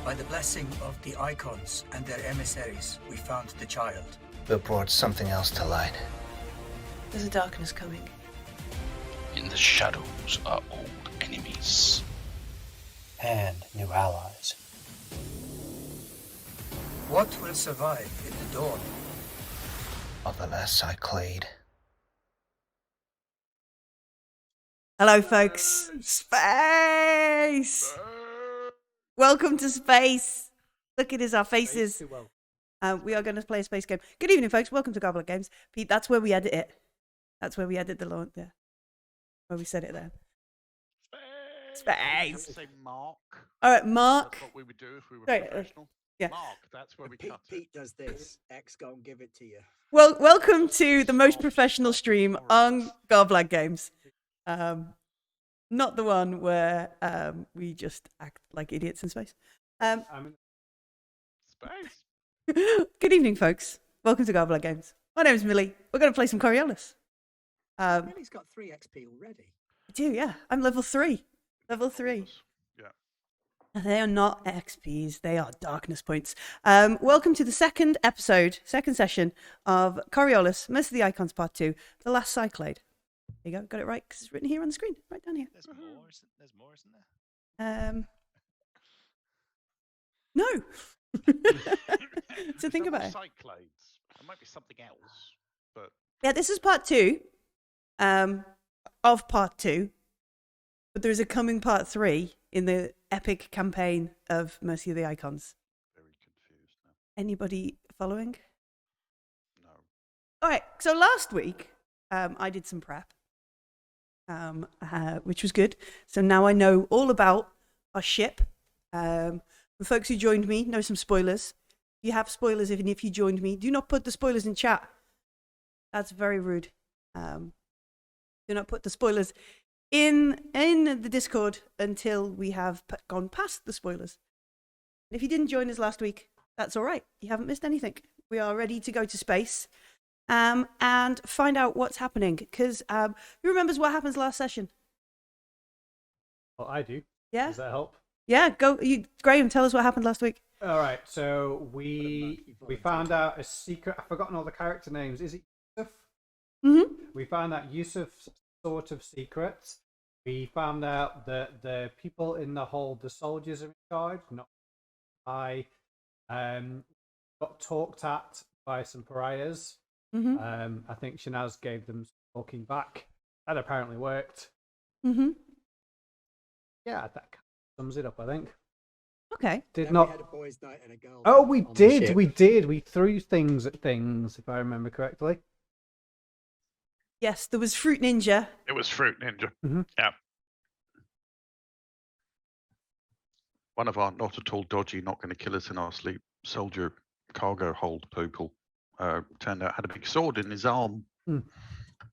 By the blessing of the icons and their emissaries, we found the child. We brought something else to light. There's a darkness coming. In the shadows are old enemies. And new allies. What will survive in the dawn? Of the Last Cyclade. Hello, folks. Space! Welcome to space. Look at our faces. We are going to play a space game. Good evening, folks. Welcome to Gobbler Games. Pete, that's where we edit it. That's where we edit the launch. Yeah. Where we said it there. Space. Say Mark. All right, Mark. That's what we would do if we were Sorry, professional. yeah. Mark, that's where we cut it. Pete does this. X go and give it to you. Well, welcome to the most professional stream on Gobbler Games. Not the one where we just act like idiots in space. Space. Good evening, folks. Welcome to Gobbler Games. My name's Millie. We're going to play some Coriolis. Millie's got 3 XP already. I do, yeah. I'm level 3. Level 3. Yeah. They are not XPs. They are darkness points. Welcome to the second session of Coriolis, Most of the Icons Part 2, The Last Cyclade. There you go. Got it right because it's written here on the screen, right down here. There's more, isn't there? No. So think about it. Cyclades. There might be something else, but Yeah, this is part 2 of part 2, but there is a coming part 3 in the epic campaign of Mercy of the Icons. very confused now. Anybody following? No. All right, so last week I did some prep, which was good. So now I know all about our ship. The folks who joined me know some spoilers. If you have spoilers, even if you joined me, do not put the spoilers in chat. That's very rude. Do not put the spoilers in the Discord until we have gone past the spoilers. And if you didn't join us last week, that's all right. You haven't missed anything. We are ready to go to space and find out what's happening. Because who remembers what happens last session? Well, I do. Yeah? Does that help? Yeah, go. Graham, tell us what happened last week. All right. So we found out a secret. I've forgotten all the character names. Is it Yusuf? Mm-hmm. We found out Yusuf's sort of secrets. We found out that the people in the hold, the soldiers, are in charge. Not I. Got talked at by some pariahs. Mm-hmm. I think Shanaz gave them some talking back. That apparently worked. Mm-hmm. Yeah, that kind of sums it up, I think. Okay. Did Then not. We had a boys' night and a girls' Oh, night we on the did. ship. We did. We threw things at things, if I remember correctly. Yes, there was Fruit Ninja. It was Fruit Ninja. Mhm. Yeah. One of our not at all dodgy, not going to kill us in our sleep soldier cargo hold people turned out had a big sword in his arm.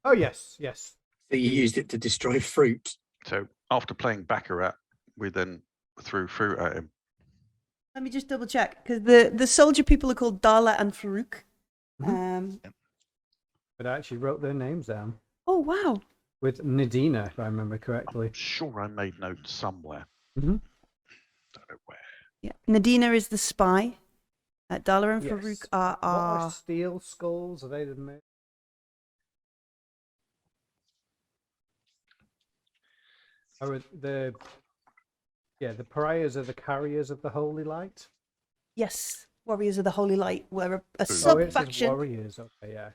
Oh, yes, yes. So you used it to destroy fruit. So after playing Baccarat, we then threw fruit at him. Let me just double check because the soldier people are called Darla and Farouk. But I actually wrote their names down Oh wow! with Nadina, if I remember correctly. I'm sure I made notes somewhere. Mhm. Don't know where. Yeah, Nadina is the spy. Darla and Yes. Farouk are What are our. steel skulls? Are they the the pariahs are the carriers of the holy light? Yes, warriors of the Holy Light were a Oh, it says sub-faction, warriors. Okay, yeah.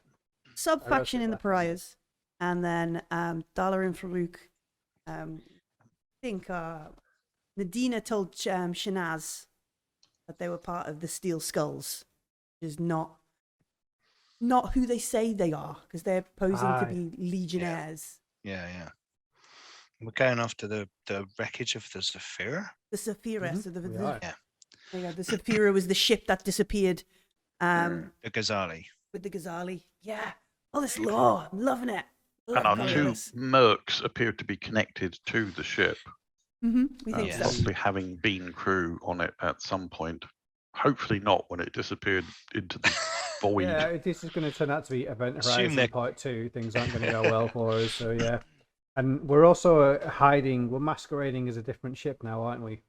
sub-faction it in the backwards. Pariahs, and then Darla and Farouk. I think Nadina told Shanaz that they were part of the Steel Skulls, which is not who they say they are, because they're posing to Aye. be legionnaires. Yeah. We're going after the wreckage of the Zephyr. The Saphira, Mhm, so the, we the, are. Yeah. there you go, the Saphira was the ship that disappeared The Ghazali. with the Ghazali. Yeah, all this lore, I'm loving it. And our Love two Coriolis. mercs appeared to be connected to the ship, We think Yes. so. possibly having been crew on it at some point. Hopefully not when it disappeared into the void. Yeah, if this is going to turn out to be Event Assume Horizon they're- Part 2. Things aren't going to go well for us, so yeah. And we're also hiding, we're masquerading as a different ship now, aren't we?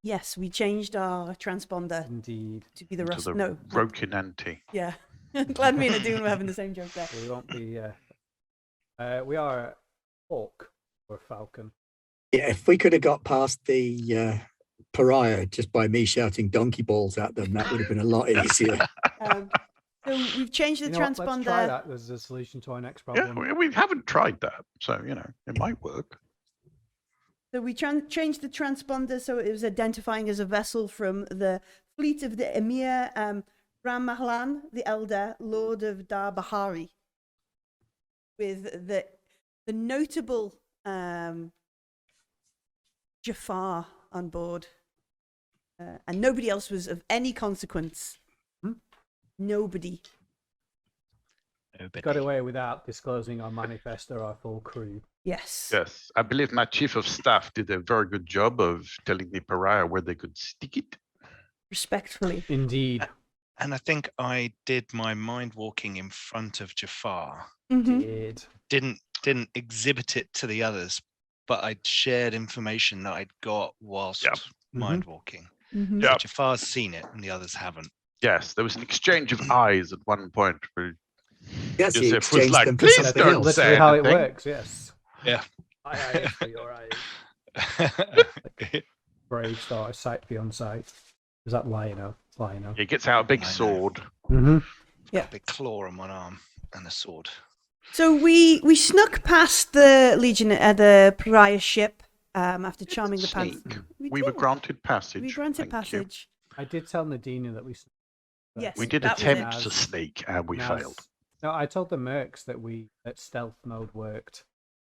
Yes, we changed our transponder Indeed. to be the into Rust. the No, Rokinanti. yeah. Glad me and Adun were having the same joke there. We won't be. We are a hawk or a falcon. Yeah, if we could have got past the pariah just by me shouting donkey balls at them, that would have been a lot easier. So we've changed the You know what, let's try transponder. that as a solution to our next Yeah, problem. we haven't tried that, so it might work. So we changed the transponder so it was identifying as a vessel from the fleet of the Emir Ram Mahlan, the Elder, Lord of Dabara, with the notable Jafar on board. And nobody else was of any consequence. Nobody. Got away without disclosing our manifest or our full crew. Yes. Yes, I believe my chief of staff did a very good job of telling the pariah where they could stick it. Respectfully. Indeed. And I think I did my mind walking in front of Jafar. Mhm. Didn't exhibit it to the others, but I'd shared information that I'd got whilst mind walking. Mhm. So Jafar's seen it and the others haven't. Yes, there was an exchange of eyes at one point. Where Yes, you Joseph was exchanged like, them for "Please something don't else." say Literally how it anything." works, yes. Yeah. Aye, aye, for your eyes. Brave start, sight beyond sight. Is that Lionel? Lionel. He gets out a big I know. sword. Mm-hmm. Yeah. Got a big claw on one arm and a sword. So we snuck past the Legion, the pariah ship after charming the Sneak. panther. We were granted passage. We granted Thank you. passage. I did tell Nadina that we. Yes, We did that was attempt it. to sneak and we failed. No, I told the mercs that stealth mode worked.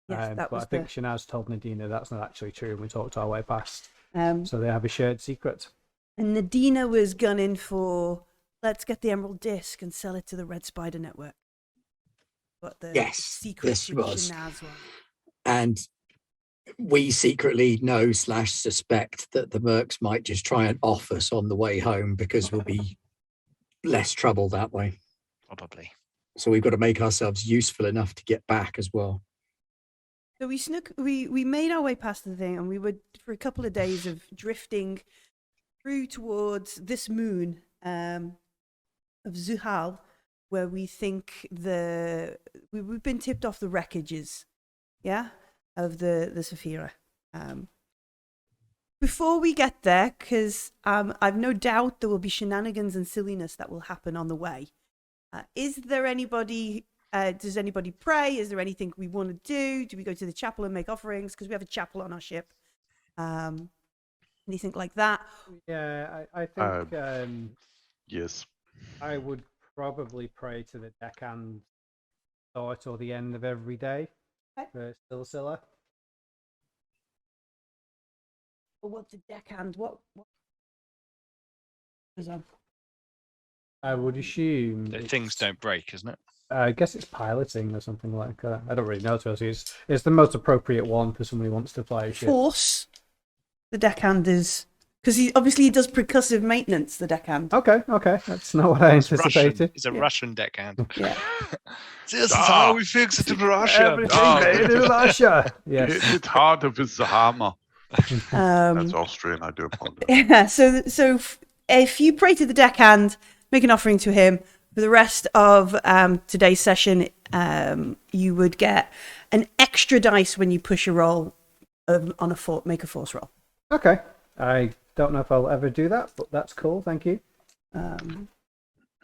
Yes, that but was I think Shanaz told Nadina that's not actually true, and we talked our way past. So they have a shared secret. And Nadina was gunning for, let's get the Emerald Disc and sell it to the Red Spider Network. But the Yes, secret yes, she with was. Shanaz one. And we secretly know / suspect that the mercs might just try and off us on the way home because we'll be less trouble that way. Probably. So we've got to make ourselves useful enough to get back as well. So we made our way past the thing, and we were for a couple of days of drifting through towards this moon of Zuhal, where we think we've been tipped off the wreckages, of the Saphira. Before we get there, because I've no doubt there will be shenanigans and silliness that will happen on the way. Is there anybody? Does anybody pray? Is there anything we want to do? Do we go to the chapel and make offerings? Because we have a chapel on our ship. Anything like that? Yeah, I think Yes. I would probably pray to the deckhand start or the end of every day for Silsilla. Or what's a deckhand? What is that? I would assume Things don't break, isn't it? I guess it's piloting or something like that. I don't really know, to be honest. It's the most appropriate one for somebody who wants to fly a ship. Force. The deckhand is because he does percussive maintenance. The deckhand. Okay, that's not what I anticipated. He's a Russian deckhand. Yeah. This is how we fix it in Russia. Everything made in Russia. Yes. It's hard of his hammer. That's Austrian. I do apologize. Yeah. So if you pray to the deckhand, make an offering to him. For the rest of today's session, you would get an extra dice when you push a roll on make a force roll. Okay. I don't know if I'll ever do that, but that's cool. Thank you. On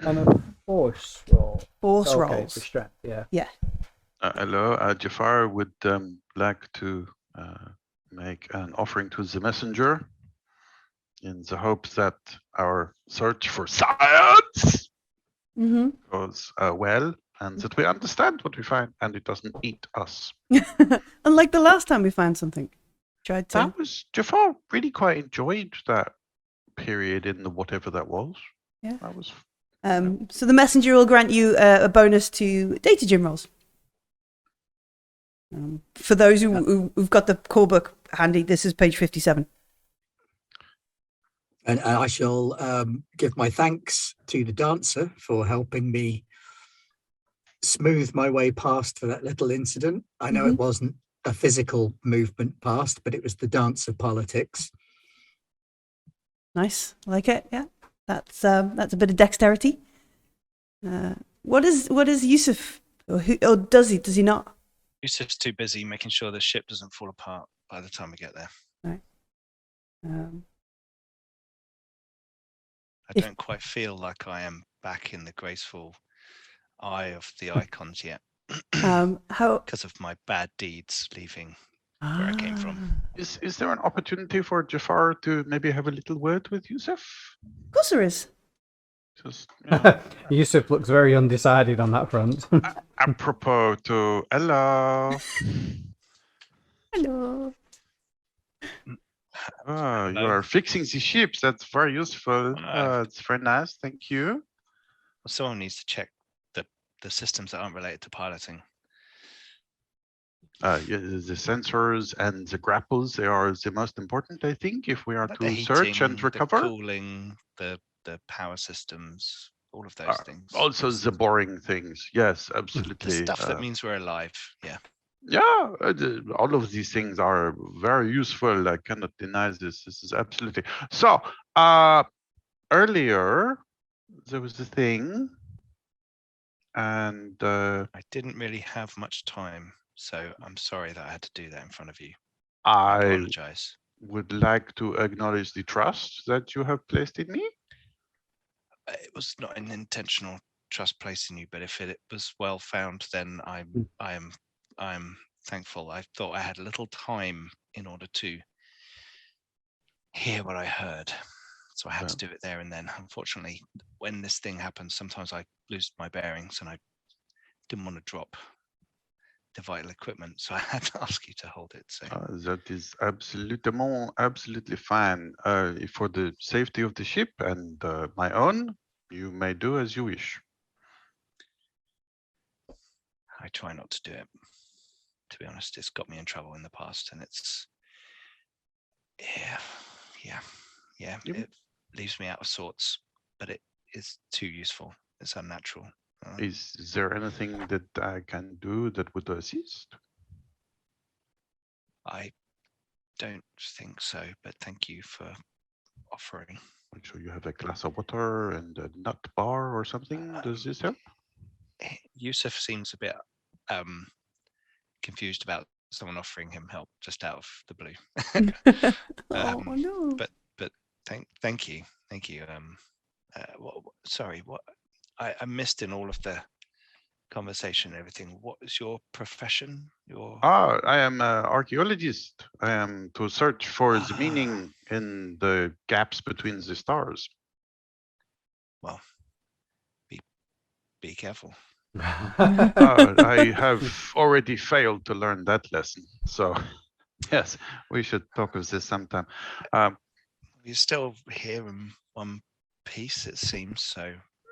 a force roll. Force Okay, rolls. for strength, yeah. Yeah. Hello, Jafar would like to make an offering to the messenger in the hopes that our search for science goes well, and that we understand what we find and it doesn't eat us. Unlike the last time we found something. Tried to. That was Jafar really quite enjoyed that period in the whatever that was. Yeah. That was. So the messenger will grant you a bonus to data gym rolls. For those who've got the core book handy, this is page 57. And I shall give my thanks to the dancer for helping me smooth my way past for that little incident. I know it wasn't a physical movement past, but it was the dance of politics. Nice. Like it. Yeah. That's a bit of dexterity. What is Yusuf, or does he not? Yusuf's too busy making sure the ship doesn't fall apart by the time we get there. Right. I don't quite feel like I am back in the graceful eye of the icons yet. How? Because of my bad deeds leaving where I came from. Is there an opportunity for Jafar to maybe have a little word with Yusuf? Of course there is. Just, Yusuf looks very undecided on that front. apropos to hello. Hello. Oh, you Hello. are fixing the ships. That's very useful. It's very nice. Thank you. Well, someone needs to check the systems that aren't related to piloting. Yeah, the sensors and the grapples, they are the most important, I think, if we are But to the search and heating, recover. the cooling, the power systems, all of those things. Also the boring things. Yes, absolutely. The stuff that means we're alive. Yeah. Yeah, all of these things are very useful. I cannot deny this. This is absolutely. So, earlier, there was a thing, and I didn't really have much time, so I'm sorry that I had to do that in front of you. I apologize. would like to acknowledge the trust that you have placed in me. It was not an intentional trust placed in you, but if it was well found, then I'm thankful. I thought I had a little time in order to hear what I heard, so I had to do it there and then. Unfortunately, when this thing happens, sometimes I lose my bearings, and I didn't want to drop the vital equipment, so I had to ask you to hold it. So That is absolutely fine. For the safety of the ship and my own, you may do as you wish. I try not to do it. To be honest, it's got me in trouble in the past, and it's it leaves me out of sorts, but it is too useful. It's unnatural. Is there anything that I can do that would assist? I don't think so, but thank you for offering. I'm sure you have a glass of water and a nut bar or something. Does this help? Yusuf seems a bit confused about someone offering him help just out of the blue. Oh no! But thank you. Sorry, what I missed in all of the conversation and everything. What is your profession? I am an archaeologist. I am to search for the meaning in the gaps between the stars. Well, be careful. I have already failed to learn that lesson. So, yes, we should talk of this sometime. You're still here in one piece, it seems.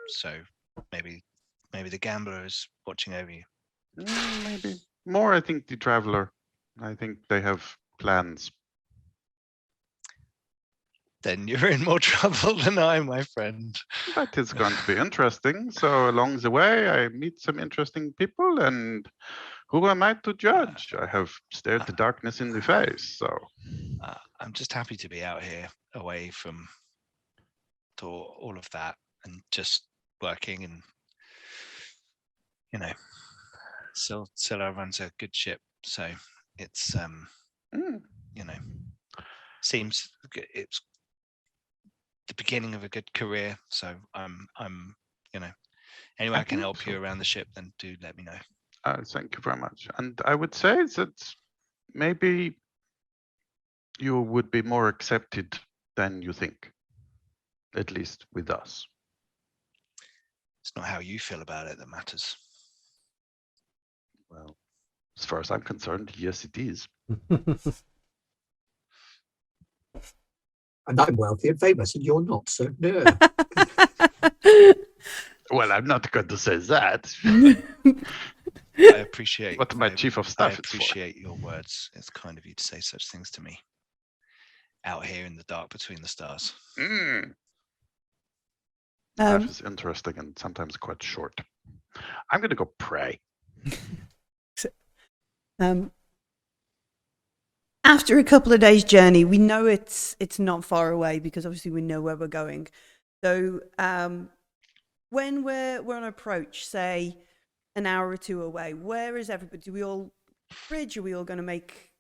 So maybe the gambler is watching over you. Maybe more. I think the traveler. I think they have plans. Then you're in more trouble than I, my friend. But it's going to be interesting. So along the way, I meet some interesting people, and who am I to judge? I have stared the darkness in the face. So I'm just happy to be out here, away from all of that, and just working. And Scylla runs a good ship, so it's seems it's the beginning of a good career. So I'm anyway, I can help you around the ship, then do let me know. Thank you very much. And I would say that maybe you would be more accepted than you think, at least with us. It's not how you feel about it that matters. Well, as far as I'm concerned, yes, it is. And I'm wealthy and famous, and you're not, so no. Well, I'm not going to say that. I appreciate what my chief of staff I appreciate your words. It's kind of you to say such things to me out here in the dark between the stars. Life is interesting and sometimes quite short. I'm going to go pray. after a couple of days' journey, we know it's not far away because obviously we know where we're going. So when we're on approach, say an hour or two away, where is everybody? Do we all bridge? Are we all going to make,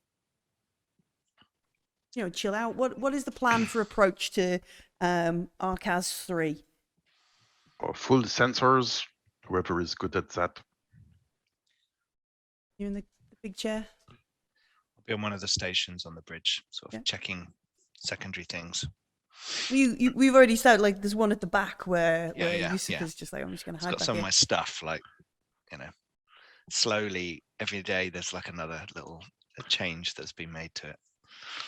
chill out? What is the plan for approach to Arcaz 3? Or full sensors, whoever is good at that. You in the big chair? I'll be on one of the stations on the bridge, sort of checking secondary things. We've already said, like, there's one at the back where Yusuf is just like, I'm just going to hide It's got back some here. of my stuff, like, slowly every day there's like another little change that's been made to it.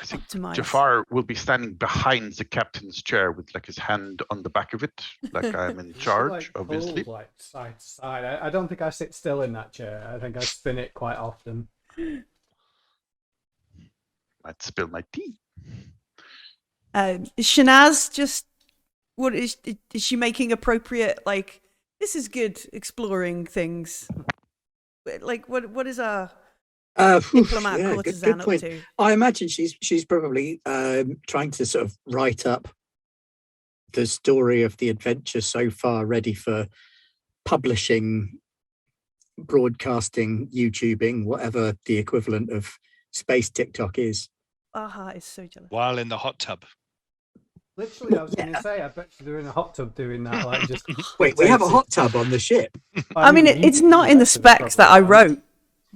I think Optimize. Jafar will be standing behind the captain's chair with like his hand on the back of it, like I'm in charge, Like, obviously. pulled, like side to side. I don't think I sit still in that chair. I think I spin it quite often. Might spill my tea. Shanaz, just what is she making appropriate? Like, this is good exploring things. Like, what is our diplomat courtesan up to? I imagine she's probably trying to sort of write up the story of the adventure so far, ready for publishing, broadcasting, YouTubing, whatever the equivalent of space TikTok is. Aha is so jealous. While in the hot tub. Literally, I was going to say, I bet you they're in a hot tub doing that. Like, just Wait, we have a hot tub on the ship. I mean, it's not in the specs that I wrote.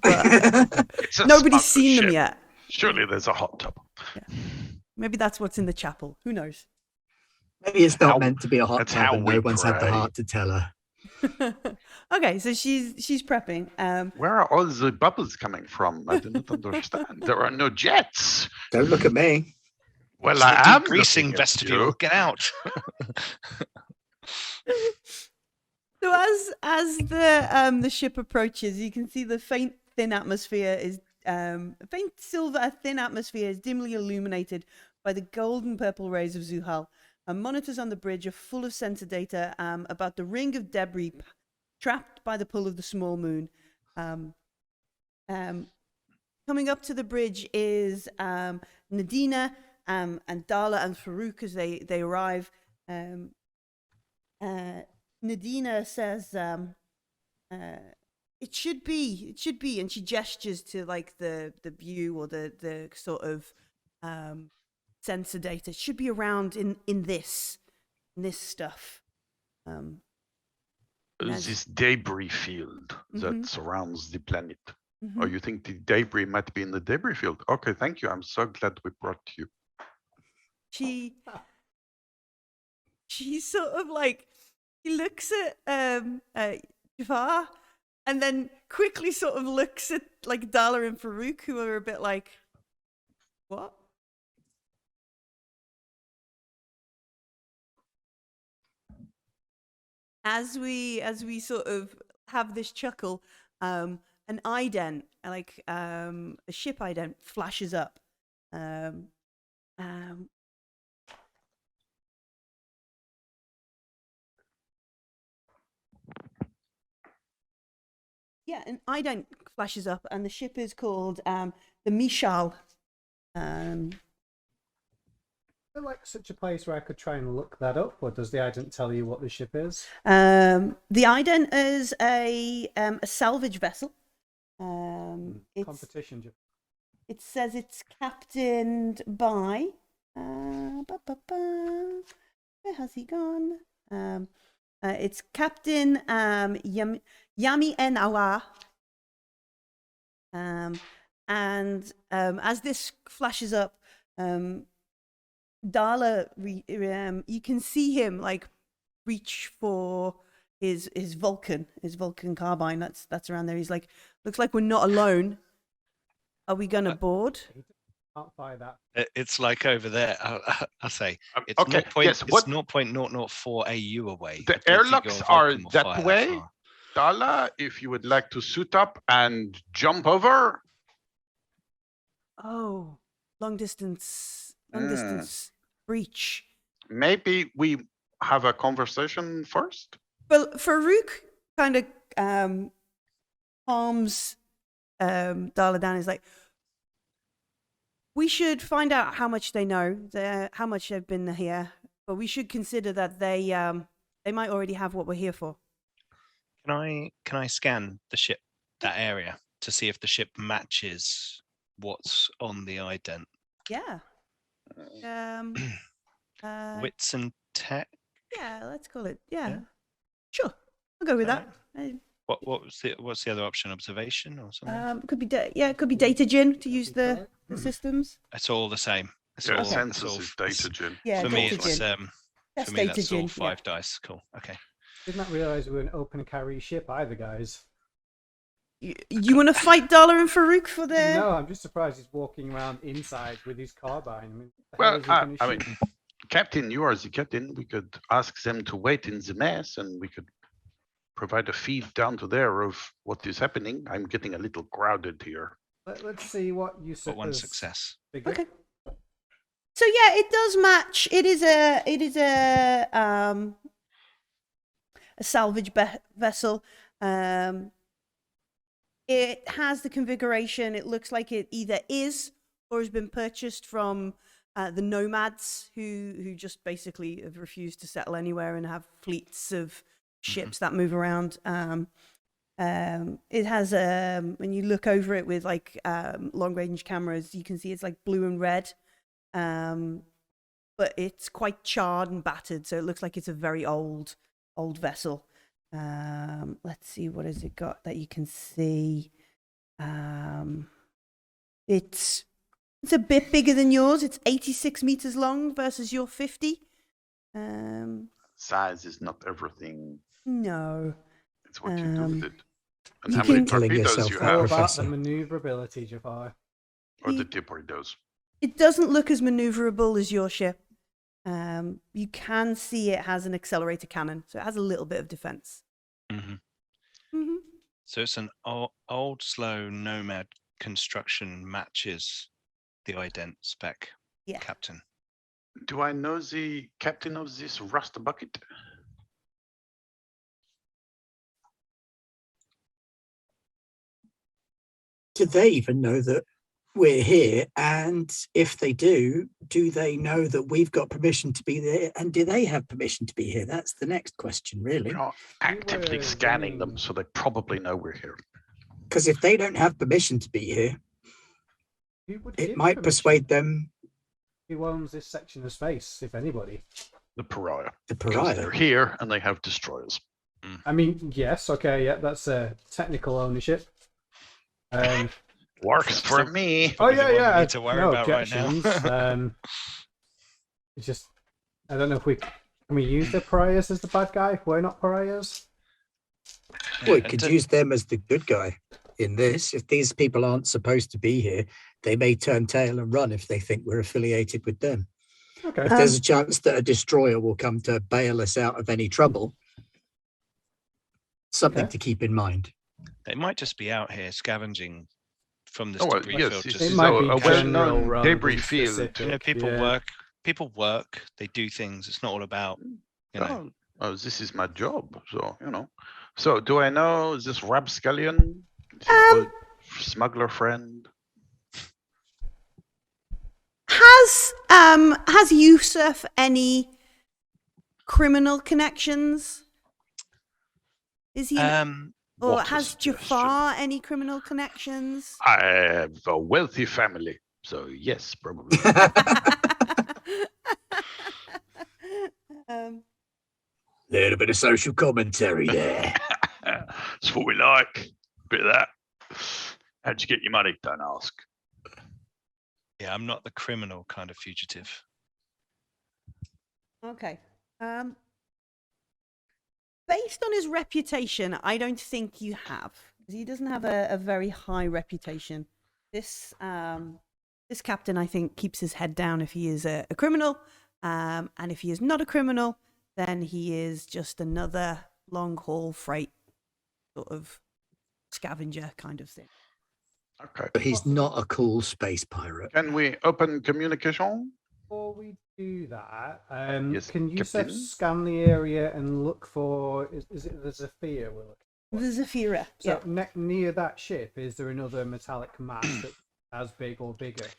But nobody's seen them yet. Surely there's a hot tub. Yeah. Maybe that's what's in the chapel. Who knows? Maybe it's not meant to be a hot That's tub, how and we no one's had the pray. heart to tell her. Okay, so she's prepping. Where are all the bubbles coming from? I do not understand. There are no jets. Don't look at me. Well, It's the I am degreasing looking at vestibule. you. Get out. So as the ship approaches, you can see the faint thin atmosphere is faint silver thin atmosphere is dimly illuminated by the golden purple rays of Zuhal. And monitors on the bridge are full of sensor data about the ring of debris trapped by the pull of the small moon. Coming up to the bridge is Nadina and Dala and Farouk as they arrive. Nadina says, it should be, and she gestures to like the view or the sort of sensor data. It should be around in this stuff. This debris field that surrounds the planet. Oh, you think the debris might be in the debris field? Okay, thank you. I'm so glad we brought you. She sort of like, she looks at Jafar and then quickly sort of looks at like Dala and Farouk, who are a bit like, what? As we sort of have this chuckle, an ident, like a ship ident, flashes up. Yeah, an ident flashes up, and the ship is called the Mishal. Is there like such a place where I could try and look that up, or does the ident tell you what the ship is? The ident is a salvage vessel. Competition. It says it's captained by. Where has he gone? It's Captain Yami Enawa. And as this flashes up, Dala, you can see him like reach for his Vulcan carbine. That's around there. He's like, looks like we're not alone. Are we gonna board? Can't buy that. It's like over there. I'll say it's okay, 0.004 AU away. The If you airlocks go are Vulcan will that fire way. far. Dala, if you would like to suit up and jump over. Oh, long distance breach. Maybe we have a conversation first. Well, Farouk kind of calms Dala down. He's like, We should find out how much they know, how much they've been here, but we should consider that they might already have what we're here for. Can I scan the ship, that area, to see if the ship matches what's on the ident? Yeah. Wits and tech. Yeah, let's call it. Yeah. Yeah. Sure. I'll go with that. What's the other option? Observation or something? Could be it could be data gin to use the systems. It's all the same. It's Yeah, all, census is data gen. Yeah, for me, data it's gin. for me data that's all gin, 5 dice. Cool. Okay. Did not realize we were an open carry ship either, guys. You want to fight Darla and Farouk for their? No, I'm just surprised he's walking around inside with his carbine. I mean, the hell Well, is he gonna I mean, shoot? Captain, you are the captain. We could ask them to wait in the mess, and we could provide a feed down to there of what is happening. I'm getting a little crowded here. Let's see what you Got one success. Okay. So yeah, it does match. It is a salvage vessel. It has the configuration. It looks like it either is or has been purchased from the nomads who just basically have refused to settle anywhere and have fleets of ships that move around. It has when you look over it with like long range cameras, you can see it's like blue and red, but it's quite charred and battered, so it looks like it's a very old vessel. Let's see, what has it got that you can see? It's a bit bigger than yours. It's 86 meters long versus your 50. Size is not everything. No. It's what you do with it. And you how many can- Killing torpedoes yourself you for How have, about Professor. the maneuverability, Jafar? or the torpedoes. It doesn't look as maneuverable as your ship. You can see it has an accelerator cannon, so it has a little bit of defense. So it's an old, slow nomad construction matches the ident spec. Yeah. Captain. Do I know the captain of this rust bucket? Do they even know that we're here? And if they do they know that we've got permission to be there? And do they have permission to be here? That's the next question, really. We are actively were scanning them, running- so they probably know we're here. Because if they don't have permission to be here, Who would it give might permission? persuade them, Who owns this section of space, if anybody? The pariah. the Because they're pariah. here and they have destroyers. I mean, yes, okay, yeah, that's technical ownership. Works for me. Oh Probably the yeah, one we yeah. need to worry no about right now. objections. It's just, I don't know if can we use the pariahs as the bad guy? We're not pariahs. Well, we Yeah, could to- use them as the good guy in this. If these people aren't supposed to be here, they may turn tail and run if they think we're affiliated with them. Okay. If there's a chance that a destroyer will come to bail us out of any trouble, something Okay. to keep in mind. They might just be out here scavenging from this Oh, well, debris yes, field. this just It is might a be well-known general debris rather than field. specific. people Yeah. work, they do things. It's not all about, you know. Oh, this is my job, so you know. So, do I know this rapscallion, this old smuggler friend? Has Yusuf any criminal connections? Is he, or What a has suggestion. Jafar any criminal connections? I have a wealthy family, so yes, probably. Little bit of social commentary there. That's what we like. Bit of that. How'd you get your money? Don't ask. Yeah, I'm not the criminal kind of fugitive. Okay. Based on his reputation, I don't think you have. 'Cause he doesn't have a very high reputation. This captain, I think, keeps his head down if he is a criminal. And if he is not a criminal, then he is just another long haul freight sort of scavenger kind of thing. Okay. But he's not a cool space pirate. Can we open communication? Before we do that, Yes, can you Captain? scan the area and look for? Is it the Zephyr? We're looking for? The Zafira. So Yeah. near that ship, is there another metallic mass that's as big or bigger?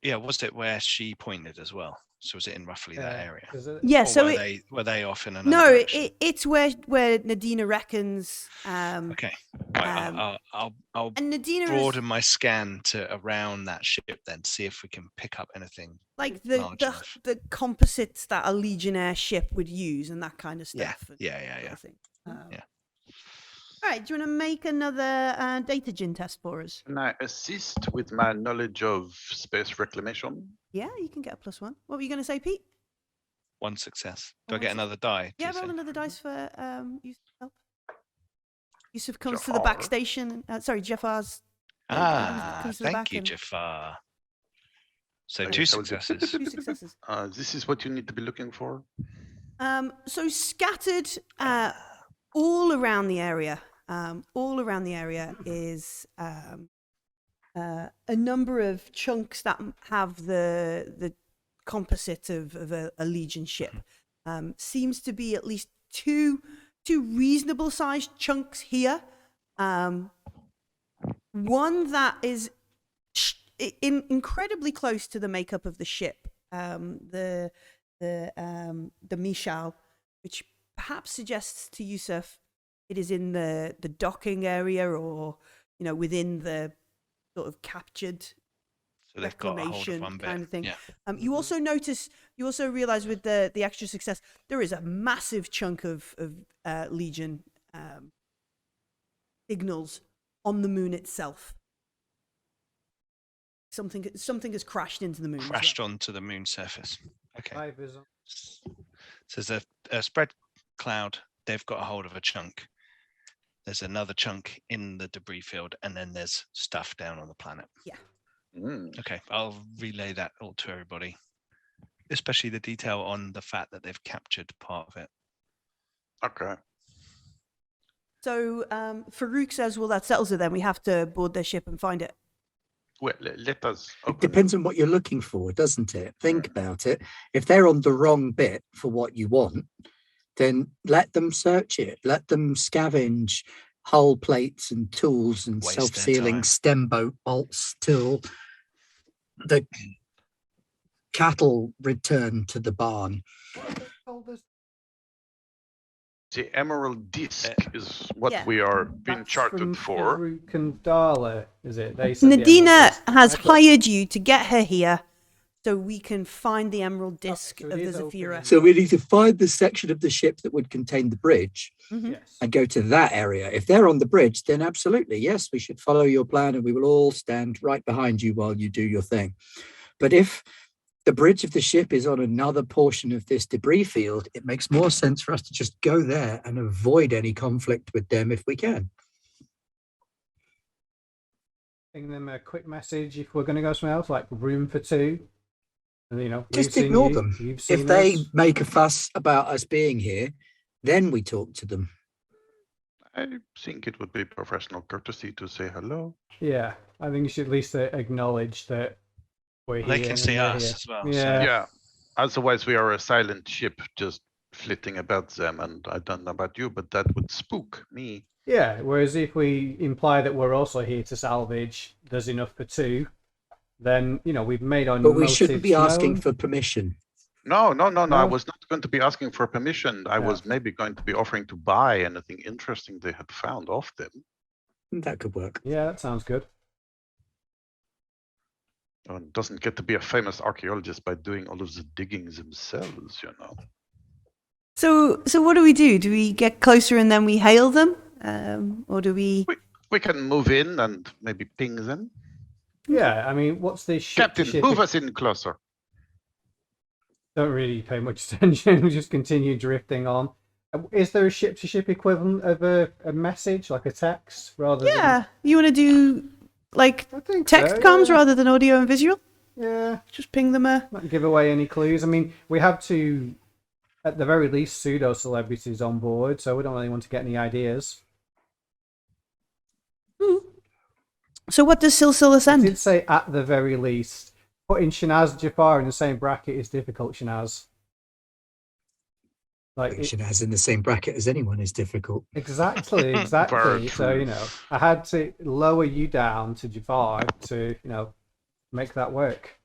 Yeah, was it where she pointed as well? So was it in roughly that area? Yeah, Or so were they off in another no, direction? it's where Nadina reckons. Okay, right, I'll And Nadina broaden is my scan to around that ship then, see if we can pick up anything. like large enough. the composites that a Legionnaire ship would use and that kind of Yeah, stuff. yeah. Thing. Yeah. All right, do you want to make another data gin test for us? Can I assist with my knowledge of space reclamation? Yeah, you can get a +1. What were you going to say, Pete? One success. Do I One get suc- another die? do Yeah, you roll say? another dice for Yusuf. Help. Yusuf comes to the Jafar. back station. Sorry, Jafar's comes to the Thank back you, and Jafar. So Okay, 2 that was it. successes. 2 successes. This is what you need to be looking for. So scattered all around the area, is a number of chunks that have the composite of a Legion ship. Seems to be at least two reasonable sized chunks here. One that is incredibly close to the makeup of the ship. The Mishal, which perhaps suggests to Yusuf it is in the docking area or within the sort of captured So they've got a hold of reclamation one bit. kind of thing. Yeah. You also realize with the extra success there is a massive chunk of Legion signals on the moon itself. Something has crashed into the moon. Crashed onto the moon surface. Okay. High vision. So there's a spread cloud. They've got a hold of a chunk. There's another chunk in the debris field, and then there's stuff down on the planet. Yeah. Okay, I'll relay that all to everybody, especially the detail on the fact that they've captured part of it. Okay. So Farouk says, well, that settles it then. We have to board their ship and find it. Well, let us. It depends on what you're looking for, doesn't it? Think about it. If they're on the wrong bit for what you want, then let them search it. Let them scavenge hull plates and tools and Waste their self-sealing time. stem boat bolts till the cattle return to the barn. The emerald disc is what Yeah. we are being chartered for. Farouk and Darla, is it? They said the Nadina emerald disc. has I thought- hired you to get her here so we can find the emerald disc so of it the is open Zafira. and- So we need to find the section of the ship that would contain the bridge Mhm. Yes. and go to that area. If they're on the bridge, then absolutely, yes, we should follow your plan and we will all stand right behind you while you do your thing. But if the bridge of the ship is on another portion of this debris field, it makes more sense for us to just go there and avoid any conflict with them if we can. Ping them a quick message if we're going to go somewhere else, like room for two. And, we've Just seen ignore you, them. you've seen If they us. make a fuss about us being here, then we talk to them. I think it would be professional courtesy to say hello. Yeah, I think you should at least acknowledge that we're They here. can and see they're us here. as well. Yeah. Yeah. Otherwise, we are a silent ship just flitting about them. And I don't know about you, but that would spook me. Yeah, whereas if we imply that we're also here to salvage, there's enough for two, then, we've made our But we shouldn't be motives asking known. for permission. No. I No? was not going to be asking for permission. I Yeah. was maybe going to be offering to buy anything interesting they had found off them. That could work. Yeah, that sounds good. One doesn't get to be a famous archaeologist by doing all of the diggings themselves, So what do we do? Do we get closer and then we hail them? Or do we... We can move in and maybe ping them. Yeah, I mean, what's this ship? Captain, move us in closer. Don't really pay much attention. We just continue drifting on. Is there a ship-to-ship equivalent of a message, like a text, rather Yeah, you want to do like than... I think text so, comms yeah. rather than audio and visual? Yeah, Just ping them a... not give away any clues. I mean, we have to, at the very least, pseudo-celebrities on board, so we don't really want to get any ideas. So what does Silsila I send? did say at the very least. Putting Shanaz and Jafar in the same bracket is difficult, Shanaz. Like, As in the same bracket as anyone is difficult. exactly. Very So, true. I had to lower you down to Jafar to, make that work.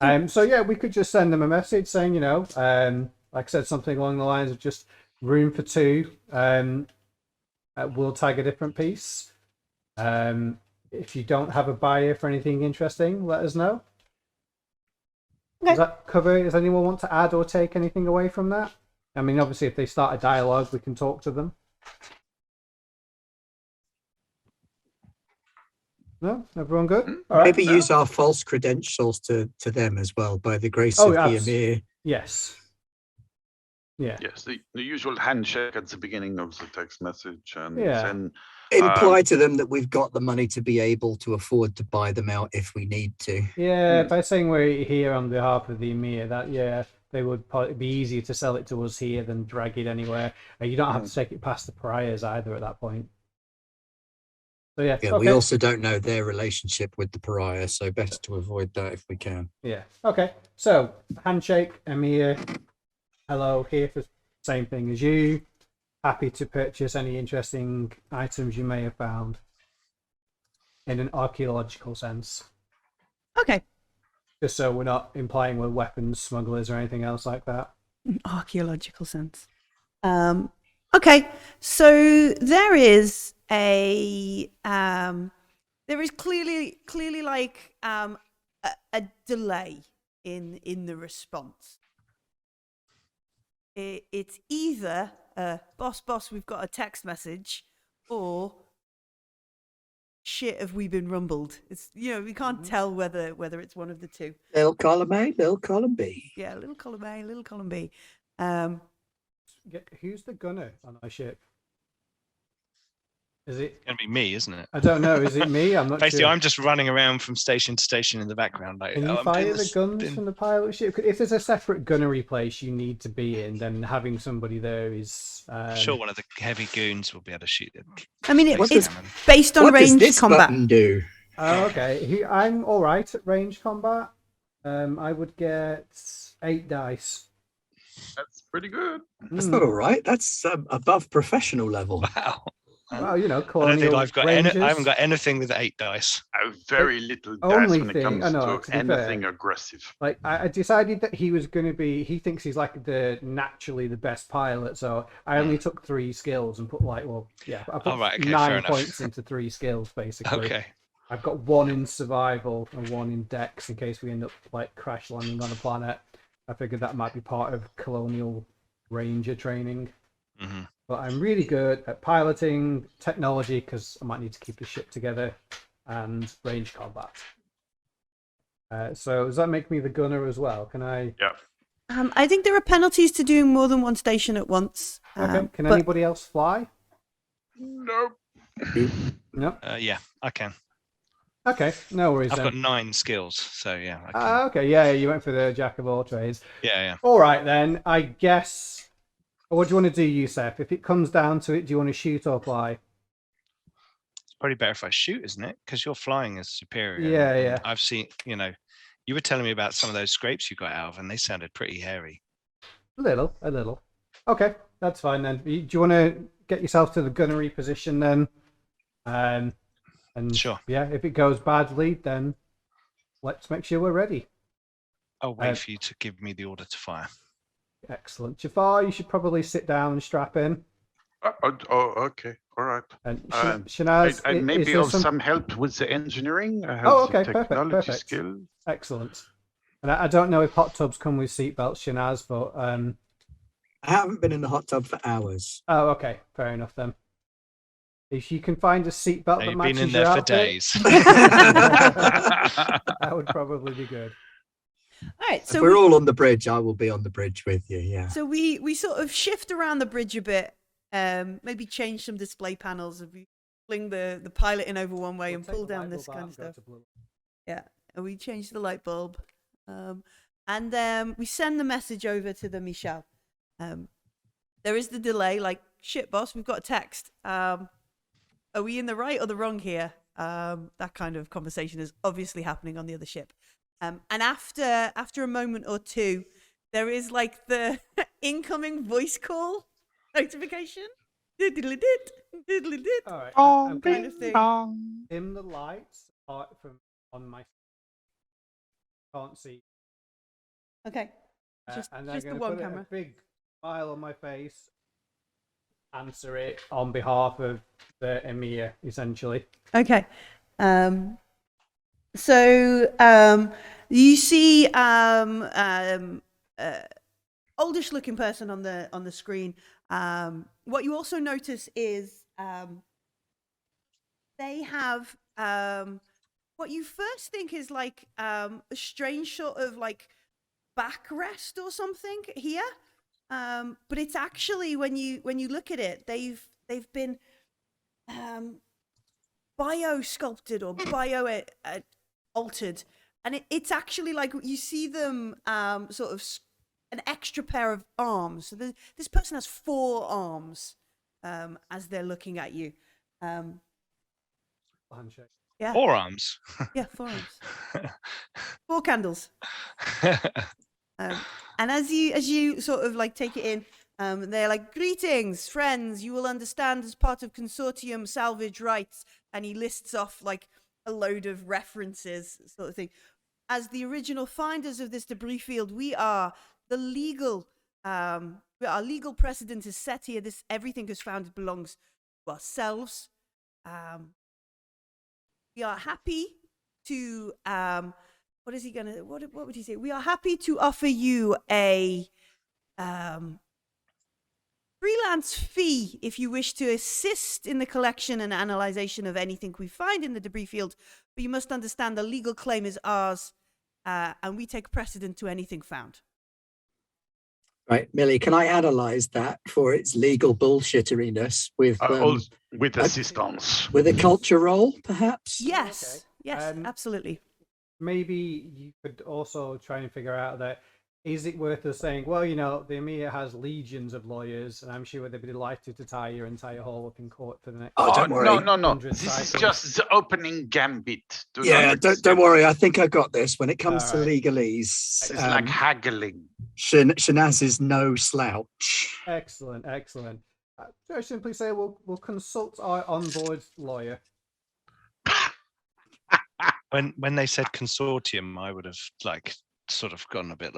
So yeah, we could just send them a message saying, like I said, something along the lines of just room for two. We'll tag a different piece. If you don't have a buyer for anything interesting, let us know. Okay. Does that cover it? Does anyone want to add or take anything away from that? I mean, obviously, if they start a dialogue, we can talk to them. No? Everyone good? All right. Maybe use our false credentials to them as well, by the grace of the Emir. Yes. Yeah. Yes, the usual handshake at the beginning of the text message, and then imply to them that we've got the money to be able to afford to buy them out if we need to. Yeah, by saying we're here on behalf of the Emir, they would probably be easier to sell it to us here than drag it anywhere. You don't have to take it past the pariahs either at that point. So yeah, okay. We also don't know their relationship with the pariah, so best to avoid that if we can. Yeah. Okay. So handshake, Emir. Hello, here for the same thing as you. Happy to purchase any interesting items you may have found in an archaeological sense. Okay. Just so we're not implying we're weapons smugglers or anything else like that. Archaeological sense. Okay, so there is clearly like a delay in the response. It's either boss, we've got a text message, or shit, have we been rumbled? It's we can't tell whether it's one of the two. Little column A, little column B. Yeah, little column A, little column B. Who's the gunner on our ship? Is it gonna be me, isn't it? I don't know. Is it me? I'm not Basically, sure. I'm just running around from station to station in the background. Like, can you fire the guns from the pilot ship? If there's a separate gunnery place you need to be in, then having somebody there is. I'm sure one of the heavy goons will be able to shoot it. I mean, it's based on range What does this combat. button do? Oh, okay. I'm all right at range combat. I would get 8 dice. That's pretty good. That's not all right. That's above professional level. Wow. Well, I don't think I've got I haven't got anything with 8 dice. Very little dice Only when it thing- comes to to be anything fair. aggressive. Like I decided that he was going to be. He thinks he's like naturally the best pilot. So I only took 3 skills and put I put right, okay, 9 fair enough. points into 3 skills basically. Okay. I've got 1 in survival and 1 in dex in case we end up crash landing on a planet. I figured that might be part of colonial ranger training. Mm-hmm. But I'm really good at piloting, technology, because I might need to keep the ship together, and range combat. So does that make me the gunner as well? Can I? Yeah. I think there are penalties to doing more than one station at once. Okay. Can but- anybody else fly? Nope. No. Yeah, I can. Okay. No worries. I've then. got 9 skills, so yeah. I can. Okay. Yeah, you went for the jack of all trades. Yeah. All right then. I guess. What do you want to do, Yusef? If it comes down to it, do you want to shoot or fly? It's probably better if I shoot, isn't it? Because your flying is superior. Yeah, and yeah. I've seen, you were telling me about some of those scrapes you got out of, and they sounded pretty hairy. A little. Okay, that's fine then. Do you want to get yourself to the gunnery position then? And Sure. Yeah, if it goes badly, then let's make sure we're ready. I'll wait for you to give me the order to fire. Excellent. Jafar, you should probably sit down and strap in. Okay. All right. And Shanaz, I may is be there of some help with the engineering. I have okay, the perfect, technology perfect. skills. Excellent. And I don't know if hot tubs come with seatbelts, Shanaz, but I haven't been in the hot tub for hours. oh, okay, fair enough then. If you can find a seatbelt that You've matches been in your there for outfit, days. that would probably be good. All right, If so we're all on the bridge, I will be on the bridge with you. Yeah. So we sort of shift around the bridge a bit, maybe change some display panels. If we fling the pilot in over one way and pull down this kind of stuff. Yeah, and we change the light bulb, and we send the message over to the Michelle. There is the delay, like shit, boss. We've got a text. Are we in the right or the wrong here? That kind of conversation is obviously happening on the other ship. And after a moment or two, there is like the incoming voice call notification. Diddly-dit, diddly-dit. All right. I'm kind of thing. Dim the lights apart from on my. Can't see Okay. Just and I'm the going to one put camera. a big smile on my face, answer it on behalf of the Emir, essentially. Okay. So you see oldish looking person on the screen. What you also notice is they have what you first think is like a strange sort of like backrest or something here. But it's actually when you look at it, they've been bio sculpted or bio altered, and it's actually like you see them sort of an extra pair of arms. So this person has 4 arms as they're looking at you. Handshake. Yeah, Forearms. yeah, 4 arms, 4 candles. And as you sort of like take it in, they're like, "Greetings, friends. You will understand as part of consortium salvage rights." And he lists off like a load of references, sort of thing. As the original finders of this debris field, we are the legal. Our legal precedent is set here. This everything is found belongs to ourselves. We are happy to what is he gonna what would he say? We are happy to offer you a freelance fee if you wish to assist in the collection and analyzation of anything we find in the debris field, but you must understand the legal claim is ours, and we take precedent to anything found. Right, Millie, can I analyze that for its legal bullshitteriness with assistance. with a culture roll, perhaps? Yes, Okay. yes, absolutely. Maybe you could also try and figure out that, is it worth us saying, well, you know, the Emir has legions of lawyers, and I'm sure they'd be delighted to tie your entire haul up in court for the next. Oh, don't worry. No. 100 This is cycles. just the opening gambit. Don't worry. I think I got this. When it comes to All right. legalese, It's like haggling. Shanaz is no slouch. Excellent. So I simply say we'll consult our onboard lawyer. When they said consortium, I would have like sort of gone a bit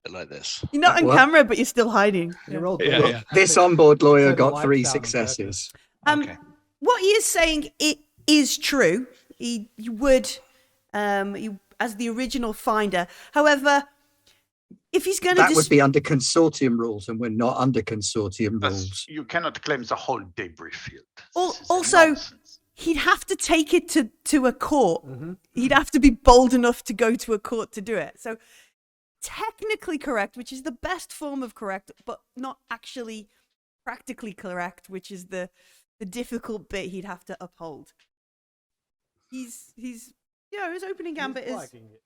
like this. You're not on What? camera, but you're still hiding. You rolled Yeah, good. yeah. This onboard lawyer Turn the got lights 3 down on successes. Okay. What he is saying, it is true. He would, as the original finder. However, if he's going to That would be under consortium rules, and we're not under consortium Thus, rules. you cannot claim the whole debris field. This is also, nonsense. he'd have to take it to a court. Mhm. He'd have to be bold enough to go to a court to do it. So technically correct, which is the best form of correct, but not actually practically correct, which is the difficult bit he'd have to uphold. He's his opening gambit is Flagging it.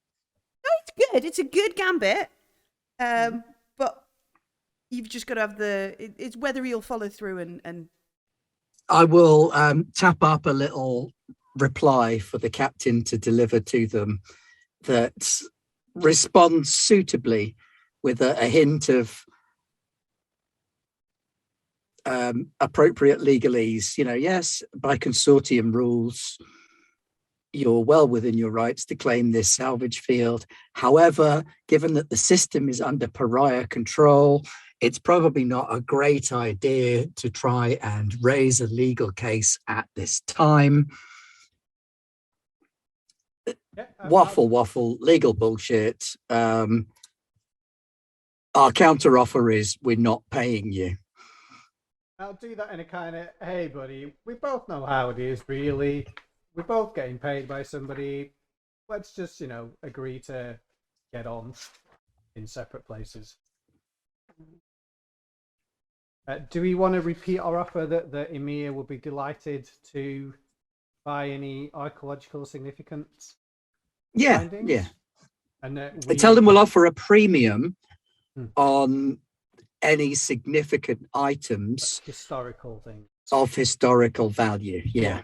no, it's good. It's a good gambit. But you've just got to have it's whether he'll follow through and I will tap up a little reply for the captain to deliver to them that responds suitably with a hint of appropriate legalese. Yes, by consortium rules, you're well within your rights to claim this salvage field. However, given that the system is under pariah control, it's probably not a great idea to try and raise a legal case at this time. Yeah, Waffle, legal bullshit. Our counter offer is we're not paying you. I'll do that in a kind of, hey, buddy, we both know how it is, really. We're both getting paid by somebody. Let's just, agree to get on in separate places. Do we want to repeat our offer that the Emir would be delighted to buy any archaeological significance findings? Yeah. And I tell them we'll offer a premium on any significant items historical things of historical value. Yeah.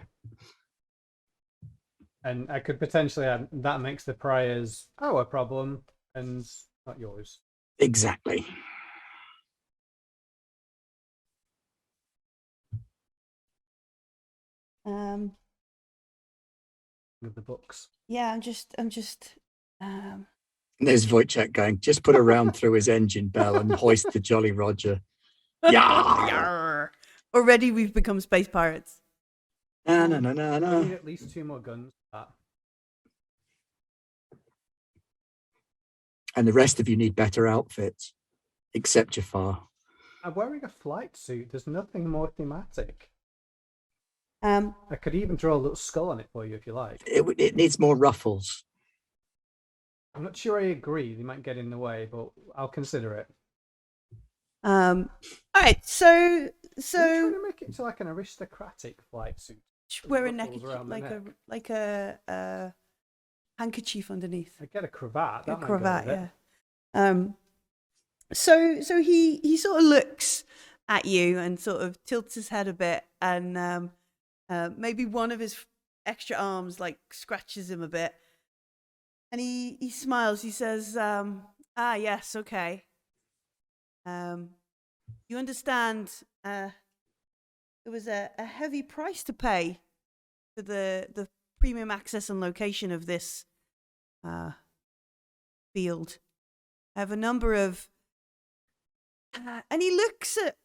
And I could potentially add that makes the priors our problem and not yours. Exactly. With the books. yeah, I'm just And there's Wojciech going, just put a round through his engine bell and hoist the Jolly Roger. Yeah. Yarr. Already we've become space pirates. No. We need at least 2 more guns for that. And the rest of you need better outfits, except Jafar. I'm wearing a flight suit. There's nothing more thematic. Um, I could even draw a little skull on it for you if you like. It needs more ruffles. I'm not sure I agree. They might get in the way, but I'll consider it. all right, so Are you trying to make it to like an aristocratic flight suit? wear a ruffles around the like neck. a handkerchief underneath. I get a cravat. A That might go cravat, with it. yeah. So he sort of looks at you and sort of tilts his head a bit, and maybe one of his extra arms like scratches him a bit, and he smiles. He says, yes, okay. You understand? There was a heavy price to pay for the premium access and location of this field. I have a number of, and he looks at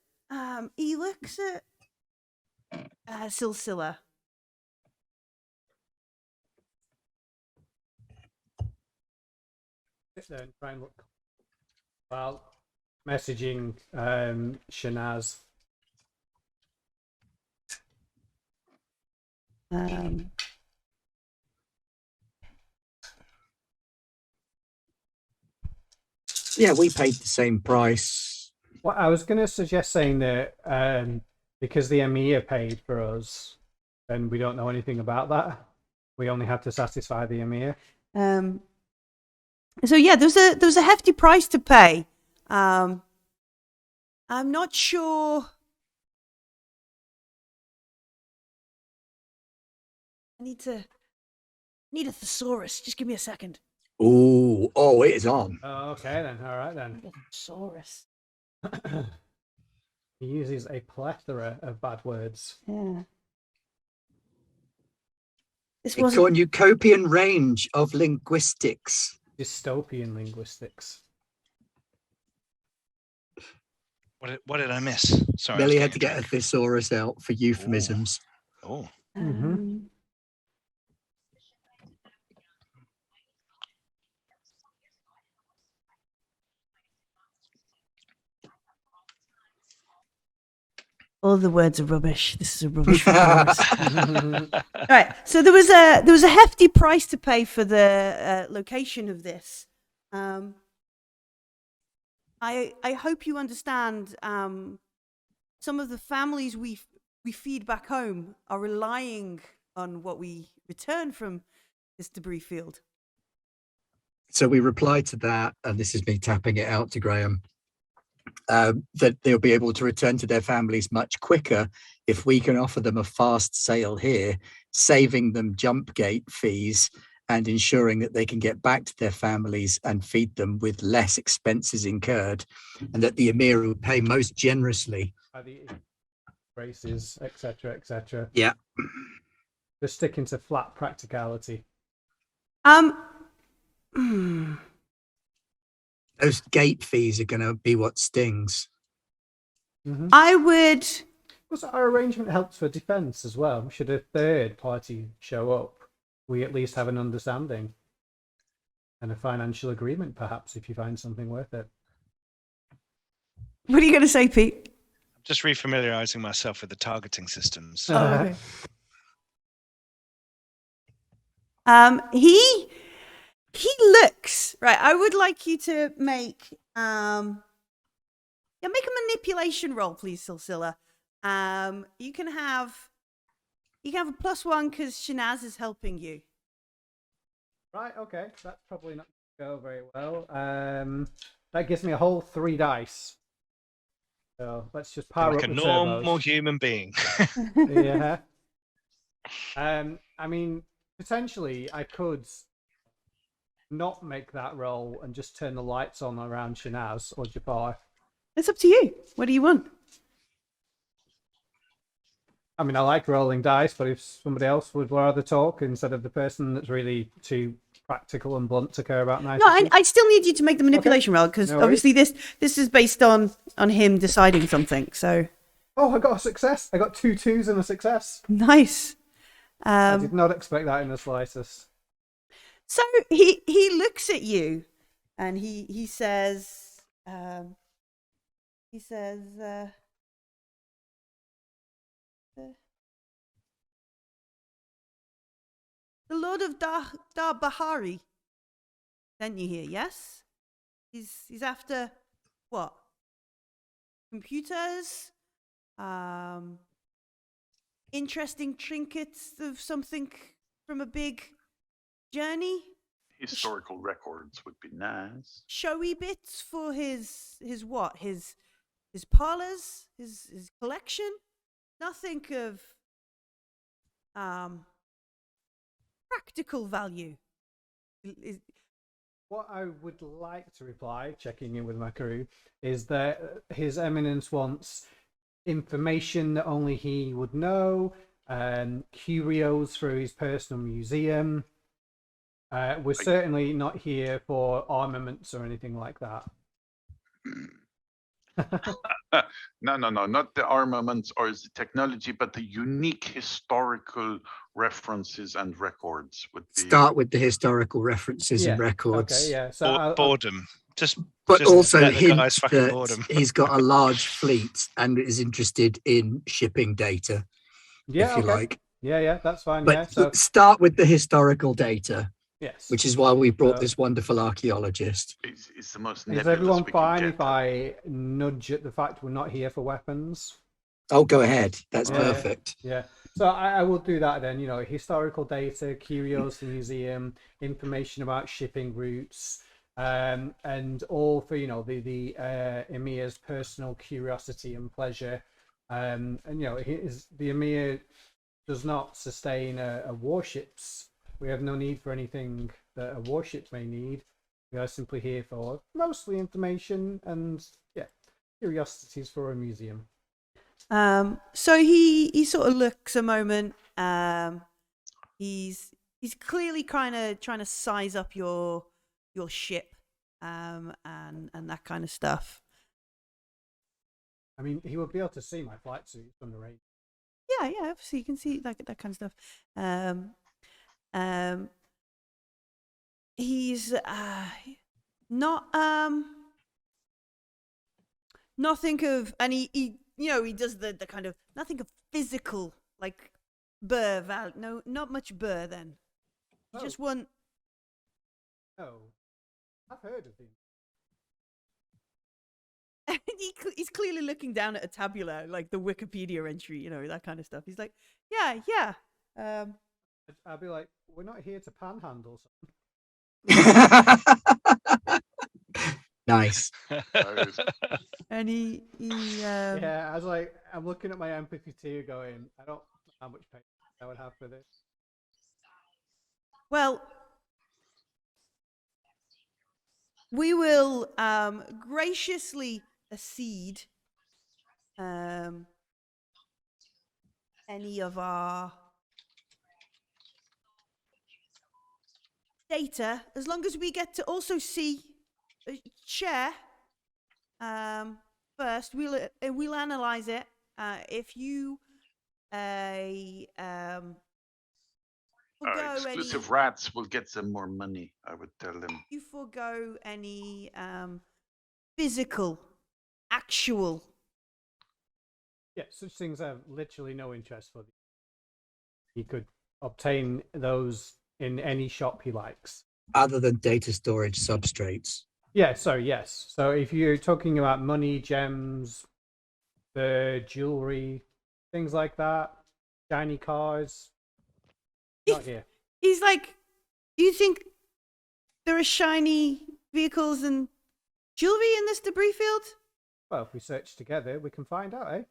Silsila. Sit there and try and look. Well, messaging Shanaz. Yeah, we paid the same price. Well, I was going to suggest saying that because the Emir paid for us, then we don't know anything about that. We only had to satisfy the Emir. So yeah, there's a hefty price to pay. I'm not sure. I need a thesaurus. Just give me a second. Oh, it is on. Oh, okay then. All right then. Thesaurus. He uses a plethora of bad words. Yeah. This A was cornucopian range of linguistics. Dystopian linguistics. What did I miss? Sorry, I was Millie had to getting get a thesaurus out for euphemisms. Oh, all the words are rubbish. This is a rubbish thesaurus. All right. So there was a hefty price to pay for the location of this. I hope you understand. Some of the families we feed back home are relying on what we return from this debris field. So we replied to that, and this is me tapping it out to Graham, that they'll be able to return to their families much quicker if we can offer them a fast sail here, saving them jump gate fees and ensuring that they can get back to their families and feed them with less expenses incurred, and that the Emir will pay most generously. The races, etc., etc. Yeah. Just sticking to flat practicality. Those gate fees are going to be what stings. Mm-hmm. I would. Also, our arrangement helps for defence as well. Should a third party show up, we at least have an understanding and a financial agreement, perhaps, if you find something worth it. What are you going to say, Pete? I'm just refamiliarizing myself with the targeting systems. Oh, okay. He looks right. I would like you to make make a manipulation roll, please, Silsila. You can have a +1 because Shanaz is helping you. Right, okay. That's probably not going to go very well. That gives me a whole 3 dice. So let's just power like up a the normal turbos. human being. Yeah. I mean, potentially I could not make that roll and just turn the lights on around Shanaz or Jafar. It's up to you. What do you want? I mean, I like rolling dice, but if somebody else would rather talk instead of the person that's really too practical and blunt to care about nice. No, I still need you to make the manipulation roll because No obviously this is based on him deciding something. So Oh, I got a success. I got 2 2s and a success. nice. I did not expect that in the slightest. So he looks at you, and he says the Lord of Bahari sent you here. Yes, he's after what? Computers, interesting trinkets of something from a big journey. Historical records would be nice. Showy bits for his what? His parlors, his collection. Nothing of practical value. What I would like to reply, checking in with my crew, is that His Eminence wants information that only he would know, curios for his personal museum. We're certainly not here for armaments or anything like that. No, not the armaments or the technology, but the unique historical references and records would be. Start with the historical references and records. Okay, yeah. So boredom. But just also let the hint guys fucking that boredom. he's got a large fleet and is interested in shipping data, if you like. Yeah, that's fine. But yeah. So start with the historical data, yes. which is why we brought this wonderful archaeologist. It's the most. Is everyone fine if I nudge at the fact we're not here for weapons? Oh, go ahead. That's perfect. Yeah. So I will do that then. You know, historical data, curios to museum, information about shipping routes, and all for the Emir's personal curiosity and pleasure. And the Emir does not sustain a warships. We have no need for anything that a warship may need. We are simply here for mostly information and curiosities for a museum. So he sort of looks a moment. He's clearly kind of trying to size up your ship, and that kind of stuff. I mean, he will be able to see my flight suit from the range. Yeah, obviously you can see that kind of stuff. He's nothing of, and he does the kind of nothing of physical like burr val. No, not much burr. Then just one. Oh, I've heard of him. He's clearly looking down at a tabula, like the Wikipedia entry, that kind of stuff. He's like, yeah. I'll be like, we're not here to panhandle something. Nice. And he yeah, I was like, I'm looking at my empathy tier going, I don't know how much patience I would have for this. Well, we will graciously accede any of our data as long as we get to also see share first. We'll analyze it. If you forgo exclusive rats will get them more money, I would tell them. You forgo any physical, actual. Yeah, such things have literally no interest for them. He could obtain those in any shop he likes. Other than data storage substrates. Yeah, yes. So if you're talking about money, gems, jewelry, things like that, shiny cars, not here. He's like, do you think there are shiny vehicles and jewelry in this debris field? Well, if we search together, we can find out, eh?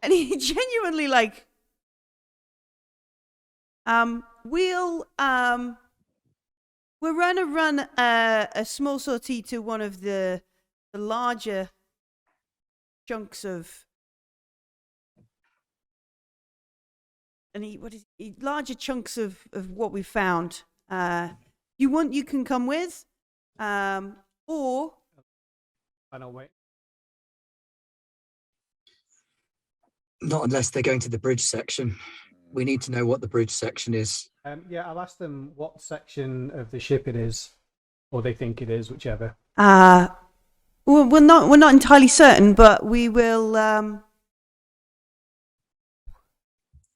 And he genuinely we're going to run a small sortie to one of the larger chunks of larger chunks of what we found. You can come with, or I know, wait. Not unless they're going to the bridge section. We need to know what the bridge section is. Yeah, I'll ask them what section of the ship it is, or they think it is, whichever. well, we're not entirely certain, but we will.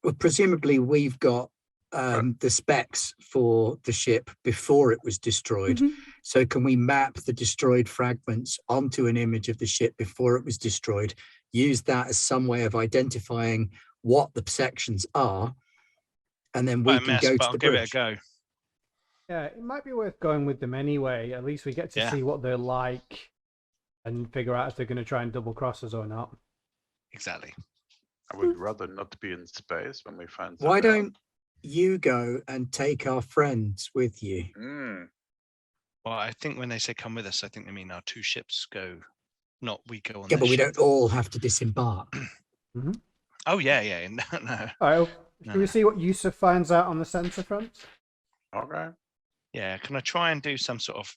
Well, presumably we've got the specs for the ship before it was destroyed. Mhm. So can we map the destroyed fragments onto an image of the ship before it was destroyed? Use that as some way of identifying what the sections are, and then we Quite a can mess, go but to I'll the give bridge. it a go. Yeah, it might be worth going with them anyway. At least we get to Yeah. see what they're like and figure out if they're going to try and double cross us or not. Exactly. I would rather not be in space when we find. Why something don't you go and take our friends with you? out. Well, I think when they say come with us, I think they mean our 2 ships go, not we go on Yeah, their but we ship. don't all have to disembark. Oh, yeah. No. All right, No, should we no. see what Yusuf finds out on the center front? Okay. Yeah, can I try and do some sort of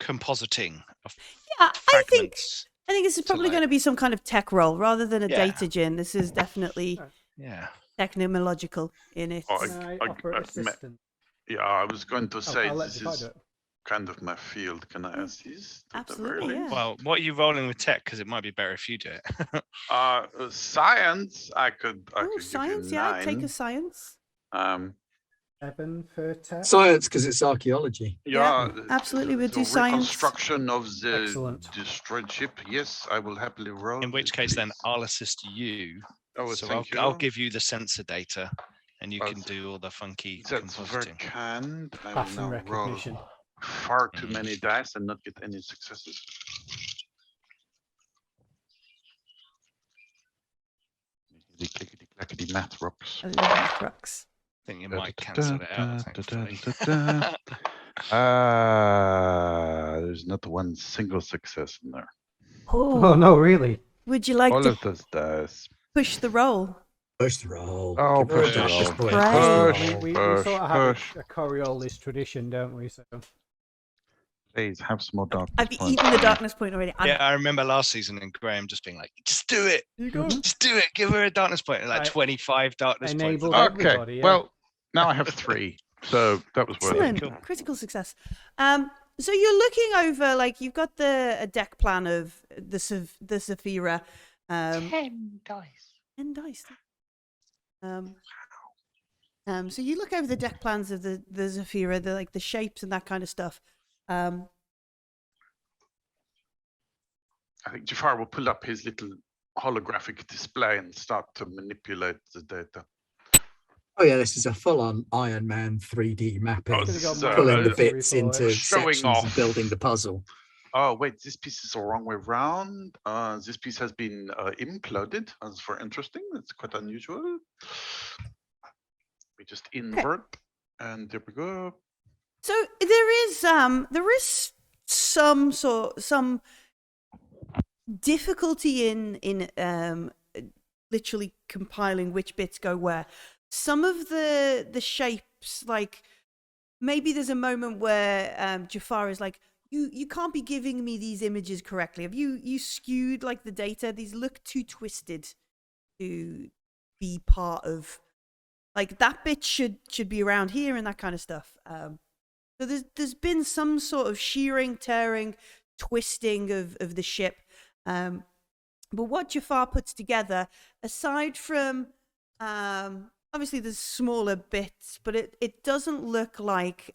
recompositing of Yeah, fragments? I think this is probably going to be some kind of tech roll rather than a Yeah. data gen. This is definitely Yeah. technological in it. Oh, Can I offer I- assistance? Yeah, I was going to say I'll let this Jafar is do it. kind of my field. Can I assist? at the very Absolutely, least? yeah. Well, what are you rolling with tech? Because it might be better if you do it. Science. I could Oh, give science, you yeah, 9. I'd take a science. 7 for tech. Science, because it's archaeology. Yeah, Yeah, absolutely, we'll so do science. reconstruction of the Excellent. destroyed ship. Yes, I will happily roll. In which this, case, then please. I'll assist you. Oh, So thank you. I'll give you the sensor data, and you Oh, can do all the funky That's very compositing. kind. I will Pattern now roll recognition. far too many dice and not get any successes. The clickety clackety math rocks. I love math rocks. I think you might cancel it out, thankfully. There's not one single success in there. Oh, no, really? Would you like All to of those dice. push the roll? Push the roll. Oh, Give her a push the darkness roll. point. Right. Push the roll. We Push, sort of have push. a Coriolis tradition, don't we? So Please have some more darkness I've points eaten the for me. darkness point already. Yeah, I remember last season and Graham just being like, just do it. you go. Just do it. Give her a darkness point. And like Right. 25 darkness points. Enabled Okay, everybody. Yeah. well, now I have 3. So that was worth it. Excellent. cool. Critical success. So you're looking over, like, you've got a deck plan of the Saphira. 10 dice. 10 dice. So you look over the deck plans of the Zafira, the shapes and that kind of stuff. I think Jafar will pull up his little holographic display and start to manipulate the data. Oh yeah, this is a full-on Iron Man 3D mapping. Oh, Could've got so, more Pulling the accuracy bits for it. into Showing sections and off. building the puzzle. Oh, wait, this piece is the wrong way round. This piece has been imploded. As for interesting, that's quite unusual. We just invert, and there we go. So there is some difficulty in literally compiling which bits go where. Some of the shapes, like maybe there's a moment where Jafar is like, you can't be giving me these images correctly. Have you skewed like the data? These look too twisted to be part of, like, that bit should be around here and that kind of stuff. So there's been some sort of shearing, tearing, twisting of the ship. But what Jafar puts together, aside from obviously there's smaller bits, but it doesn't look like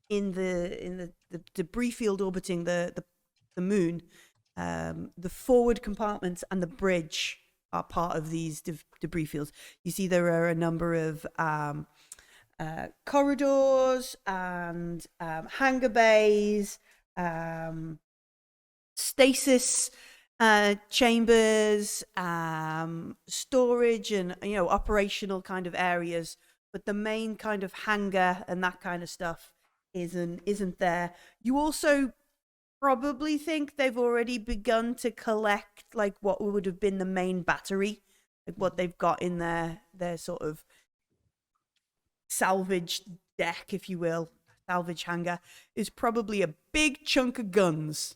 in the debris field orbiting the moon, the forward compartments and the bridge are part of these debris fields. You see there are a number of corridors and hangar bays, stasis chambers, storage and operational kind of areas, but the main kind of hangar and that kind of stuff isn't there. You also probably think they've already begun to collect like what would have been the main battery like what they've got in their sort of salvage deck, if you will, salvage hangar, is probably a big chunk of guns.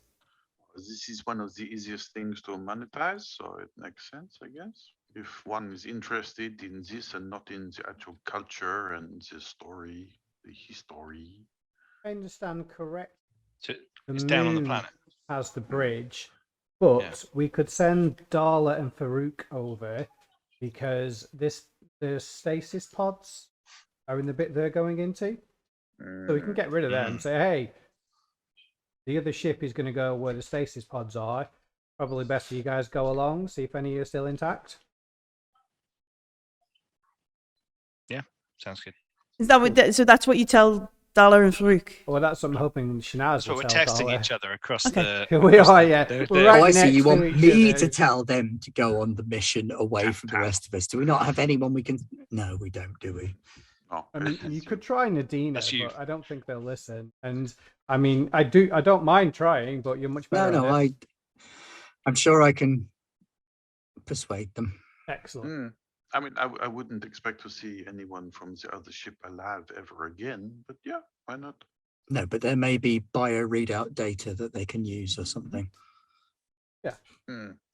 This is one of the easiest things to monetize, so it makes sense, I guess. If one is interested in this and not in the actual culture and the story, the history. I understand correct. So The it's down on the moon planet. has the bridge, but Yeah. we could send Darla and Farouk over because the stasis pods are in the bit they're going into. So we can get rid of them and say, hey, the other ship is going to go where the stasis pods are. Probably best for you guys go along, see if any are still intact. Yeah, sounds good. Is that what? So that's what you tell Dala and Farouk? Well, that's what I'm hoping Shanaz That's will what we're tell texting Darla. each other across Okay. the. We across are, the- yeah. the- We're the- right Oh, I see. next You to want each me other. to tell them to go on the mission away from the rest of us? Do we not have anyone we can? No, we don't, do we? No, I mean, you could try Nadina, That's you. but I don't think they'll listen. And I mean, I don't mind trying, but you're much better. No, at it. I'm sure I can persuade them. Excellent. I mean, I wouldn't expect to see anyone from the other ship alive ever again, but yeah, why not? No, but there may be bio readout data that they can use or something. Yeah.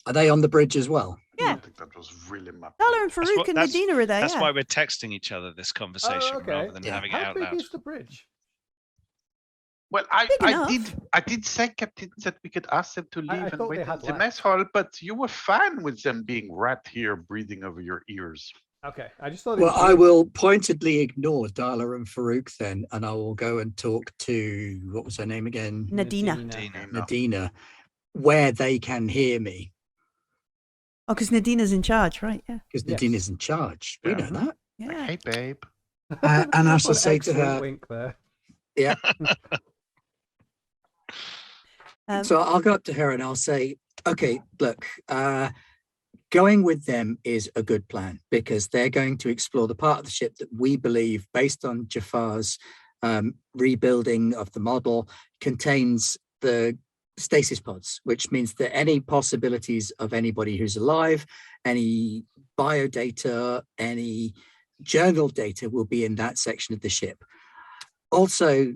Are they on the bridge as well? I Yeah. don't think that was really my Dala point. and Farouk and Nadina are there. That's Yeah. why we're texting each other this conversation Oh, okay. rather than Yeah. having it How out big loud. is the bridge? Well, Big enough. I did say, Captain, that we could ask them to I leave and thought wait they in had the left. mess hall, but you were fine with them being right here breathing over your ears. Okay, I just thought. Well, I will pointedly ignore Darla and Farouk then, and I will go and talk to, what was her name again? Nadina. Dina. Nadina, where they can hear me, Oh, because Nadina's in charge, right? Yeah. because Yes. Nadina's in charge. We Yeah. know that. Yeah. Like, hey, babe. And I That's shall an say to excellent her, wink there. yeah. Um, So I'll go up to her and I'll say, okay, look, going with them is a good plan because they're going to explore the part of the ship that we believe, based on Jafar's rebuilding of the model, contains the stasis pods, which means that any possibilities of anybody who's alive, any biodata, any journal data will be in that section of the ship. Also,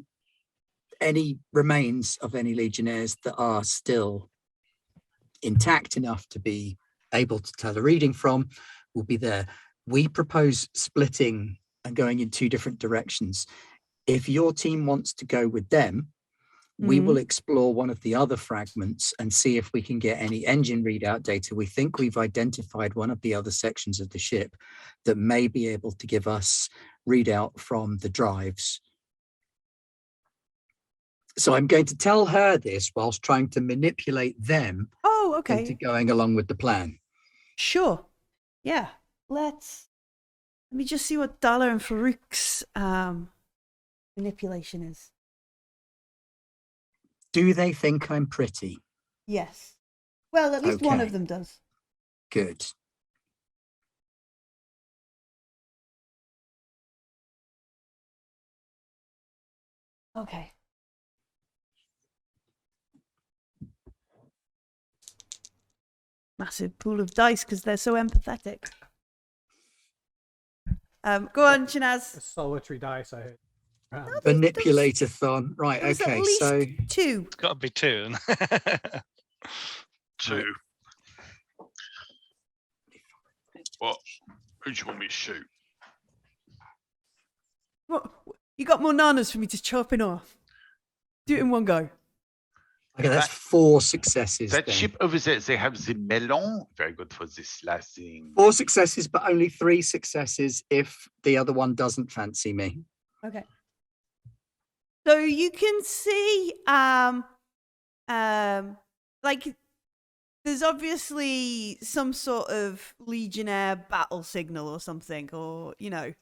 any remains of any legionnaires that are still intact enough to be able to tell a reading from will be there. We propose splitting and going in two different directions. If your team wants to go with them, we will explore one of the other fragments and see if we can get any engine readout data. We think we've identified one of the other sections of the ship that may be able to give us readout from the drives. So I'm going to tell her this whilst trying to manipulate them oh, into okay. going along with the plan. Sure. Yeah. Let me just see what Dala and Farouk's manipulation is. Do they think I'm pretty? Yes. Well, at least one Okay. of them does. Good. Okay. Massive pool of dice because they're so empathetic. Go on, A Shanaz. solitary dice, I heard. Manipulator-thon. Right, There's okay, at least so 2. It's got to be two. Two. What? Who do you want me to shoot? What? You got more nanas for me to chop in off? Do it in one go. okay, that's 4 successes. That then. ship over there, they have the melon. Very good for this last thing. 4 successes, but only 3 successes if the other one doesn't fancy me. Okay. So you can see, like, there's obviously some sort of Legionnaire battle signal or something, or you know,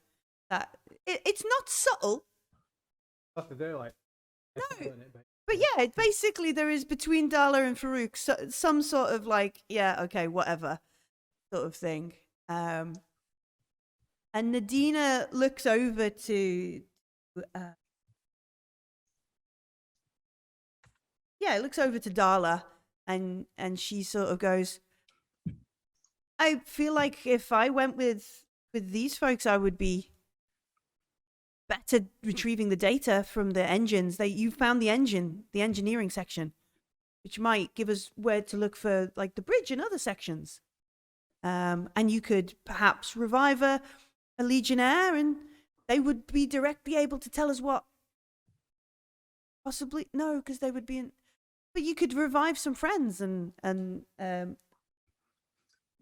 that it's not subtle, What to do, like. No. but yeah, basically there is between Dala and Farouk some sort of like, yeah, okay, whatever, sort of thing. And Nadina looks over to. It looks over to Darla and she sort of goes, I feel like if I went with these folks, I would be better retrieving the data from the engines. You found the engineering section, which might give us where to look for like the bridge and other sections. And you could perhaps revive a legionnaire, and they would be directly able to tell us what. Possibly no, because they would be in. But you could revive some friends and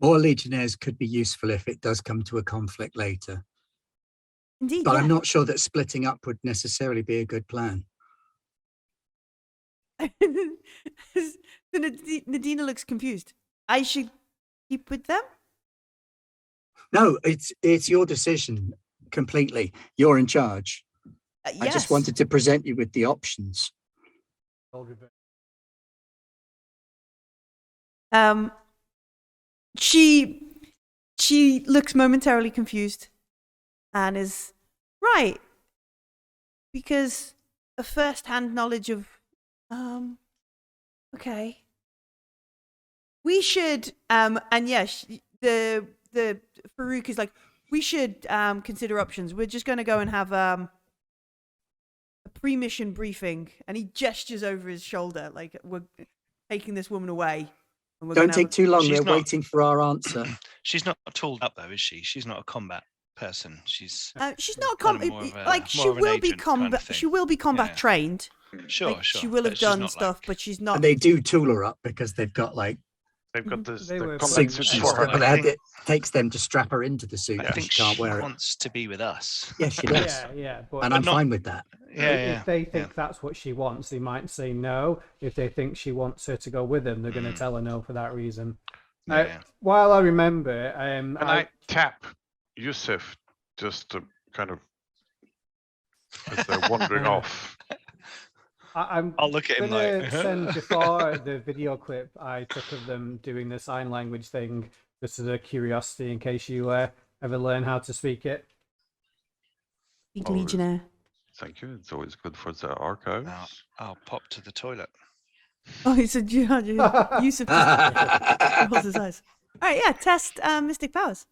More legionnaires could be useful if it does come to a conflict later. Indeed, But yeah. I'm not sure that splitting up would necessarily be a good plan. Nadina looks confused. I should keep with them? No, it's your decision completely. You're in charge. Yes. I just wanted to present you with the options. She looks momentarily confused and is right, because a first-hand knowledge of okay, we should and yes, the Farouk is like, we should consider options. We're just going to go and have a pre-mission briefing, and he gestures over his shoulder like, we're taking this woman away. And we're Don't gonna take too long. She's They're not- waiting for our answer. She's not tooled up though, is she? She's not a combat person. She's she's not kind of more of a- like she more of an will be agent kind of combat. thing. She will be combat Yeah. trained. sure, Like, sure. she will but have she's done not stuff, like- but she's not. And they do tool her up because they've got like They've got this They the were combat playing suits with for extra, her. but I think- it takes them to strap her into the suit I because think she can't she wear it. wants to be with us. Yes, she does. Yeah, but And I'm not- fine with that. Yeah, if they think that's what she wants, they might say no. If they think she wants her to go with them, they're going to tell her no for that reason. Yeah. While I remember, And I tap Yusuf just to kind of as they're wandering off. I'm I'll look at him gonna like, send Jafar the video clip I took of them doing the sign language thing, just as a curiosity in case you ever learn how to speak it. Big Oh, Legionnaire. Thank you. It's always good for the archives. Now, I'll pop to the toilet. Oh, he said Yusuf just rolls his eyes. All right, yeah. Test Mystic Powers.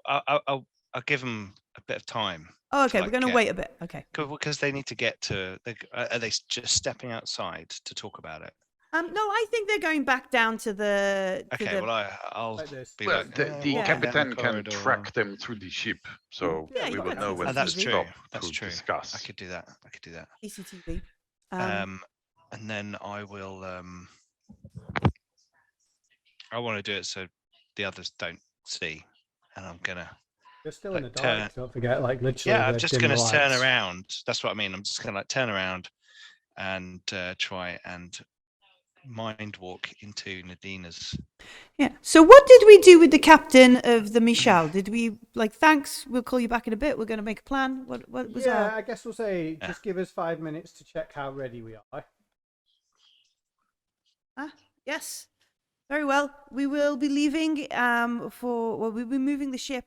I'll give them a bit of time. Oh, okay. like, We're going to yeah. wait a bit. Okay. Because they need to get to. Are they just stepping outside to talk about it? No, I think they're going back down to the. Okay, the, well, I'll Like this. be Well, like, the Yeah. walking down the captain can corridor. track them through the ship, so Yeah, we you will got know that. when Oh, to that's true. stop That's to true. discuss. I could do that. I could do that. CCTV. And then I will. I want to do it so the others don't see, and I'm gonna. You're still in the like, dark. Don't forget, like literally. Yeah, I'm the just dim gonna turn lights. around. That's what I mean. I'm just gonna like turn around and try and mind walk into Nadina's. Yeah. So, what did we do with the captain of the Michal? Did we like? Thanks. We'll call you back in a bit. We're going to make a plan. What was Yeah, our? I guess we'll say Yeah. just give us 5 minutes to check how ready we are. Yes. Very well. We will be leaving. We'll be moving the ship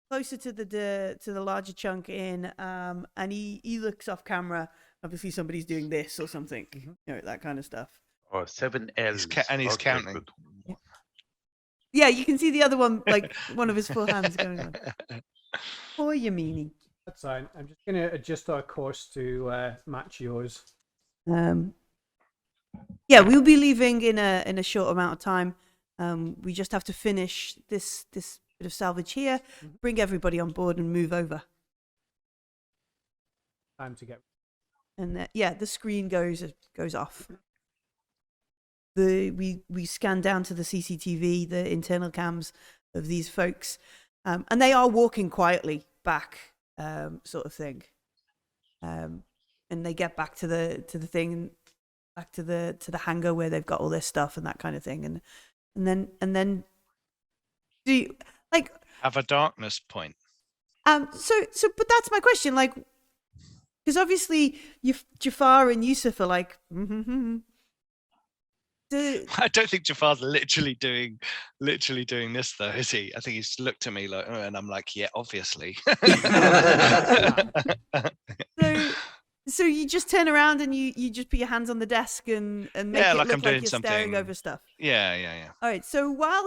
closer to the larger chunk in. And he looks off camera. Obviously, somebody's doing this or something. You know, that kind of stuff. Oh, 7 L's. and he's counting. good. Yeah, you can see the other one, like one of his full hands going on. Oh, you meanie. That's fine. I'm just going to adjust our course to match yours. Yeah, we'll be leaving in a short amount of time. We just have to finish this bit of salvage here, bring everybody on board, and move over. Time to get. And the screen goes off. We scan down to the CCTV, the internal cams of these folks, and they are walking quietly back, sort of thing. And they get back to the thing, back to the hangar where they've got all their stuff and that kind of thing, and then do you, like Have a darkness point. but that's my question, like, because obviously Jafar and Yusuf are like. I don't think Jafar's literally doing this though, is he? I think he's looked at me like, and I'm like, yeah, obviously. So you just turn around and you just put your hands on the desk and make Yeah, it like look I'm like doing you're staring something. over stuff. Yeah. All right. So while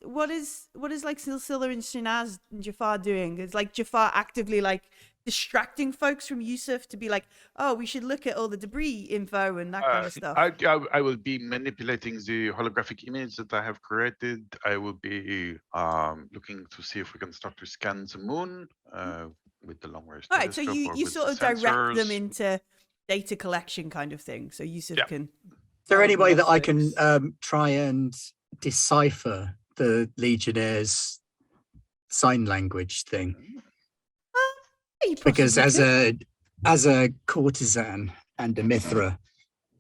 what is like Silsila and Shinaz and Jafar doing? Is like Jafar actively like distracting folks from Yusuf to be like, oh, we should look at all the debris info and that kind of stuff. I will be manipulating the holographic image that I have created. I will be looking to see if we can start to scan the moon with the long range All right. So telescope or you with sort the of direct them sensors. into data collection kind of thing. So Yusuf Yeah. can. Is there any way that I can Diagnostics. try and decipher the Legionnaires' sign language thing? You Because possibly as a courtesan and a Mithra,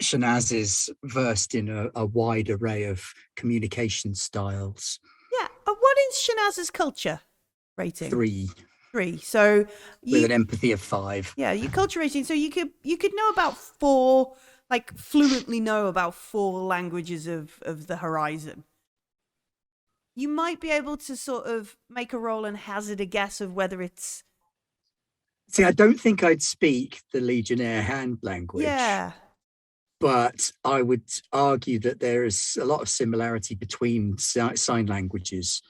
Shanaz is versed in a wide array of communication styles. Yeah. What is Shanaz's culture rating? 3 So with an empathy of 5. Yeah, your culture rating. So you could know about 4, like fluently know about 4 languages of the horizon. You might be able to sort of make a roll and hazard a guess of whether it's. See, I don't think I'd speak the Legionnaire hand language. Yeah. But I would argue that there is a lot of similarity between sign languages.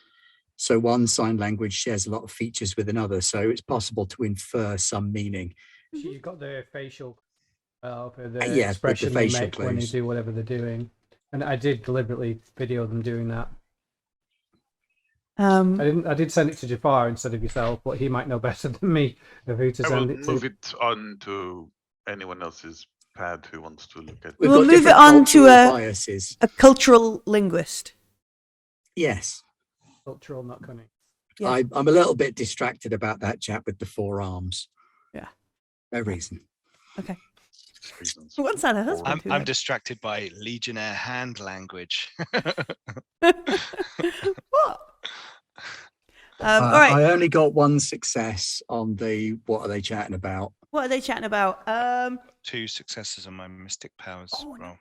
So one sign language shares a lot of features with another. So it's possible to infer some meaning. You've got the facial, Yeah, the expression the they facial make when they clues. do whatever they're doing. And I did deliberately video them doing that. I did send it to Jafar instead of yourself, but he might know better than me of who to I will send it move to. it on to anyone else's pad who wants to look at We've We'll got move it different on to cultural biases. a cultural linguist. Yes. Cultural, not cunning. Yeah. I'm a little bit distracted about that chap with the 4 arms. Yeah. No reason. Okay. reasons. Once had a husband. I'm distracted by Legionnaire hand language. What? All right. I only got 1 success on the what are they chatting about? What are they chatting about? 2 successes on my mystic powers roll.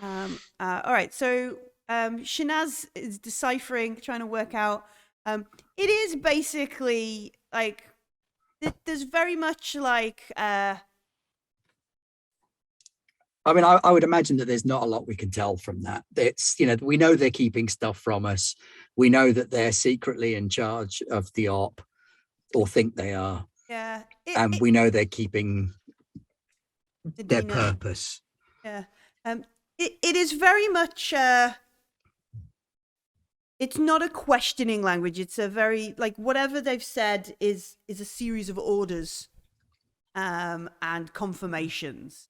All right. So Shanaz is deciphering, trying to work out. It is basically like there's very much like. I mean, I would imagine that there's not a lot we can tell from that. It's, we know they're keeping stuff from us. We know that they're secretly in charge of the op, or think they are. Yeah. And we know they're keeping their Dina. purpose. Yeah. It is very much. It's not a questioning language. It's a very like whatever they've said is a series of orders, and confirmations.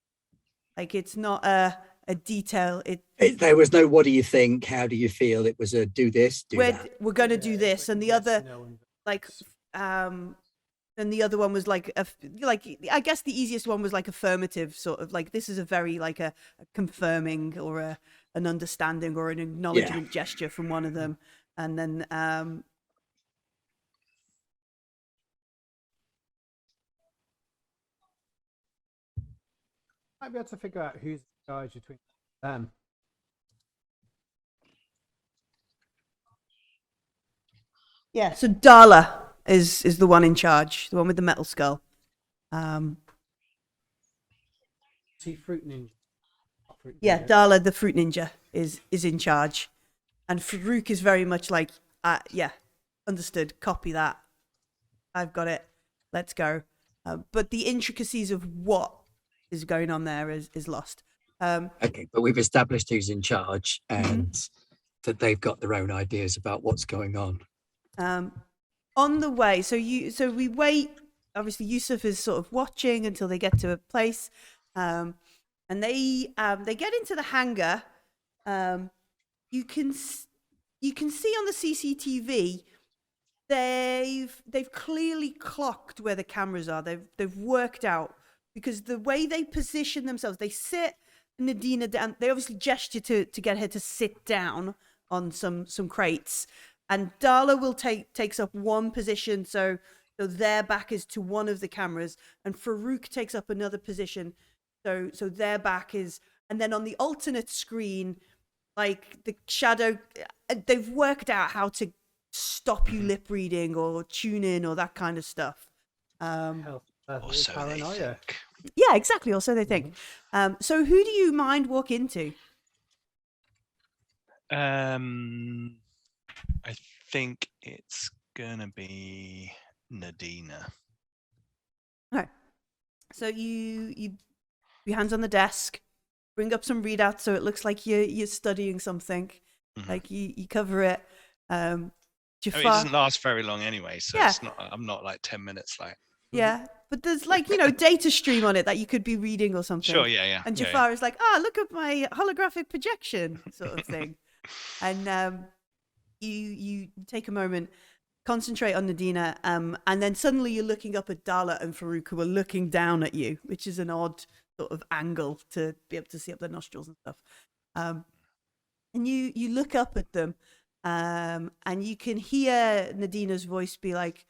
Like it's not a detail. There was no, what do you think? How do you feel? It was a do this, do that. We're going to do this, and the other like No, and the other one was like I guess the easiest one was like affirmative, sort of like this is a very like a confirming or an understanding or an acknowledgement gesture from one of them, and then might be able to figure out who's in charge between them. yeah. So Darla is the one in charge, the one with the metal skull. See, fruit ninja. Yeah, Darla, the fruit ninja, is in charge, and Farouk is very much like, yeah, understood, copy that, I've got it, let's go. But the intricacies of what is going on there is lost. Okay, but we've established who's in charge and that they've got their own ideas about what's going on. On the way, so we wait. Obviously, Yusuf is sort of watching until they get to a place. And they get into the hangar. You can see on the CCTV they've clearly clocked where the cameras are. They've worked out, because the way they position themselves, they sit Nadina down. They obviously gesture to get her to sit down on some crates, and Darla takes up one position, so their back is to one of the cameras, and Farouk takes up another position. So their back is, and then on the alternate screen, like the shadow, they've worked out how to stop you lip reading or tune in or that kind of stuff. That Or is so they paranoia. think. Yeah, exactly. Or so they think. So who do you mind walk into? I think it's gonna be Nadina. Okay. So you your hands on the desk, bring up some readouts so it looks like you're studying something. Mhm. Like you cover it. Jafar, I mean, it doesn't last very long anyway, so Yeah. it's not. I'm not like 10 minutes. Like, yeah, but there's like data stream on it that you could be reading or something. sure, yeah. And yeah, Jafar is like, look at my holographic projection, sort of thing. And you take a moment, concentrate on Nadina, and then suddenly you're looking up at Dala and Farouk, who are looking down at you, which is an odd sort of angle to be able to see up their nostrils and stuff. And you look up at them, and you can hear Nadina's voice be like,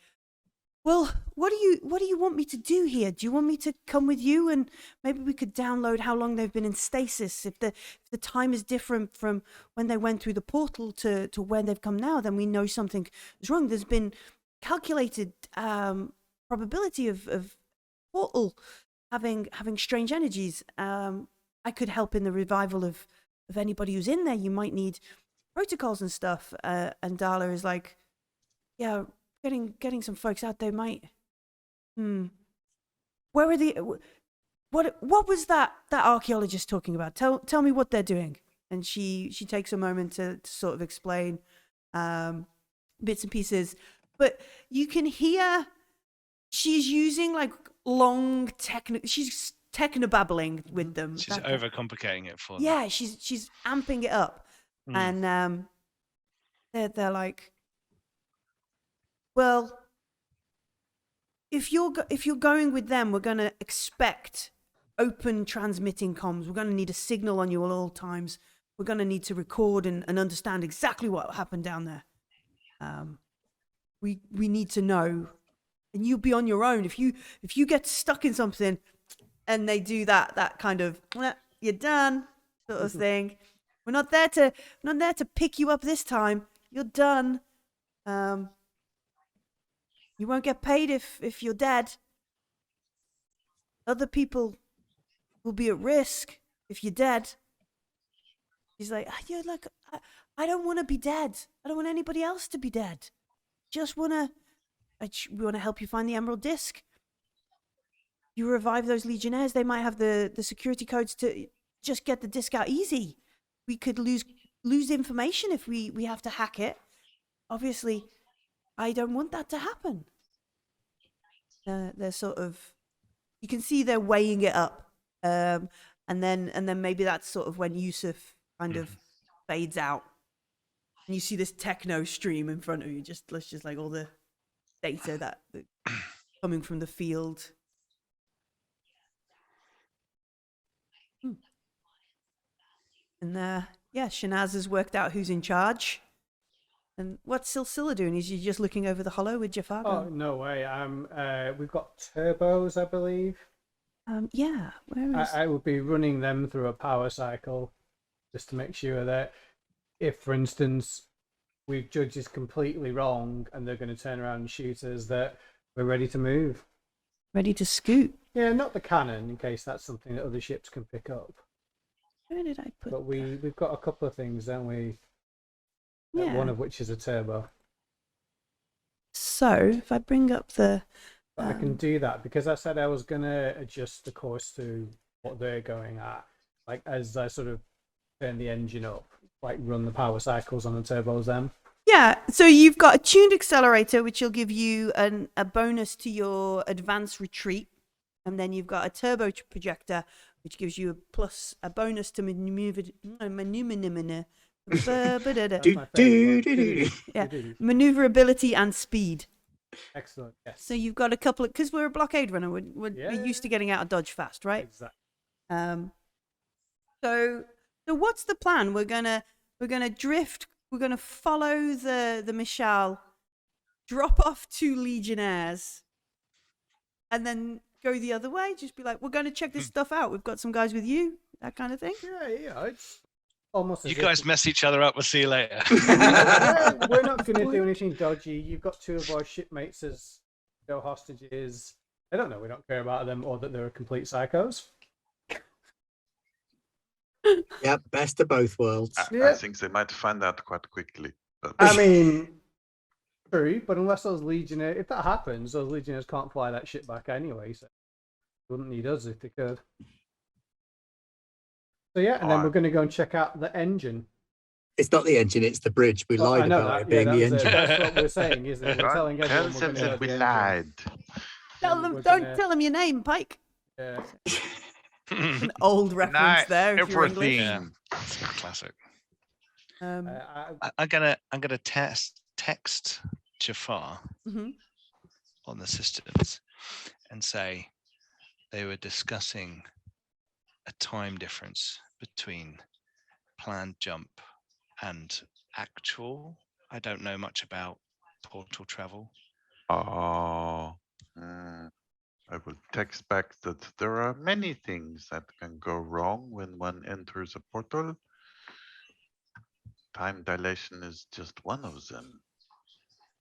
well, what do you want me to do here? Do you want me to come with you, and maybe we could download how long they've been in stasis? If the time is different from when they went through the portal to where they've come now, then we know something is wrong. There's been calculated probability of portal having strange energies. I could help in the revival of anybody who's in there. You might need protocols and stuff. And Dala is like, yeah. Getting some folks out there might. Where are the? What was that archaeologist talking about? Tell me what they're doing. And she takes a moment to sort of explain bits and pieces, but you can hear she's using like long she's technobabbling with them. She's overcomplicating it for them. Yeah, she's amping it up, and they're like, well, if you're going with them, we're going to expect open transmitting comms. We're going to need a signal on you at all times. We're going to need to record and understand exactly what happened down there. We need to know, and you'll be on your own if you get stuck in something, and they do that kind of you're done sort of thing. We're not there to pick you up this time. You're done. You won't get paid if you're dead. Other people will be at risk if you're dead. He's like, I don't want to be dead. I don't want anybody else to be dead. We want to help you find the Emerald Disc. You revive those Legionnaires, they might have the security codes to just get the disc out easy. We could lose information if we have to hack it. Obviously, I don't want that to happen. They're sort of, you can see they're weighing it up, and then maybe that's sort of when Yusuf kind of fades out, and you see this techno stream in front of you, just like all the data that coming from the field. And Shanaz has worked out who's in charge. And what's Silsila doing? Is he just looking over the hollow with Jafar? Oh, no way. We've got turbos, I believe. Yeah. Where is... I would be running them through a power cycle just to make sure that if, for instance, we've judged this completely wrong and they're going to turn around and shoot us, that we're ready to move. Ready to scoot? Yeah, not the cannon, in case that's something that other ships can pick up. Where did I put But we've got a couple of things, don't we? Yeah. One of which is a turbo. So, if I bring up the... But I can do that because I said I was going to adjust the course to what they're going at. Like, as I sort of turn the engine up, like run the power cycles on the turbos then. Yeah, so you've got a tuned accelerator, which will give you a bonus to your advanced retreat. And then you've got a turbo projector, which gives you a bonus to maneuverability and speed. Excellent. Yes. So you've got a couple of, because we're a blockade runner, we're used to getting out of dodge fast, right? Exactly. So what's the plan? We're gonna drift. We're gonna follow the Mishal, drop off 2 Legionnaires, and then go the other way. Just be like, we're going to check this stuff out. We've got some guys with you, that kind of thing. Yeah. It's almost. You guys mess each other up. We'll see you later. We're not going to do anything dodgy. You've got 2 of our shipmates as hostages. They don't know we don't care about them or that they're complete psychos. Yep, best of both worlds. I think they might find out quite quickly. But I mean, true, but unless those legionnaires, if that happens, those legionnaires can't fly that shit back anyway, so they wouldn't need us if they could. So yeah, and then we're going to go and check out the engine. It's not the engine, it's the bridge. We lied I know about that. it being the engine. That's what we're saying, isn't it? We're telling tell everyone we're them going to that have we the engine. lied. Don't tell them your name, Pike. Yeah. An old reference there. If you're English. Yeah, it's classic. Um, I'm gonna text Jafar mhm. on the systems and say they were discussing a time difference between planned jump and actual. I don't know much about portal travel. Oh, I will text back that there are many things that can go wrong when one enters a portal. Time dilation is just one of them.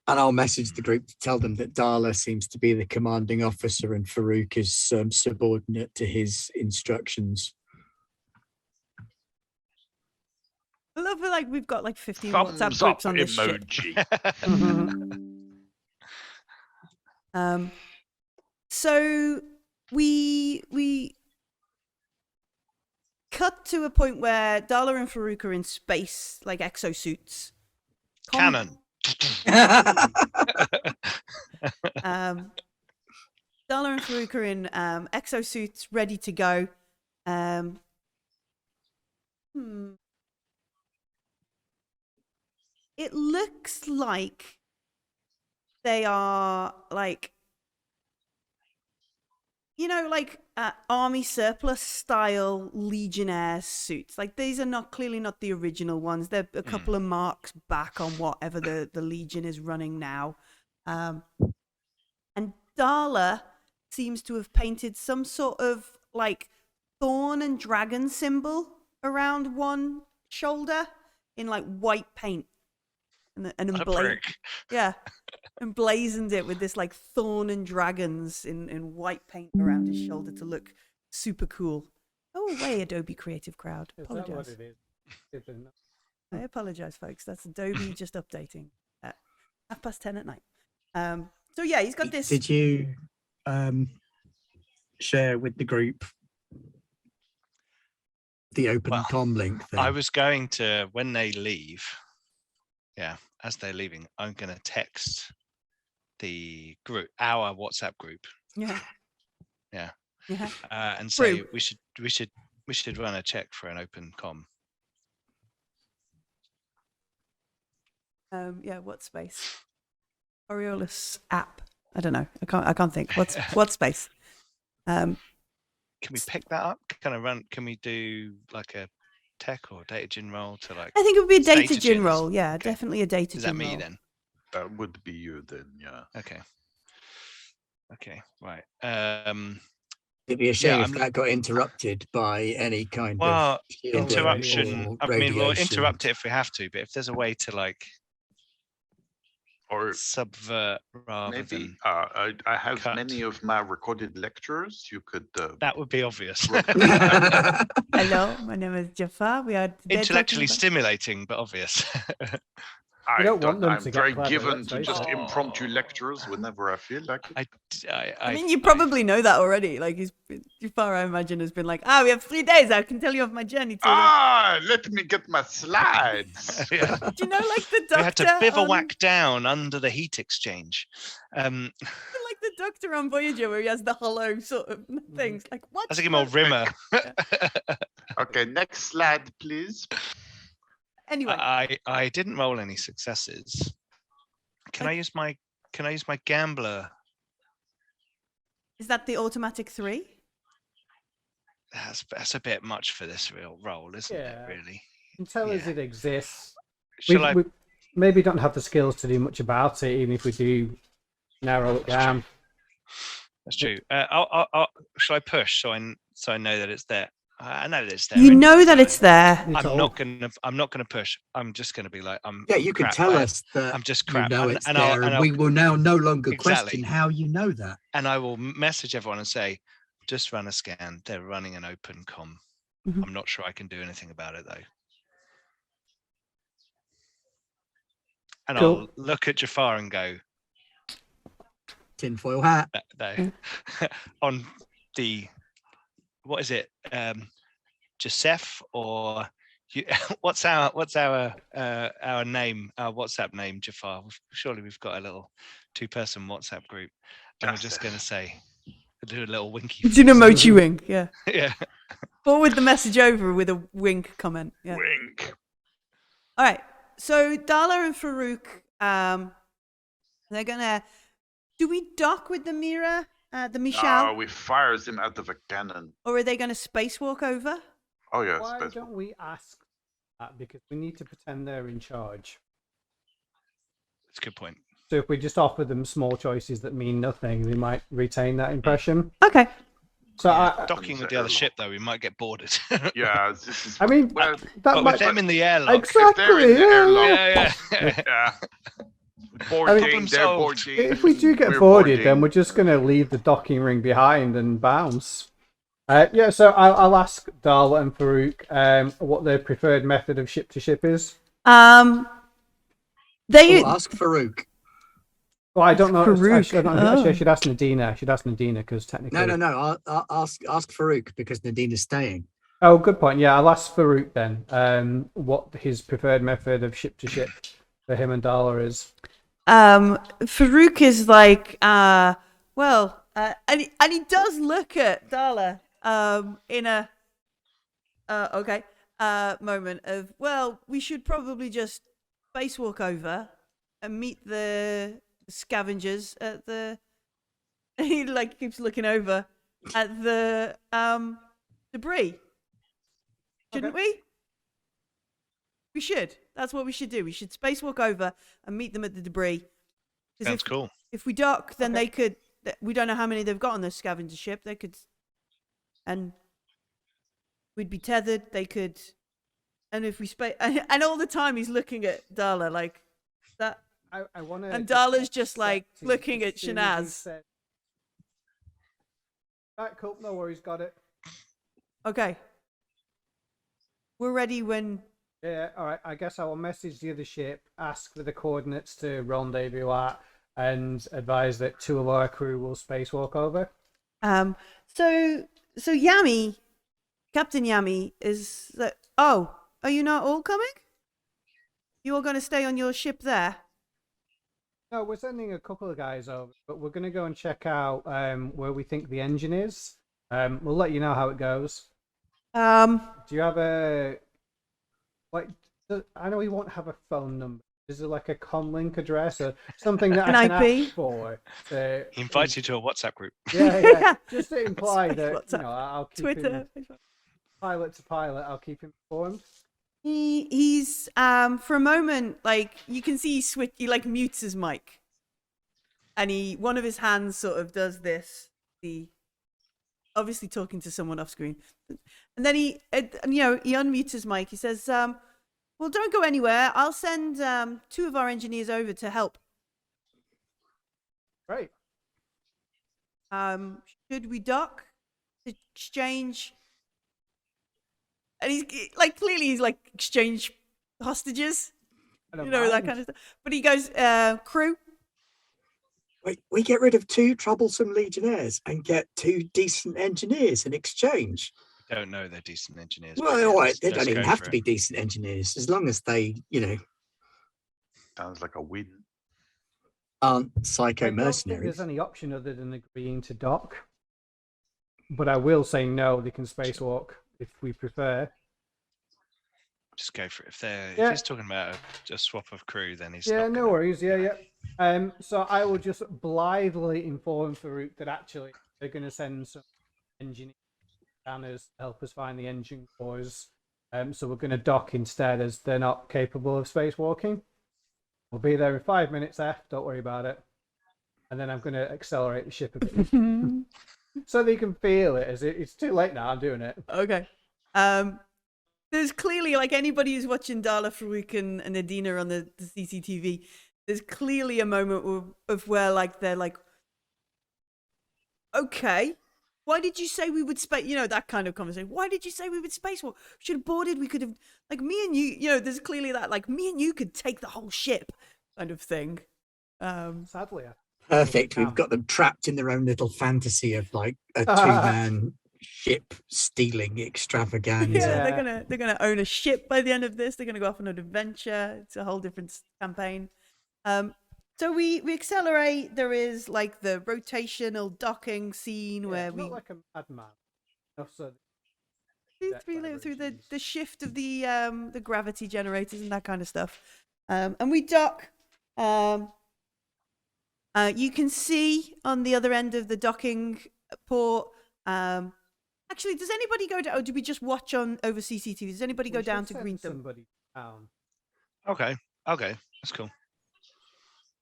And I'll message the group to tell them that Darla seems to be the commanding officer and Farouk is subordinate to his instructions. I love it, like we've got like 15 Thumbs WhatsApp up groups on this shit. emoji. So we cut to a point where Darla and Farouk are in space, like exosuits. Cannon. Darla and Farouk are in exosuits, ready to go. It looks like they are like, you know, like army surplus style Legionnaire suits. Like these are clearly not the original ones. They're a couple of marks back on whatever the Legion is running now. And Darla seems to have painted some sort of like thorn and dragon symbol around one shoulder in like white paint. Emblazoned it with this like thorn and dragons in white paint around his shoulder to look super cool. Oh, way Adobe Creative Crowd. Is that what Apologize. it is? I apologize, folks. That's Adobe just updating at 10:30 at night. So yeah, he's got this. Did you share with the group the open com link thing? I was going to, when they leave, as they're leaving, I'm going to text the group, our WhatsApp group. Yeah. And say we should run a check for an open com. What space? Coriolis app. I don't know. I can't think. What space? Can we pick that up? Can we do like a tech or data gen roll to like? I think it would be a data gen gens? roll. Yeah, Okay. definitely a data Is gen that me roll. then? That would be you then, yeah. Okay, right. It'd be a shame if I'm- that got interrupted by any kind Well, of shielding interruption. or I mean, we'll radiation. interrupt it if we have to, but if there's a way to like Or subvert rather maybe than I have cut. many of my recorded lectures. You could that would be obvious. Hello, my name is Jafar. We are today Intellectually talking stimulating, but obvious. I don't want them I'm to get very clever, given let's to face just it. impromptu lectures whenever I feel like it. I mean, you probably know that already. Like, Jafar, I imagine, has been like, we have 3 days. I can tell you of my journey to. Let me get my slides. Do you know, like the doctor? We had to bivouac down under the heat exchange. Like the doctor on Voyager, where he has the hollow sort of things. Like what? That's like a more rimmer. Okay, next slide, please. Anyway, I didn't roll any successes. Can I use my gambler? is that the automatic 3? That's a bit much for this real roll, isn't it? Really. Tell us it exists. Shall We maybe don't have the skills to do much about it, even if we do narrow it down. That's true. Shall I push so I know that it's there? I know that it's there. You and know that it's there. I'm not gonna push. I'm just gonna be like, Yeah, I'm you can crap. tell us that I'm just you crap. know and, it's and there, and we will now no longer Exactly. question how you know that. And I will message everyone and say, just run a scan. They're running an open comm. Mhm. I'm not sure I can do anything about it though. And Cool. I'll look at Jafar and go, Tinfoil hat. no. On the, what is it? Joseph or what's our name, our WhatsApp name, Jafar? Surely we've got a little 2-person WhatsApp group. And we're just gonna say, do a little winky. It's an emoji wink, yeah. Yeah. Forward the message over with a wink comment. Yeah. Wink. All right. So Dala and Farouk, they're gonna. Do we dock with the Mira, the Michelle, No, we fires him out of a cannon. or are they gonna spacewalk over? Oh yes, Why that's don't we ask that? Because we need to pretend they're in charge. That's a good point. So if we just offer them small choices that mean nothing, they might retain that impression. Okay. So Docking with the other ship though, we might get boarded. yeah. This is. I mean, well, that But might with them in the airlock. exactly. if they're in the yeah. airlock, Yeah. yeah. Boarding, Problem they're solved. boarding. If we do get we're boarded, then boarding. we're just going to leave the docking ring behind and bounce. Yeah, so I'll ask Dal and Farouk what their preferred method of ship-to-ship is. They. Oh, ask Farouk. Well, I don't know. Farouk. Actually, I should ask Nadina. I should ask Nadina because technically. No. I'll ask Farouk because Nadina's staying. Oh, good point. Yeah, I'll ask Farouk then. What his preferred method of ship-to-ship for him and Dala is. Farouk is like, and he does look at Dala, in a, moment of, well, we should probably just spacewalk over and meet the scavengers at the. He like keeps looking over at the debris. Shouldn't we? We should. That's what we should do. We should spacewalk over and meet them at the debris. 'Cause Sounds cool. If we dock, then they could. We don't know how many they've got on the scavenger ship. They could, and we'd be tethered. They could, and if we and all the time he's looking at Dala like that, I want to. and Dala's just like looking at Shanaz. Right, cool. No worries. Got it. Okay, we're ready when. Yeah, all right. I guess I will message the other ship, ask for the coordinates to rendezvous at, and advise that 2 of our crew will spacewalk over. So Yami, Captain Yami is that. Oh, are you not all coming? You all going to stay on your ship there? No, we're sending a couple of guys over, but we're going to go and check out where we think the engine is. We'll let you know how it goes. Do you have a I know we won't have a phone number. Is it like a comlink address or something that I can IP? ask for? He invites you to a WhatsApp group. Yeah. Just to imply that WhatsApp, I'll keep Twitter. him pilot to pilot. I'll keep him informed. He's for a moment like you can see he like mutes his mic, and one of his hands sort of does this. Obviously talking to someone off screen, and then he unmutes his mic. He says, "Well, don't go anywhere. I'll send 2 of our engineers over to help." Great. Should we dock? Exchange? And he's like clearly he's like exchange hostages, that kind of stuff. But he goes, crew. Wait, we get rid of 2 troublesome legionnaires and get 2 decent engineers in exchange. Don't know they're decent engineers. Well, all right, they let's don't even go have for to it. be decent engineers as long as they, Sounds like a win. aren't I psycho don't think mercenaries. there's any option other than agreeing to dock. But I will say no. They can spacewalk if we prefer. Just go for it. If Yeah. he's talking about a swap of crew, then he's Yeah, not no gonna- worries. Yeah. So I will just blithely inform Farouk that actually they're going to send some engineers scanners to help us find the engine cores. So we're going to dock instead, as they're not capable of spacewalking. We'll be there in 5 minutes, don't worry about it. And then I'm going to accelerate the ship a bit. So they can feel it. As it's too late now, I'm doing it. Okay. There's clearly, like anybody who's watching Darla, Farouk, and Adina on the CCTV, there's clearly a moment of where like they're like, okay, why did you say we would space? You know, that kind of conversation. Why did you say we would spacewalk? We should have boarded. We could have, like, me and you. You know, there's clearly that, like, me and you could take the whole ship, kind of thing. Sadly, Perfect. We've got them trapped in their own little fantasy of like a two-man ship stealing extravaganza. Yeah, they're gonna own a ship by the end of this. They're gonna go off on an adventure. It's a whole different campaign. So we accelerate. There is like the rotational docking scene where we not like a madman. So through the shift of the gravity generators and that kind of stuff. And we dock. You can see on the other end of the docking port. Actually, does anybody go down? Or do we just watch on over CCTV? Does anybody go down to greet them? Somebody down. Okay, that's cool.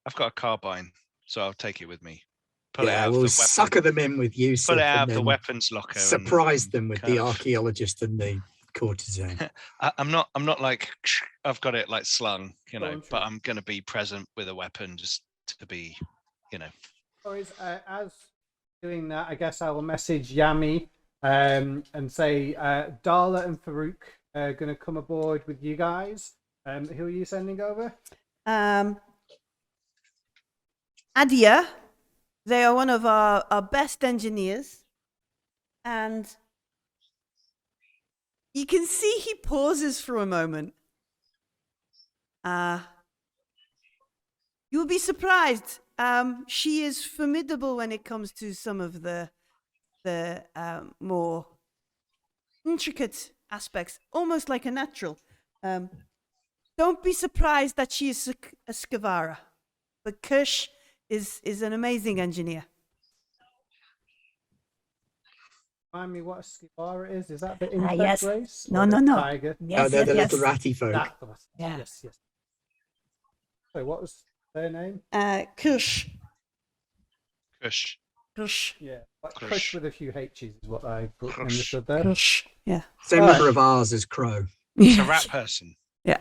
I've got a carbine, so I'll take it with me. We'll sucker them in with Yusuf. Put it out of the weapons locker. Surprise them with the archaeologist and the courtesan. I'm not like I've got it like slung, you know, but I'm going to be present with a weapon just to be, you know. As doing that, I guess I will message Yami and say Darla and Farouk are going to come aboard with you guys. Who are you sending over? Adia. They are one of our best engineers. And you can see he pauses for a moment. You'll be surprised. She is formidable when it comes to some of the more intricate aspects, almost like a natural. Don't be surprised that she is a Skavara. But Kush is an amazing engineer. Remind me what a Skivara is? Is that the insect race? No. Tiger? Yes, they're the little ratty folk. Yes. So what was their name? Kush. Kush. Yeah, like Kush with a few H's is what I understood there. Kush. Yeah. Same number of R's as Crow. It's a rat person. Yeah.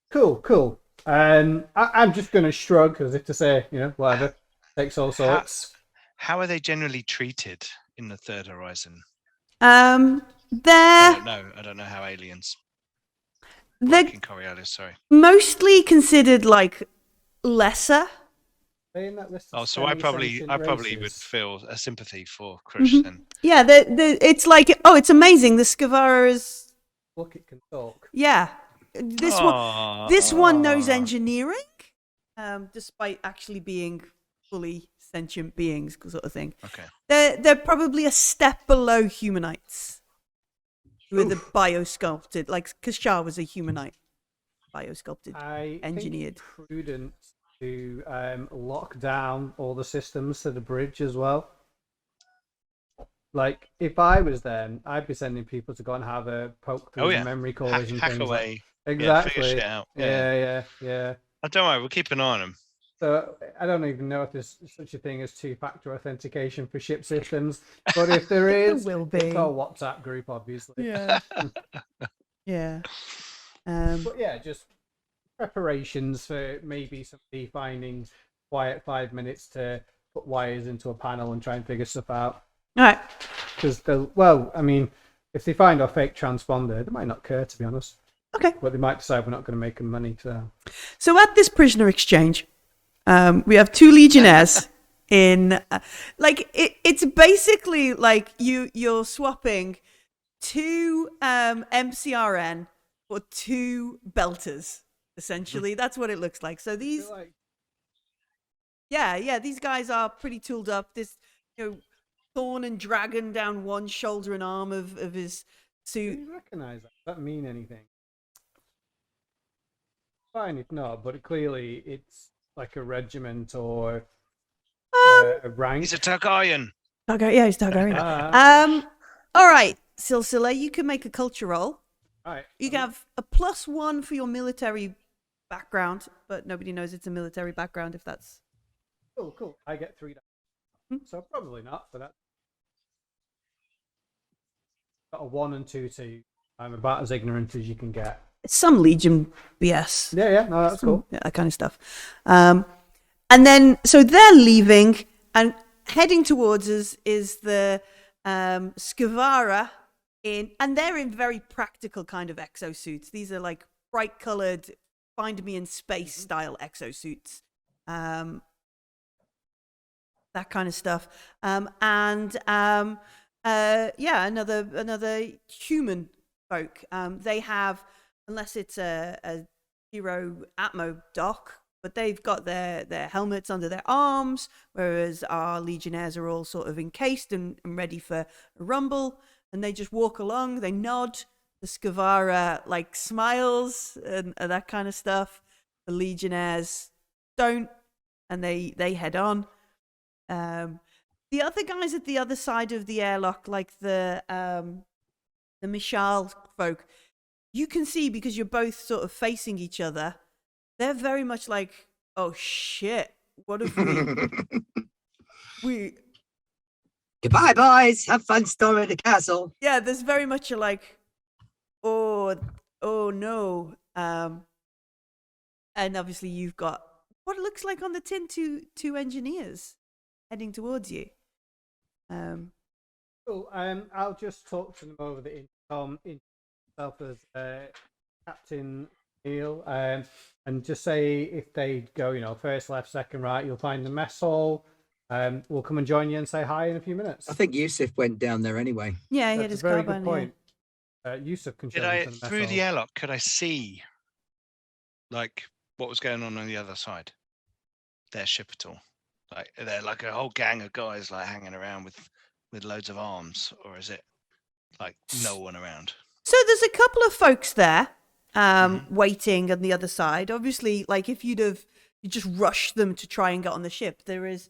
Cool. I'm just going to shrug as if to say, you know, whatever. Takes all sorts. How are they generally treated in the Third Horizon? They're I don't know how aliens work in Coriolis. Sorry. Mostly considered like lesser. In that list so I probably would feel a sympathy for Krush then. Yeah, it's like it's amazing. The Skavara is. Look, it can talk. Yeah, this one knows engineering, despite actually being fully sentient beings, sort of thing. Okay. They're probably a step below humanites, who are the biosculpted. Like Kashar was a humanite, biosculpted, engineered. Think prudent to lock down all the systems to the bridge as well. Like, if I was them, I'd be sending people to go and have a poke through the memory cores and hack things. Away. Exactly. Figure shit out. Yeah. Oh, don't worry, we'll keep an eye on them. So I don't even know if there's such a thing as two-factor authentication for ship systems, but if there is, will be. It's our WhatsApp group, obviously. Yeah. Yeah. But yeah, just preparations for maybe somebody finding quiet 5 minutes to put wires into a panel and try and figure stuff out. All right. Because, if they find our fake transponder, they might not care, to be honest. Okay. But they might decide we're not going to make them money. So at this prisoner exchange, we have two legionnaires in, it's basically like you're swapping two MCRN for two belters. Essentially, that's what it looks like. So these, these guys are pretty tooled up. This, thorn and dragon down one shoulder and arm of his suit. Do you recognise that? Does that mean anything? Fine if not, but clearly it's like a regiment or a rank. He's a Targaryen. Yeah, he's Targaryen. All right, Silsila, you can make a culture roll. All right. You can have a +1 for your military background, but nobody knows it's a military background if that's... Cool. I get 3 dice. So probably not, but that's... got a 1 and 2 to. I'm about as ignorant as you can get. It's some Legion BS. Yeah, no, that's cool. Yeah, that kind of stuff. And then, so they're leaving, and heading towards us is the Skavara and they're in very practical kind of exosuits. These are like bright colored, find me in space style exosuits. That kind of stuff. Another human folk. They have, unless it's a Hero Atmo dock, but they've got their helmets under their arms, whereas our Legionnaires are all sort of encased and ready for a rumble, and they just walk along, they nod, the Skavara like smiles and that kind of stuff. The Legionnaires don't, and they head on. The other guys at the other side of the airlock, like the Mishal folk, you can see because you're both sort of facing each other. They're very much like, oh shit, what have we Goodbye, boys. Have fun storming the castle. Yeah, there's very much a like, oh no. And obviously you've got what it looks like on the tin two engineers heading towards you. Cool. I'll just talk to them over the intercom, myself as Captain Neil, and just say if they go, first left, second right, you'll find the mess hall. We'll come and join you and say hi in a few minutes. I think Yusuf went down there anyway. Yeah, he That's had his a very carbine. good point. Yusuf can show Did I, us the mess through hall. the airlock, could I see like what was going on the other side? Their ship at all? Like they're like a whole gang of guys like hanging around with loads of arms, or is it like no one around? So there's a couple of folks there waiting on the other side. Obviously, like if you just rush them to try and get on the ship, there's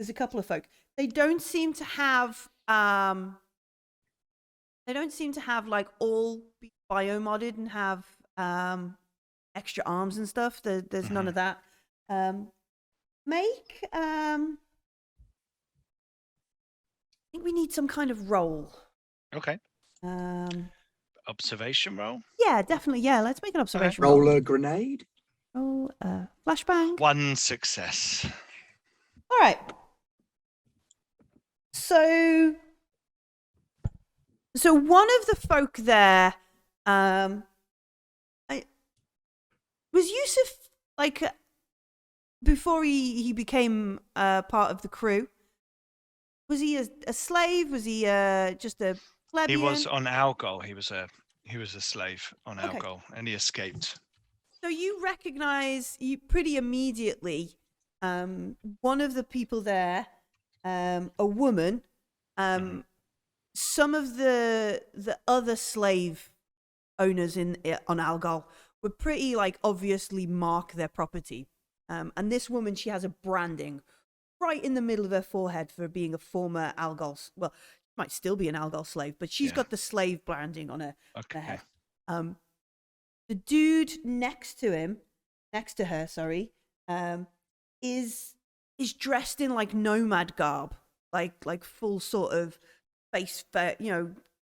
a couple of folk. They don't seem to have like all be biomodded and have extra arms and stuff. There's none of that. I think we need some kind of roll. Okay. Observation roll? Yeah, definitely. Yeah, let's make an observation roll. Roller grenade. Roll flashbang. 1 success. All right. So one of the folk there, was Yusuf like before he became part of the crew? Was he a slave? Was he just a plebeian? He was on Algol. He was a slave on Okay. Algol, and he escaped. So you recognize pretty immediately one of the people there, a woman. Some of the other slave owners on Algol would pretty like obviously mark their property. And this woman, she has a branding right in the middle of her forehead for being a former Algol. Well, she might still be an Algol slave, but she's got the slave branding on her head. The dude next to her, is dressed in like nomad garb, like full sort of face,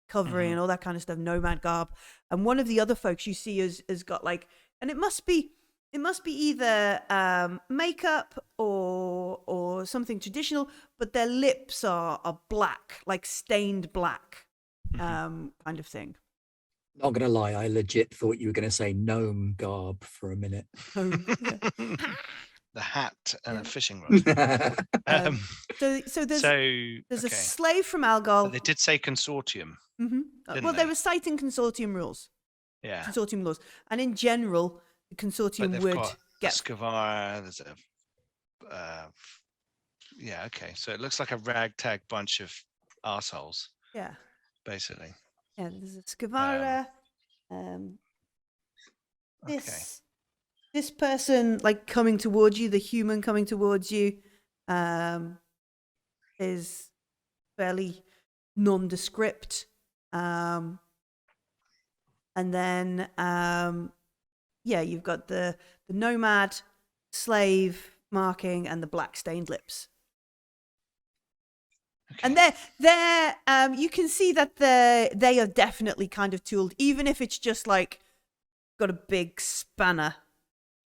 covering and all that kind of stuff, nomad garb. And one of the other folks you see has got like, and it must be either makeup or something traditional, but their lips are black, like stained black, kind of thing. Not gonna lie, I legit thought you were gonna say gnome garb for a minute. The hat and a fishing rod. So there's a slave from Algol. But they did say consortium. Well, they were citing consortium rules. Yeah. Consortium laws, and in general, the consortium would get Skavara. There's a okay. So it looks like a ragtag bunch of arseholes. Yeah. Basically. Yeah, there's a Skavara. This person, like coming towards you, the human coming towards you, is fairly nondescript. And then, you've got the nomad, slave marking, and the black stained lips. And they're you can see that they are definitely kind of tooled, even if it's just like got a big spanner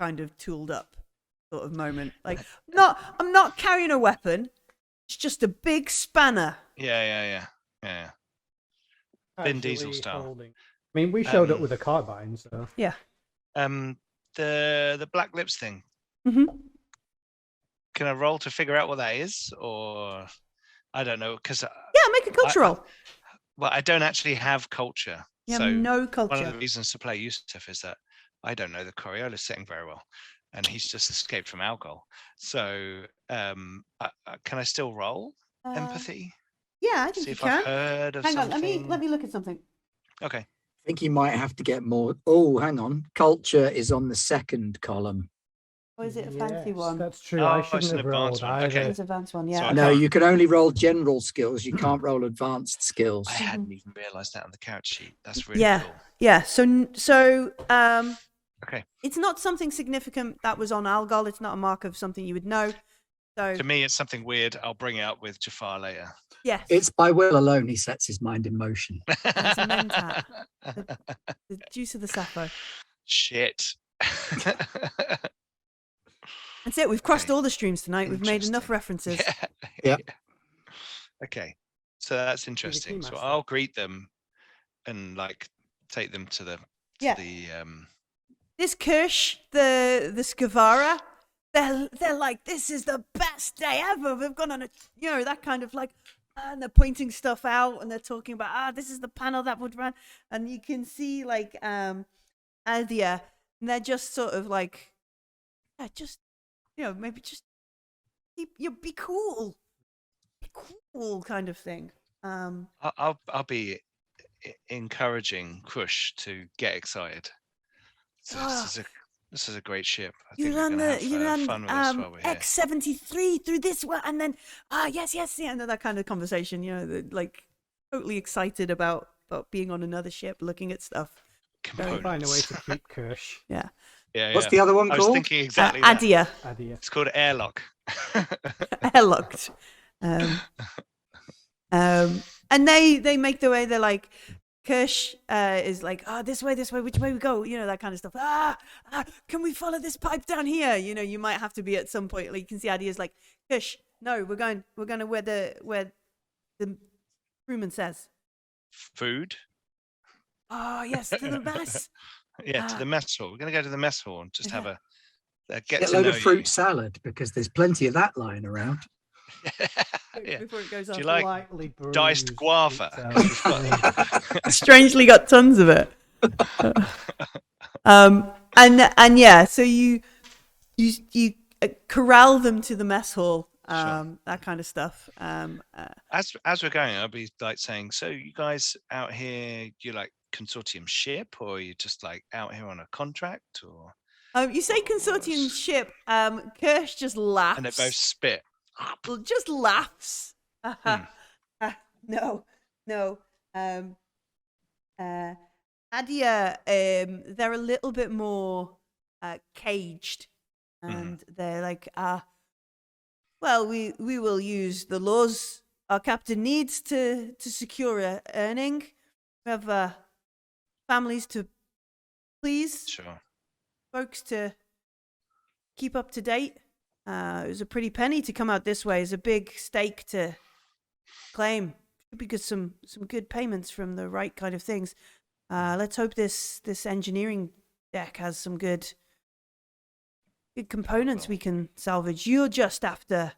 kind of tooled up sort of moment. Like I'm not carrying a weapon. It's just a big spanner. Yeah. Vin Diesel Casually style. holding. I mean, we showed up with a carbine, so Yeah. The black lips thing. Mm-hmm. Can I roll to figure out what that is, or I don't know? Because Make a culture roll. Well, I don't actually have culture. You so have no culture. One of the reasons to play Yusuf is that I don't know the Coriolis setting very well, and he's just escaped from Algol. So, can I still roll empathy? Yeah, I think See you if can. I've heard of Hang on, something. let me look at something. Okay. I think you might have to get more. Oh, hang on. Culture is on the second column. Or is it a fancy one? That's true. Oh, I it's shouldn't an have advanced rolled one. either. Okay. It's an advanced one, yeah. So I No, can't- you can only roll general skills. You can't roll advanced skills. I hadn't even realised that on the character sheet. That's really Yeah. cool. Yeah. So Okay. it's not something significant that was on Algol. It's not a mark of something you would know. So To me, it's something weird. I'll bring it up with Jafar later. yes, It's by will alone he sets his mind in motion. it's a mentat. The juice of the Sappho. Shit. That's it. We've crossed Okay. all the streams tonight. We've made enough Interesting. references. Yeah. Okay. So that's interesting. So master. I'll greet them and like take them to the Yeah. the This Kirsch, the Skavara, they're like, this is the best day ever. We've gone on a, that kind of like, and they're pointing stuff out and they're talking about, this is the panel that would run. And you can see like Adia, and they're just sort of like, maybe just be cool. Be cool kind of thing. I'll be encouraging Krush to get excited. So this is a great ship. I think we're gonna have fun with this while we're here. X73 through this one, and then yes, and that kind of conversation. Like totally excited about being on another ship, looking at stuff. Components. Find a way to keep Kirsch. Yeah. Yeah. What's the other one I was called? thinking exactly that. Adia. It's called airlock. Airlocked. And they make the way. They're like, Kirsch is like, this way, which way we go? That kind of stuff. Can we follow this pipe down here? You might have to be at some point. Like you can see Adia's like, Kirsch, no, we're going to where the crewman says. Food. Oh yes, to the mess. Yeah, to the mess hall. We're going to go to the mess hall and just have a get Get to a load know of fruit you. salad because there's plenty of that lying around. Yeah. Before it goes Do off. you like Slightly diced bruised guava? pizza. Strangely got tons of it. And yeah, so you corral them to the mess hall, Sure. that kind of stuff. As we're going, I'll be like saying, so you guys out here, you like consortium ship, or are you just like out here on a contract, or? You say consortium ship. Kirsch just laughs. And they both spit. Just laughs. No. Adia, they're a little bit more caged, and they're like, well, we will use the laws our captain needs to secure a earning. We have families to please, Sure. folks to keep up to date. It was a pretty penny to come out this way. It's a big stake to claim. Should be good, some good payments from the right kind of things. Let's hope this engineering deck has some good components we can salvage. You're just after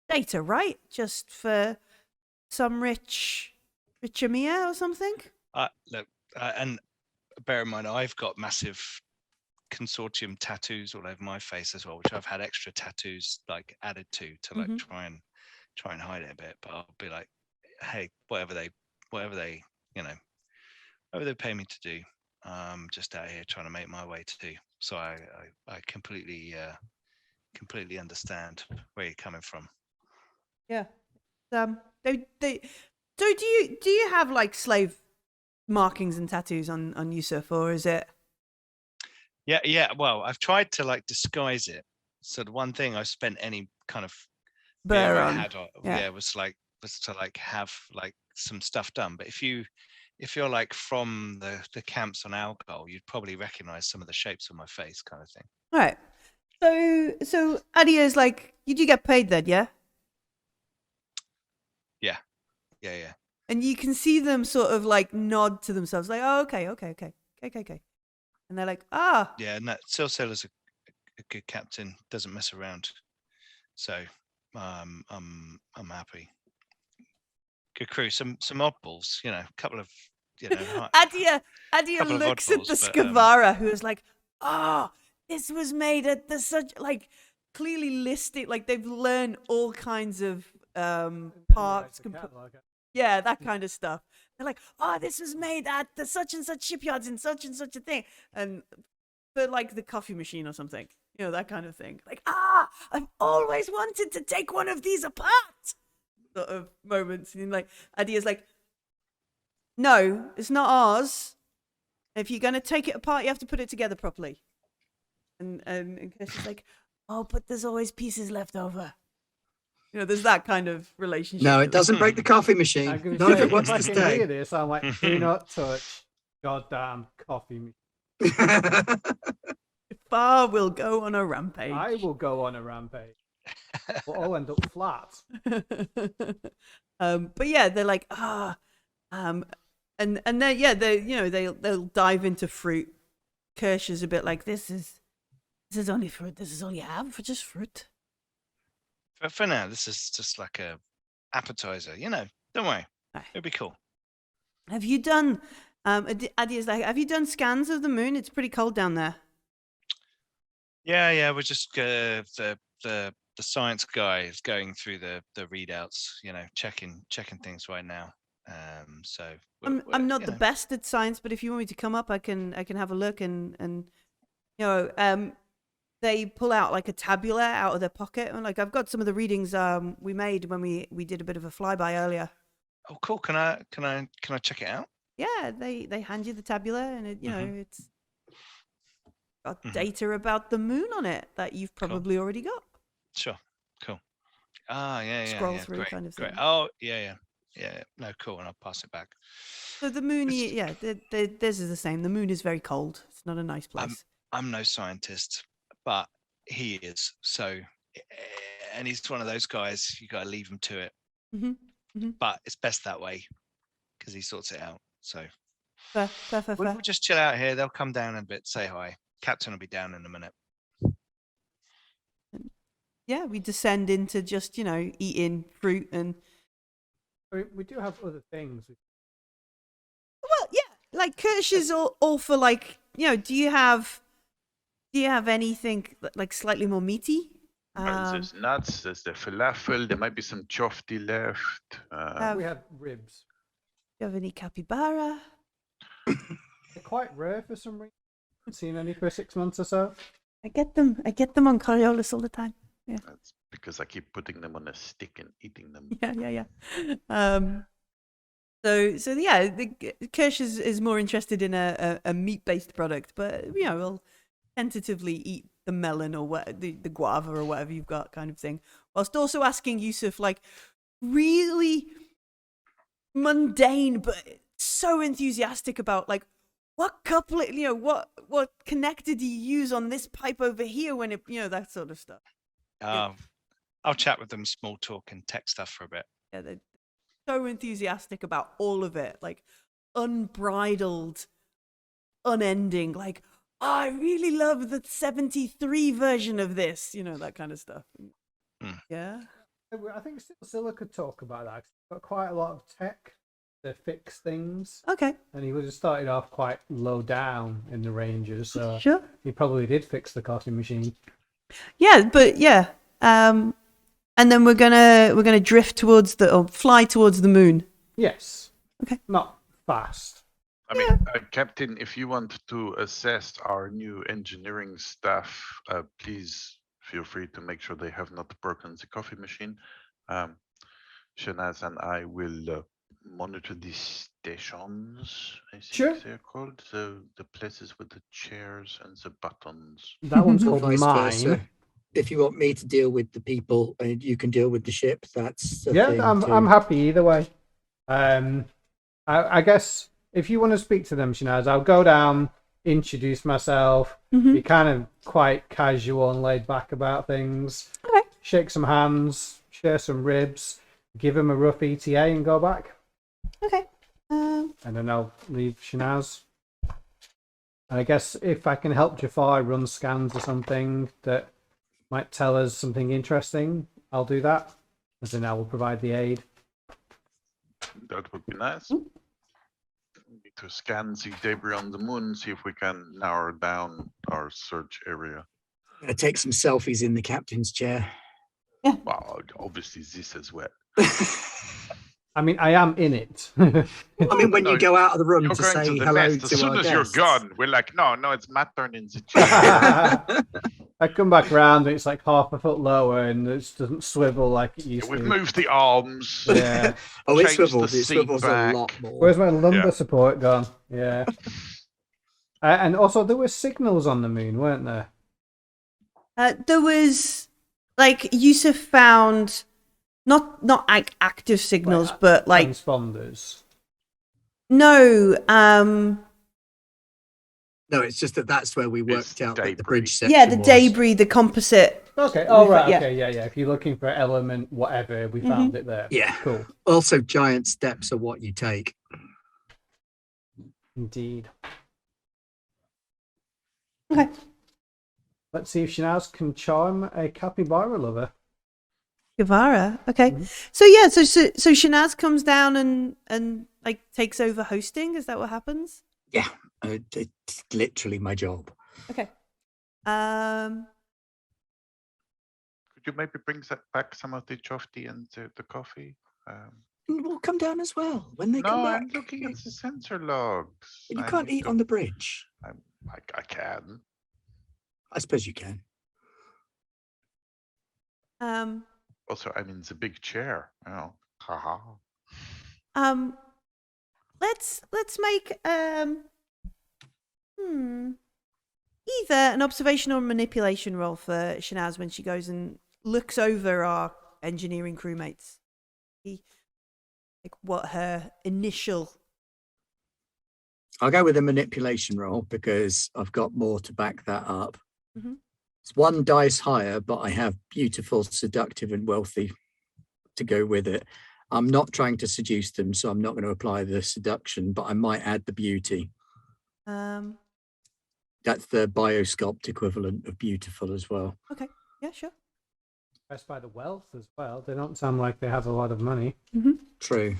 data, right? Just for some rich Amir or something? Look, and bear in mind, I've got massive consortium tattoos all over my face as well, which I've had extra tattoos like added to like try and hide it a bit. But I'll be like, hey, whatever they pay me to do, just out here trying to make my way to do. So I completely understand where you're coming from. Yeah. So do you have like slave markings and tattoos on Yusuf, or is it? Yeah. Well, I've tried to like disguise it. So the one thing I spent any kind of Burr I on. had was like was to like have like some stuff done. But if you're like from the camps on Algol, you'd probably recognize some of the shapes on my face, kind of thing. All right. So Adia's like, you do get paid then, yeah? Yeah. And you can see them sort of like nod to themselves, like, oh, okay. And they're like, ah. Yeah, and that Silsila's a good captain, doesn't mess around. So I'm happy. Good crew, some oddballs, a couple of Adia couple of looks at oddballs, the but, Skavara, who is like, oh, this was made at the such, like, clearly listed, like they've learned all kinds of parts. Yeah, that kind of stuff. They're like, oh, this was made at the such and such shipyards in such and such a thing. And for like the coffee machine or something, that kind of thing. Like, I've always wanted to take one of these apart. Sort of moments. And like, Adia's like, no, it's not ours. If you're going to take it apart, you have to put it together properly. And Kirsty's like, oh, but there's always pieces left over. There's that kind of relationship. No, it doesn't break the coffee machine. None of it wants to stay. This, I'm like, do not touch goddamn coffee machine. Far will go on a rampage. I will go on a rampage. We'll all end up flat. But yeah, they're like, and then they'll dive into fruit. Kirsch is a bit like, this is only fruit. This is all you have for just fruit. For now, this is just like a appetizer. Don't worry, it'll be cool. Have you done? Adia's like, have you done scans of the moon? It's pretty cold down there. Yeah. We're just the science guy is going through the readouts. Checking things right now. So I'm not the best at science, but if you want me to come up, I can have a look and they pull out like a tabula out of their pocket, and like I've got some of the readings we made when we did a bit of a flyby earlier. Oh, cool! Can I check it out? Yeah, they hand you the tabula, and it's got data about the moon on it that you've probably already got. Sure, cool. Yeah. Scroll through great, kind of great. thing. Oh, yeah. No, cool, and I'll pass it back. So the moon, this is the same. The moon is very cold. It's not a nice place. I'm no scientist, but he is. So, and he's one of those guys. You got to leave him to it. But it's best that way because he sorts it out. So fair. We'll just chill out here. They'll come down in a bit. Say hi. Captain will be down in a minute. Yeah, we descend into just eating fruit and. We do have other things. Well, yeah, like Kirsch is all for like do you have anything like slightly more meaty? There's nuts. There's the falafel. There might be some chofti left. We have ribs. Do you have any capybara? They're quite rare for some reason. Haven't seen any for 6 months or so. I get them on Coriolis all the time. Yeah. That's because I keep putting them on a stick and eating them. Yeah. So yeah, the Kirsch is more interested in a meat-based product, but we'll tentatively eat the melon or the guava or whatever you've got, kind of thing, whilst also asking Yusuf like really mundane but so enthusiastic about like what couplet, what connector do you use on this pipe over here when it, that sort of stuff. I'll chat with them, small talk and tech stuff for a bit. Yeah, they're so enthusiastic about all of it, like unbridled, unending, like, I really love the 73 version of this, that kind of stuff. Yeah. I think Scylla could talk about that. He's got quite a lot of tech to fix things. Okay. And he would have started off quite low down in the Rangers, so sure. He probably did fix the coffee machine. Yeah, but yeah. And then we're gonna drift fly towards the moon. Yes. Okay. Not fast. I mean, Captain, if you want to assess our new engineering staff, please feel free to make sure they have not broken the coffee machine. Shanaz and I will monitor the stations, I think Sure. they're called. So the places with the chairs and the buttons. That one's called Vice mine. versa. if you want me to deal with the people and you can deal with the ship, that's the Yeah, thing I'm too. happy either way. I guess if you want to speak to them, Shanaz, I'll go down, introduce myself, be kind of quite casual and laid back about things. Okay. Shake some hands, share some ribs, give him a rough ETA, and go back. Okay. And then I'll leave Shanaz. And I guess if I can help Jafar run scans or something that might tell us something interesting, I'll do that. As in, I will provide the aid. That would be nice. We need to scan the debris on the moon, see if we can narrow down our search area. I'm going to take some selfies in the captain's chair. Well, obviously this as well. I mean, I am in it. I mean, when No, you go out of the room You're to going say to the hello nest. to As soon our as you're guests. gone, we're like, no, it's my turn in the chair. I come back around and it's like half a foot lower and it doesn't swivel like it used We've to. moved the arms. Yeah. Oh, it Change swivels. the It swivels seat a back. lot more. Where's my lumbar Yeah. support gone? Yeah. And also, there were signals on the moon, weren't there? There was, like, Yusuf found not like active signals, but like transponders. no. No, it's just that's where we worked out that the debris. bridge section Yeah, the was. debris, the composite. Okay. Oh, right. Yeah. Okay. Yeah. If you're looking for element, whatever, we found it there. Yeah. Cool. Also, giant steps are what you take. Indeed. Okay. Let's see if Shanaz can charm a capybara lover. Guevara. Okay. So yeah, so Shanaz comes down and like takes over hosting. Is that what happens? Yeah, it's literally my job. Okay. Could you maybe bring back some of the chofti and the coffee? We'll come down as well when they come No, back. I'm looking at the sensor logs. You I can't need eat to- on the bridge. I can. I suppose you can. Also, I'm in the big chair. Oh, haha. Let's make either an observation or a manipulation roll for Shanaz when she goes and looks over our engineering crewmates. Like what her initial. I'll go with a manipulation roll because I've got more to back that up. Mhm. It's one dice higher, but I have beautiful, seductive, and wealthy to go with it. I'm not trying to seduce them, so I'm not going to apply the seduction, but I might add the beauty. That's the biosculpt equivalent of beautiful as well. Okay. Yeah, sure. Best by the wealth as well. They don't sound like they have a lot of money. True.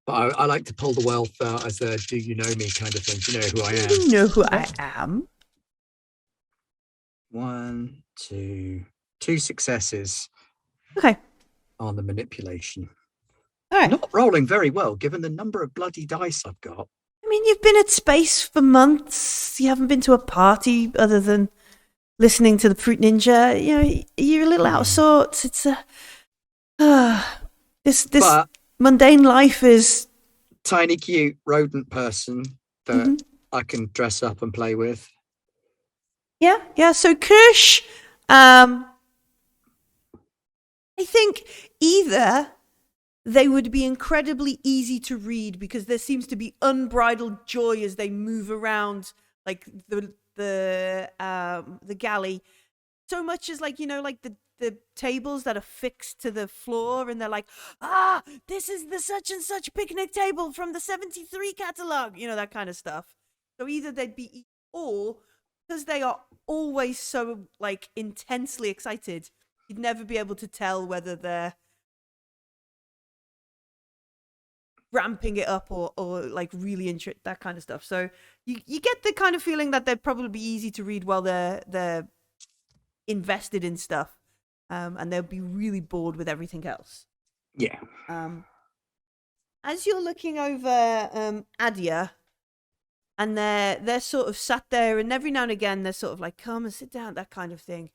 But I like to pull the wealth out as a do you know me kind of thing. Do you know who I am? You know who I am. 1, 2 successes Okay. on the manipulation. All right. Not rolling very well given the number of bloody dice I've got. I mean, you've been at space for months. You haven't been to a party other than listening to the Fruit Ninja. You know, you're a little out of sorts. It's this But mundane life is tiny cute rodent person that I can dress up and play with. yeah. So Kirsch, I think either they would be incredibly easy to read because there seems to be unbridled joy as they move around like the galley, so much as like, you know, like the tables that are fixed to the floor and they're like, this is the such and such picnic table from the 73 catalog, you know, that kind of stuff. So either they'd be, or because they are always so like intensely excited, you'd never be able to tell whether they're ramping it up or like really interested, that kind of stuff. So you get the kind of feeling that they'd probably be easy to read while they're invested in stuff, and they'll be really bored with everything else. Yeah. As you're looking over Adia, and they're sort of sat there, and every now and again they're sort of like, come and sit down, that kind of thing.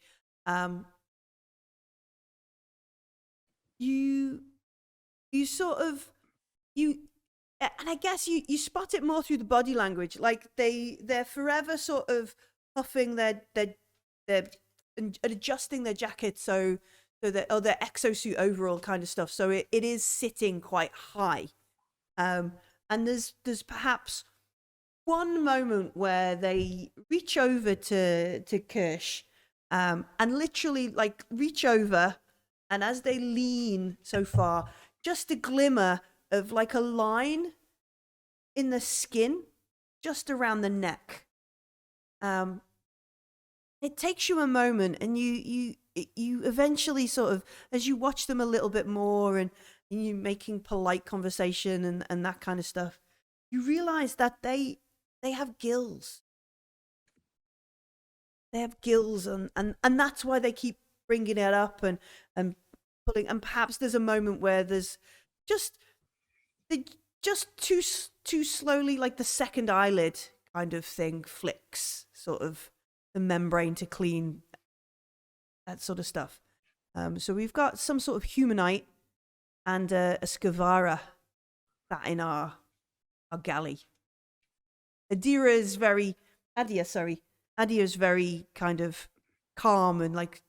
You sort of and I guess you spot it more through the body language. Like they're forever sort of puffing their and adjusting their jacket so that their exosuit overall kind of stuff. So it is sitting quite high. And there's perhaps one moment where they reach over to Kirsch, and literally like reach over, and as they lean so far, just a glimmer of like a line in the skin just around the neck. It takes you a moment, and you eventually sort of, as you watch them a little bit more and you making polite conversation and that kind of stuff, you realize that they have gills. They have gills, and that's why they keep bringing it up and pulling. And perhaps there's a moment where there's just too slowly, like the second eyelid kind of thing flicks, sort of the membrane to clean, that sort of stuff. So we've got some sort of humanite and a Skavara sat in our galley. Adia is very kind of calm and like,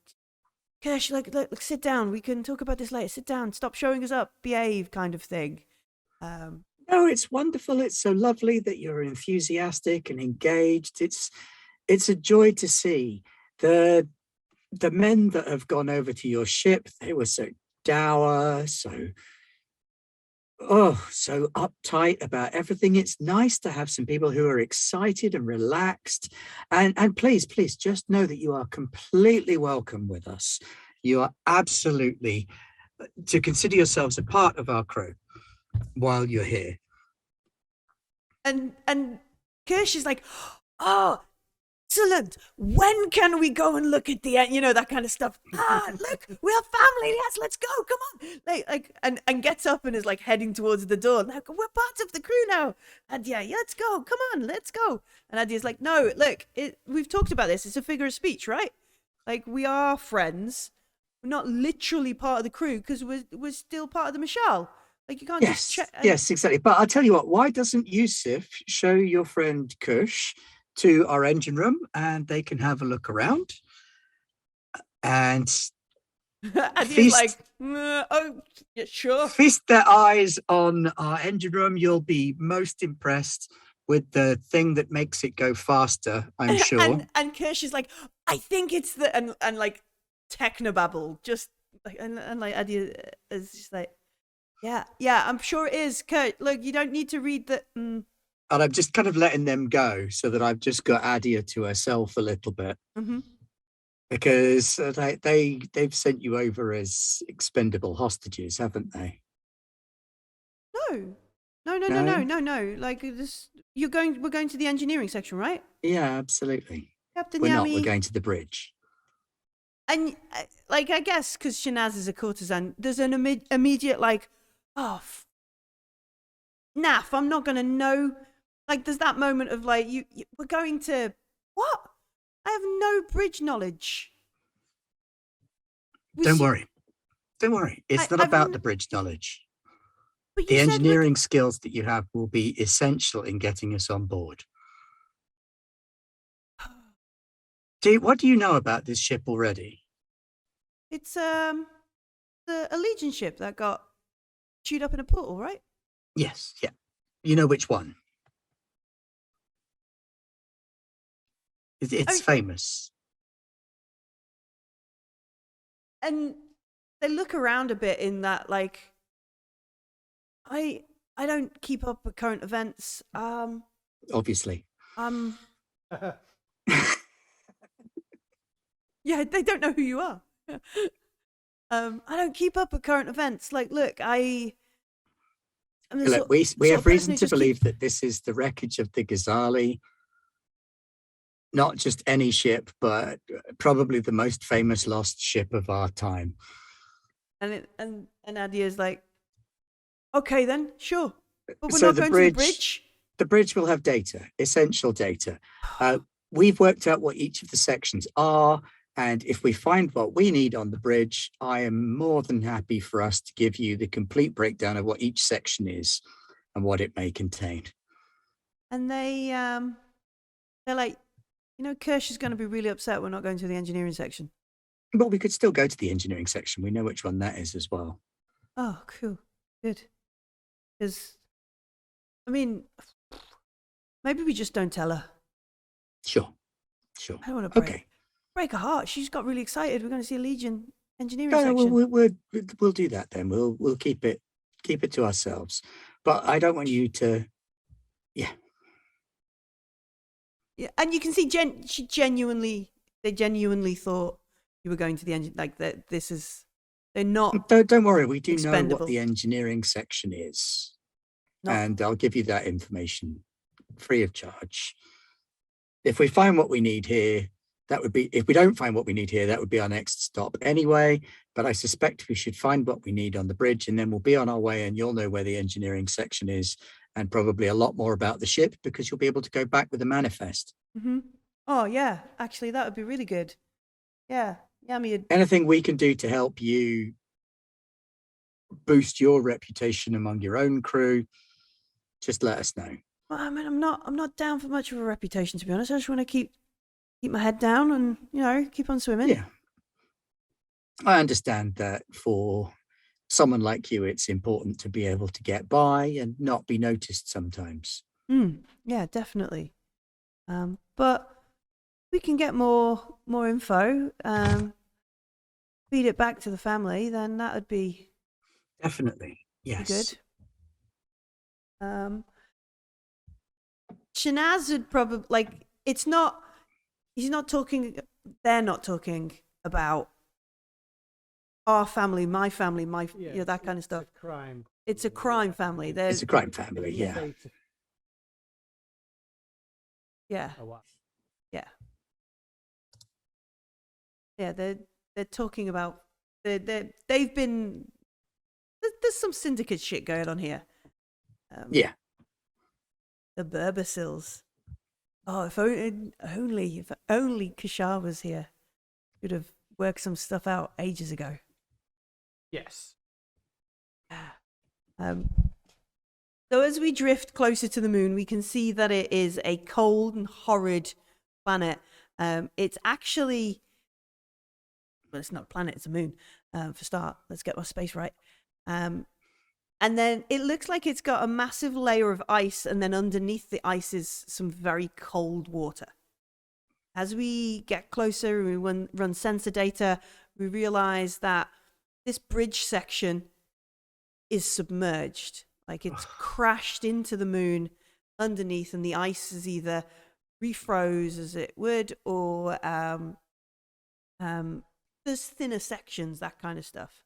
Kirsch, like sit down. We can talk about this later. Sit down. Stop showing us up. Behave, kind of thing. No, it's wonderful. It's so lovely that you're enthusiastic and engaged. It's a joy to see. The men that have gone over to your ship, they were so dour, so uptight about everything. It's nice to have some people who are excited and relaxed. And please just know that you are completely welcome with us. You are absolutely to consider yourselves a part of our crew while you're here. And Kirsch is like, oh, excellent. When can we go and look at the end? You know, that kind of stuff. Look, we're family. Yes, let's go. Come on. And gets up and is like heading towards the door. Like, we're part of the crew now. Adia, let's go. Come on, let's go. And Adia's like, no, look, we've talked about this. It's a figure of speech, right? Like, we are friends. We're not literally part of the crew because we're still part of the Mashal. Like, you can't just check. Yes, exactly. But I'll tell you what, why doesn't Yusuf show your friend Kush to our engine room and they can have a look around? And Adia's like, oh, yeah, sure. Feast their eyes on our engine room. You'll be most impressed with the thing that makes it go faster, I'm sure. And Kirsch is like, I think it's the, and like technobabble, just like, and like Adia is just like, yeah, I'm sure it is. Kurt, look, you don't need to read the. And I'm just kind of letting them go so that I've just got Adia to herself a little bit. Mm-hmm. Because they've sent you over as expendable hostages, haven't they? No. Like this, we're going to the engineering section, right? Yeah, absolutely. Captain We're Yami. not. We're going to the bridge. And like, I guess because Shanaz is a courtesan, there's an immediate like, oh, naff, I'm not gonna know. Like, there's that moment of like, we're going to what? I have no bridge knowledge. Don't worry. It's not about the bridge knowledge. The engineering skills that you have will be essential in getting us on board. What do you know about this ship already? It's the Allegiance ship that got chewed up in a portal, right? Yes, yeah. You know which one? It's famous. And they look around a bit in that, like, I don't keep up with current events. Obviously. Yeah, they don't know who you are. I don't keep up with current events. Like, look, we have reason to believe that this is the wreckage of the Ghazali. Not just any ship, but probably the most famous lost ship of our time. And Adia's like, okay then, sure. But we're so not going to the bridge? The bridge will have data, essential data. We've worked out what each of the sections are. And if we find what we need on the bridge, I am more than happy for us to give you the complete breakdown of what each section is and what it may contain. And they're like, You know, Kirsch is going to be really upset we're not going to the engineering section. Well, we could still go to the engineering section. We know which one that is as well. Oh, cool. Good. Because, I mean, maybe we just don't tell her. Sure. I don't want to break her heart. She's got really excited. We're going to see a Legion engineering No, section. we'll do that then. We'll keep it to ourselves. But I don't want you to. Yeah. Yeah, and you can see they genuinely thought you were going to the engine. Like that, this is. They're not. Don't worry. We do know expendable. what the engineering section is, Not- and I'll give you that information free of charge. If we find what we need here, that would be. If we don't find what we need here, that would be our next stop anyway. But I suspect we should find what we need on the bridge, and then we'll be on our way, and you'll know where the engineering section is, and probably a lot more about the ship because you'll be able to go back with a manifest. Mm-hmm. Oh yeah, actually, that would be really good. Yeah, I mean, Anything we can do to help you boost your reputation among your own crew, just let us know. well, I mean, I'm not down for much of a reputation, to be honest. I just want to keep my head down and keep on swimming. Yeah, I understand that for someone like you, it's important to be able to get by and not be noticed sometimes. Yeah, definitely. But we can get more info. Feed it back to the family, then that would be Definitely, yes. good. Shanaz would probably it's not. He's not talking. They're not talking about our family, my family, that kind of stuff. It's a crime. It's a crime family. It's a crime family, yeah. Yeah. Oh, wow. Yeah, they're talking about they've been there's some syndicate shit going on here. Yeah. The Burbacils. Oh, if only Kashar was here, could have worked some stuff out ages ago. Yes. So as we drift closer to the moon, we can see that it is a cold and horrid planet. It's actually, well, it's not a planet, it's a moon. For start, let's get my space right. And then it looks like it's got a massive layer of ice, and then underneath the ice is some very cold water. As we get closer and we run sensor data, we realize that this bridge section is submerged. Like it's crashed into the moon underneath, and the ice is either refroze as it would, or there's thinner sections, that kind of stuff.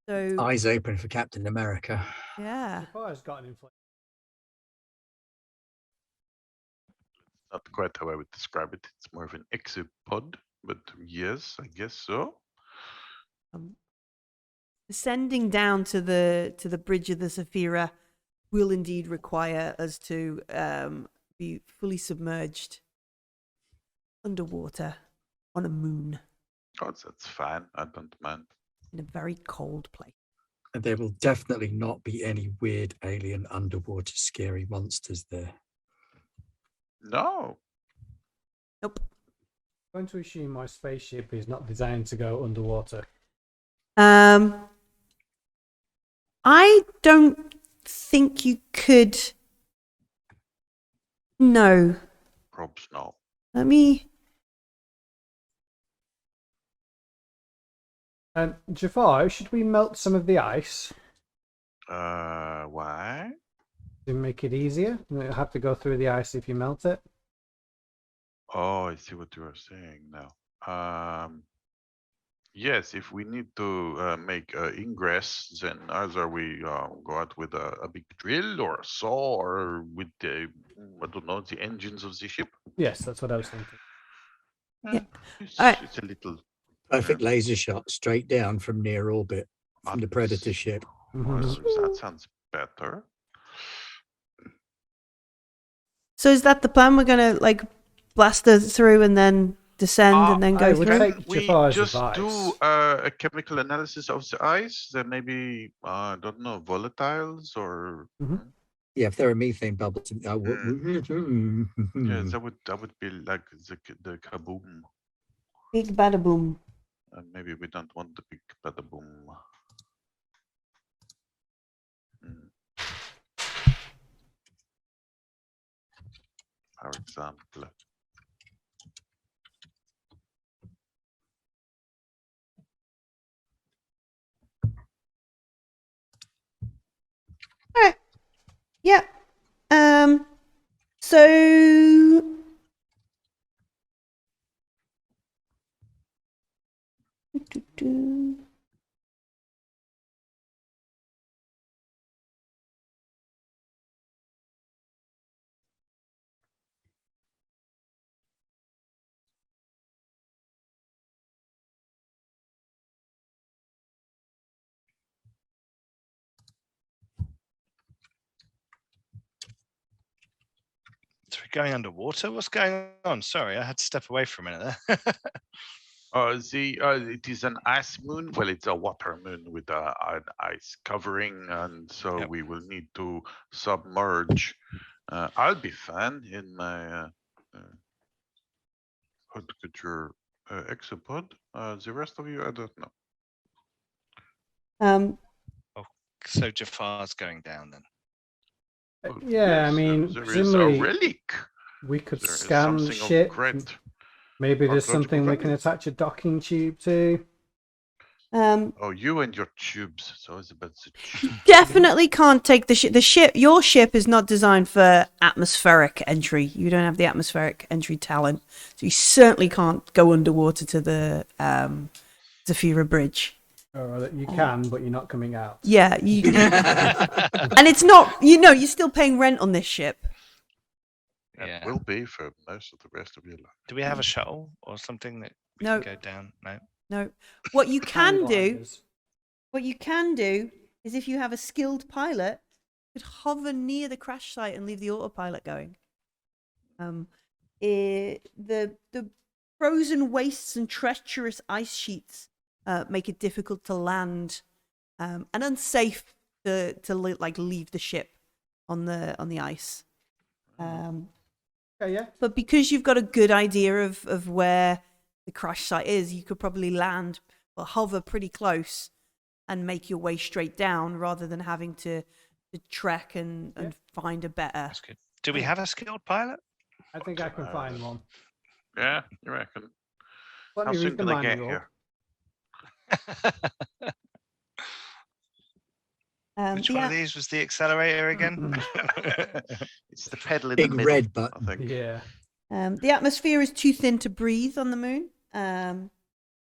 So Eyes open for Captain America. yeah. The fire's got an inflation. Not quite how I would describe it. It's more of an exopod, but yes, I guess so. Descending down to the bridge of the Saphira will indeed require us to be fully submerged underwater on a moon Oh, that's fine. I don't mind. in a very cold place. And there will definitely not be any weird alien underwater scary monsters there. No. Nope. I'm going to assume my spaceship is not designed to go underwater. I don't think you could. No. Probs no. Let me. Jafar, should we melt some of the ice Why? to make it easier? You'll have to go through the ice if you melt it. Oh, I see what you are saying now. Yes, if we need to make ingress, then either we go out with a big drill or a saw, or with the, I don't know, the engines of the ship. Yes, that's what I was thinking. Yeah. It's, All right. it's a little. Perfect laser shot straight down from near orbit from the Predator That's- ship. That sounds better. So is that the plan? We're gonna blast her through and then descend and then I go would through. take Can we Jafar's just advice. do a chemical analysis of the ice? There may be, I don't know, volatiles or. Mhm. Yeah, if there are methane bubbles, I would. Yeah, that would be like the kaboom. Big bada boom. And maybe we don't want the big bada boom. For example. All right. Yeah. So So we're going underwater? What's going on? Sorry, I had to step away for a minute there. It is an ice moon. Well, it's a water moon with an ice covering, and so Yep. we will need to submerge. I'll be fine in my haute couture exopod. The rest of you, I don't know. So Jafar's going down then. Oh, Yeah, I yes, mean, there is a presumably relic. we could There is scan the something of ship. great Maybe there's archaeological something we can value. attach a docking tube to. Oh, you and your tubes. It's always about the tubes. definitely can't take the ship. The ship, your ship, is not designed for atmospheric entry. You don't have the atmospheric entry talent, so you certainly can't go underwater to the Zafira Bridge. Or you can, but you're not coming out. Yeah, and it's not. You're still paying rent on this ship. It Yeah. will be for most of the rest of your life. Do we have a shuttle or something that we No. can go down? No. No, what you can do. Gliders. What you can do is, if you have a skilled pilot, you could hover near the crash site and leave the autopilot going. The frozen wastes and treacherous ice sheets make it difficult to land, and unsafe to leave the ship on the ice. Okay, yeah. But because you've got a good idea of where the crash site is, you could probably land or hover pretty close and make your way straight down rather than having to trek and find a better. That's good. Do we have a skilled pilot? I think I can find one. Yeah, you reckon? Let How me soon read the can I get manual. here? Which one of these was the accelerator again? It's the pedal in Big the middle, red button. I think. Yeah. The atmosphere is too thin to breathe on the moon.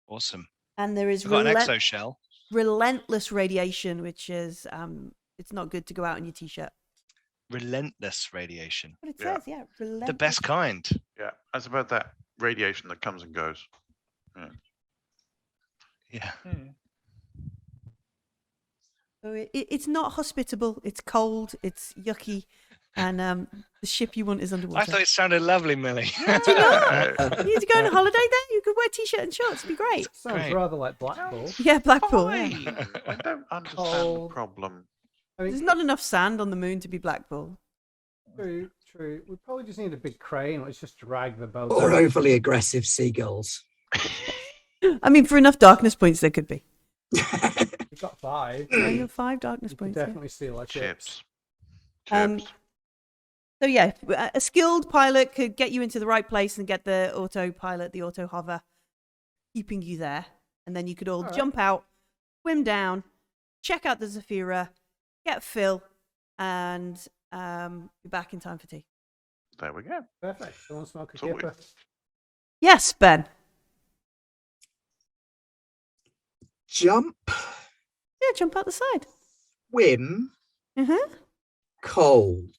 Awesome. And there is We've got an exoshell. relentless radiation, which is it's not good to go out in your t-shirt. Relentless radiation. What it Yeah. says, yeah, relentless. The best kind. Yeah, that's about that radiation that comes and goes. Yeah. Yeah. So it's not hospitable. It's cold. It's yucky, and the ship you want is underwater. I thought it sounded lovely, Millie. Do you not? You need to go on a holiday there. You could wear t-shirt and shorts. It'd be great. Sounds Great. rather like Blackpool. Yeah, Blackpool. Yeah. Fine. I don't understand the Cold. problem. I mean, There's not enough sand on the moon to be Blackpool. true. We probably just need a big crane. Let's just drag the boat. Or out. overly aggressive seagulls. I mean, for enough darkness points, there could be. We've got 5. Yeah, you have 5 darkness You can points. Yeah. definitely steal our chips. Chips. So yeah, a skilled pilot could get you into the right place and get the autopilot, the auto hover, keeping you there, and then you could all All right. jump out, swim down, check out the Zafira, get Phil, and be back in time for tea. There we go. Perfect. Someone smoke a So we- kipper. Yes, Ben. Jump, Yeah, jump out the side. swim, Mm-hmm. cold.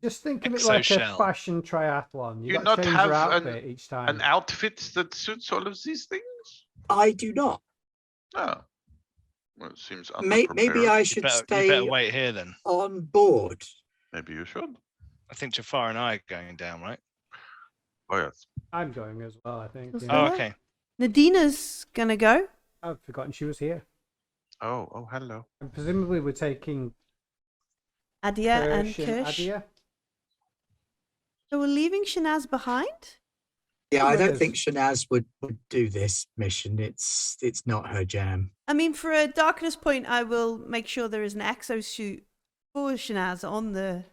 Just think of it like a Exoshell. fashion triathlon. You You got not to change have your an- outfit each time. An outfit that suits all of these things? I do not. Oh. Well, it seems Maybe underprepared. I You should better stay wait here then. on board. Maybe you should. I think Jafar and I are going down, right? Oh, yes. I'm going as well, I think. Let's Yeah. Oh, Yeah. okay. Nadina's gonna go. I've forgotten she was here. Oh, hello. And presumably we're taking Adia and Kirsch Kirsch. Adia. So we're leaving Shanaz behind? Yeah, I don't Yes. think Shanaz would do this mission. It's not her jam. I mean, for a darkness point, I will make sure there is an exosuit for Shanaz on the...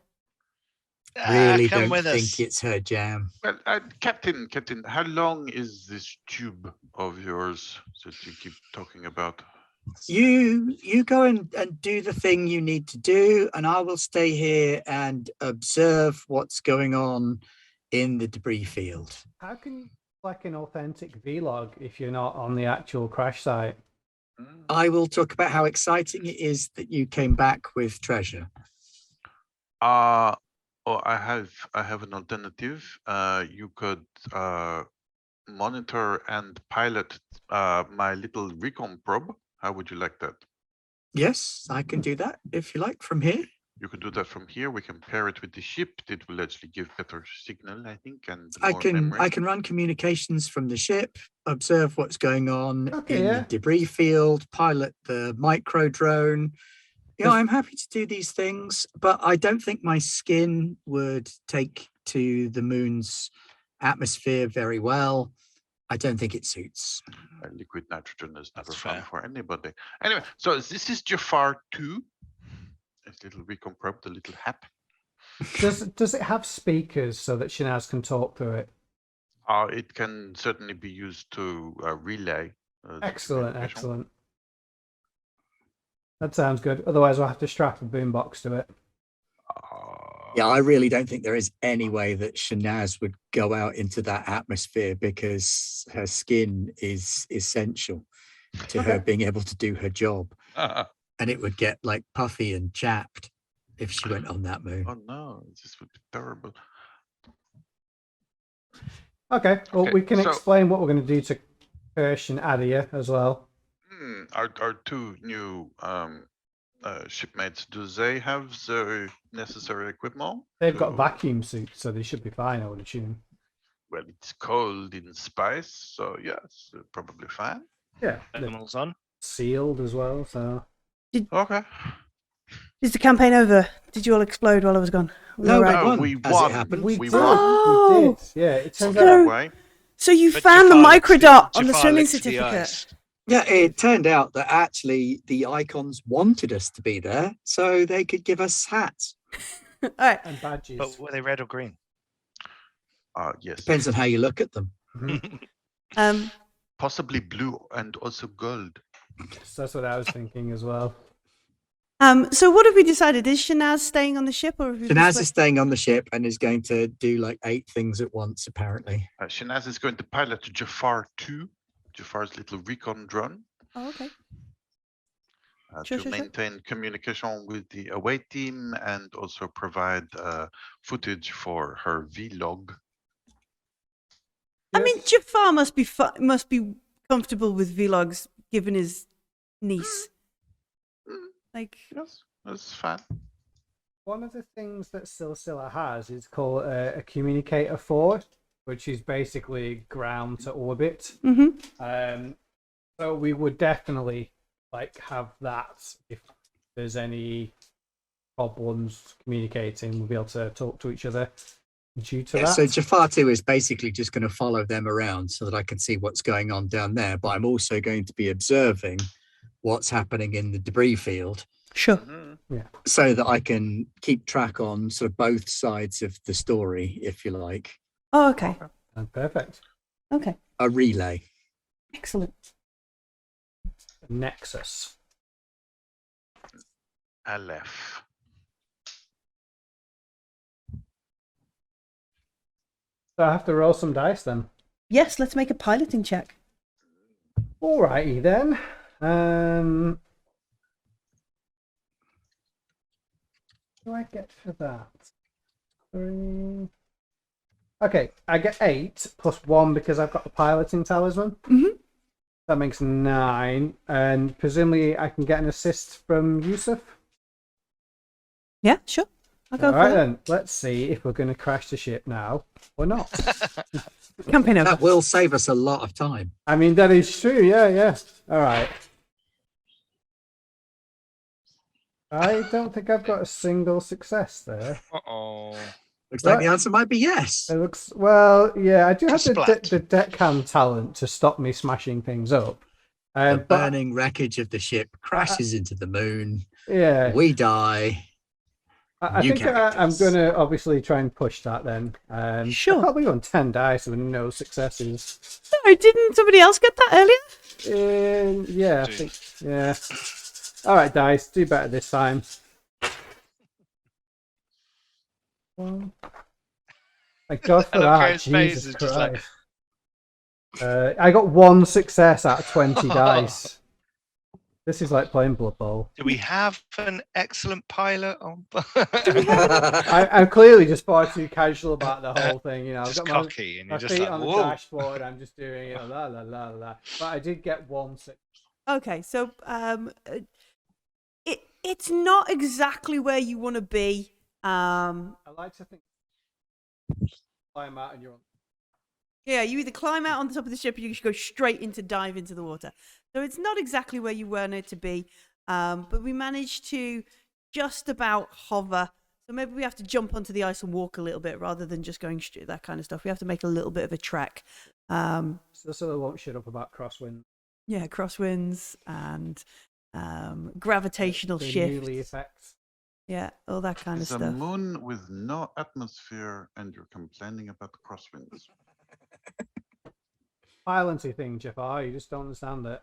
Really come don't with think us. it's her jam. Well, Captain, how long is this tube of yours that you keep talking about? You go and do the thing you need to do, and I will stay here and observe what's going on in the debris field. How can you like an authentic vlog if you're not on the actual crash site? I will talk about how exciting it is that you came back with treasure. I have an alternative. You could monitor and pilot my little recon probe. How would you like that? Yes, I can do that if you like from here. You can do that from here. We can pair it with the ship. It will actually give better signal, I think, and I more can memory. run communications from the ship, observe what's going on in yeah. the debris field, pilot the micro drone. Yeah, I'm happy to do these things, but I don't think my skin would take to the moon's atmosphere very well. I don't think it suits. Liquid nitrogen is never That's fun fair. for anybody. Anyway, so this is Jafar 2. This little recon probe, the little hap. Does it have speakers so that Shanaz can talk through it? It can certainly be used to relay. The Excellent, communication. excellent. That sounds good. Otherwise, we'll have to strap a boombox to it. Yeah, I really don't think there is any way that Shanaz would go out into that atmosphere because her skin is essential to her being able to do her job. And it would get like puffy and chapped if she went on that moon. Oh no, this would be terrible. Okay, well, Okay, we can so- explain what we're going to do to Kirsch and Adia as well. Our two new shipmates, do they have the necessary equipment? They've got to- vacuum suits, so they should be fine, I would assume. Well, it's cold in space, so yes, they're probably fine. Yeah, they're Animals on. sealed as well, so... Okay. Is the campaign over? Did you all explode while I was gone? No, Right. we won, we as won. it happened. We We did. won. Oh! We did. Yeah, it turns So- out... Way. So you But found the Jafar licks microdot on the Jafar swimming licks the certificate. ice. Yeah, it turned out that actually the icons wanted us to be there so they could give us hats. All right. And badges. But were they red or green? Yes. Depends on how you look at them. Um, Possibly blue and also gold. So that's what I was thinking as well. so what have we decided? Is Shanaz staying on the ship, or have we Shanaz is staying on the ship and is going to do like 8 things at once, apparently. Shanaz is going to pilot Jafar 2, Jafar's little recon drone, Oh, okay. to Sure. maintain communication with the away team and also provide footage for her vlog. I mean, Jafar must be comfortable with vlogs, given his niece. Like, Yes, that's fine. One of the things that Silsila has is called a communicator 4, which is basically ground to orbit. So we would definitely like have that if there's any problems communicating. We'll be able to talk to each other due to Yeah, that. so Jafar 2 is basically just going to follow them around so that I can see what's going on down there. But I'm also going to be observing what's happening in the debris field sure. so that I can keep track on sort of both sides of the story, if you like. Oh, okay. Perfect. Okay. A relay. Excellent. Nexus. Aleph. So I have to roll some dice then. Yes, let's make a piloting check. Alrighty then. What do I get for that? 3. Okay, I get 8 plus 1 because I've got the piloting talisman. That makes 9, and presumably I can get an assist from Yusuf. Yeah, sure. I'll go All right for then. Let's see if we're going to crash the ship now or not. it. Campaign over. That will save us a lot of time. I mean, that is true. Yeah. All right. I don't think I've got a single success there. Uh-oh. Looks like Right. the answer might be yes. It looks well. Yeah, I do have Splat. the deckhand talent to stop me smashing things up. The But burning wreckage of the ship crashes into the moon. yeah, We die. I New think I'm characters. going to obviously try and push that then. Sure. I can't believe on 10 dice with no successes. Sorry, didn't somebody else get that earlier? Yeah, I think, yeah. All right, dice, do better this time. Well, thank God for I love that. Gary's face Jesus is just like- Christ. I got 1 success out of 20 dice. This is like playing Blood Bowl. Do we have an excellent pilot on? I'm clearly just far too casual about the whole thing. You know, I've Just got cocky, and my you're just feet like, on the whoa. dashboard. I'm just doing it, la la la la. But I did get 1 success. Okay, so it's not exactly where you want to be. I like to think climb out and you're on. Yeah, you either climb out on the top of the ship or you just go straight into dive into the water. So it's not exactly where you want it to be. But we managed to just about hover. So maybe we have to jump onto the ice and walk a little bit rather than just going straight, that kind of stuff. We have to make a little bit of a trek. So they won't shut up about crosswind. Yeah, crosswinds and gravitational The shifts. Newly effects. Yeah, all that kind of It's a stuff. moon with no atmosphere, and you're complaining about crosswinds. Piloty thing, Jafar. You just don't understand it.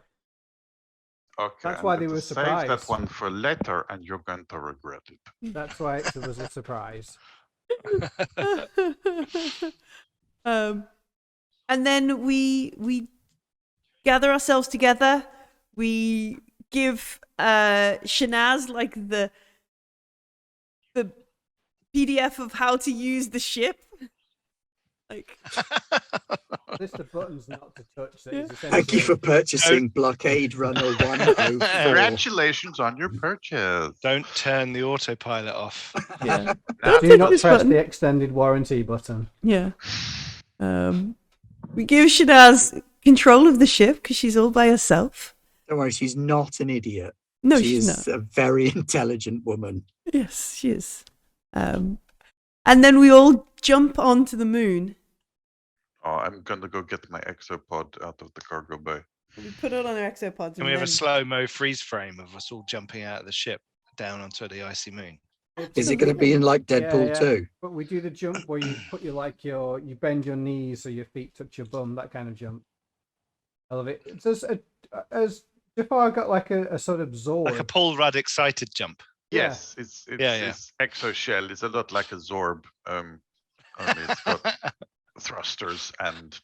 Okay, That's I'm why they going were to save that surprised. one for later, and you're going to regret it. That's why it was a surprise. And then we gather ourselves together. We give Shanaz like the PDF of how to use the ship. Like, List of buttons not to touch. That is Thank you for essentially- purchasing Blockade Runner 104. Congratulations on your purchase. Don't turn the autopilot off. yeah, Do not this press button. the extended warranty button. Yeah. We give Shanaz control of the ship because she's all by herself. Don't worry, she's not an idiot. No, she she's is not. a very intelligent woman. Yes, she is. And then we all jump onto the moon. Oh, I'm going to go get my exopod out of the cargo bay. We put it on our exopods. Can we have a slow-mo freeze frame of us all jumping out of the ship down onto the icy moon? Is it going to be in like Deadpool 2? But we do the jump where you put you bend your knees so your feet touch your bum, that kind of jump. I love it. Has Jafar got like a sort of Zorb? Like a Paul Rudd excited jump. Yeah. Yes, it's Yeah. it's exoshell. It's a lot like a Zorb. Only it's got thrusters and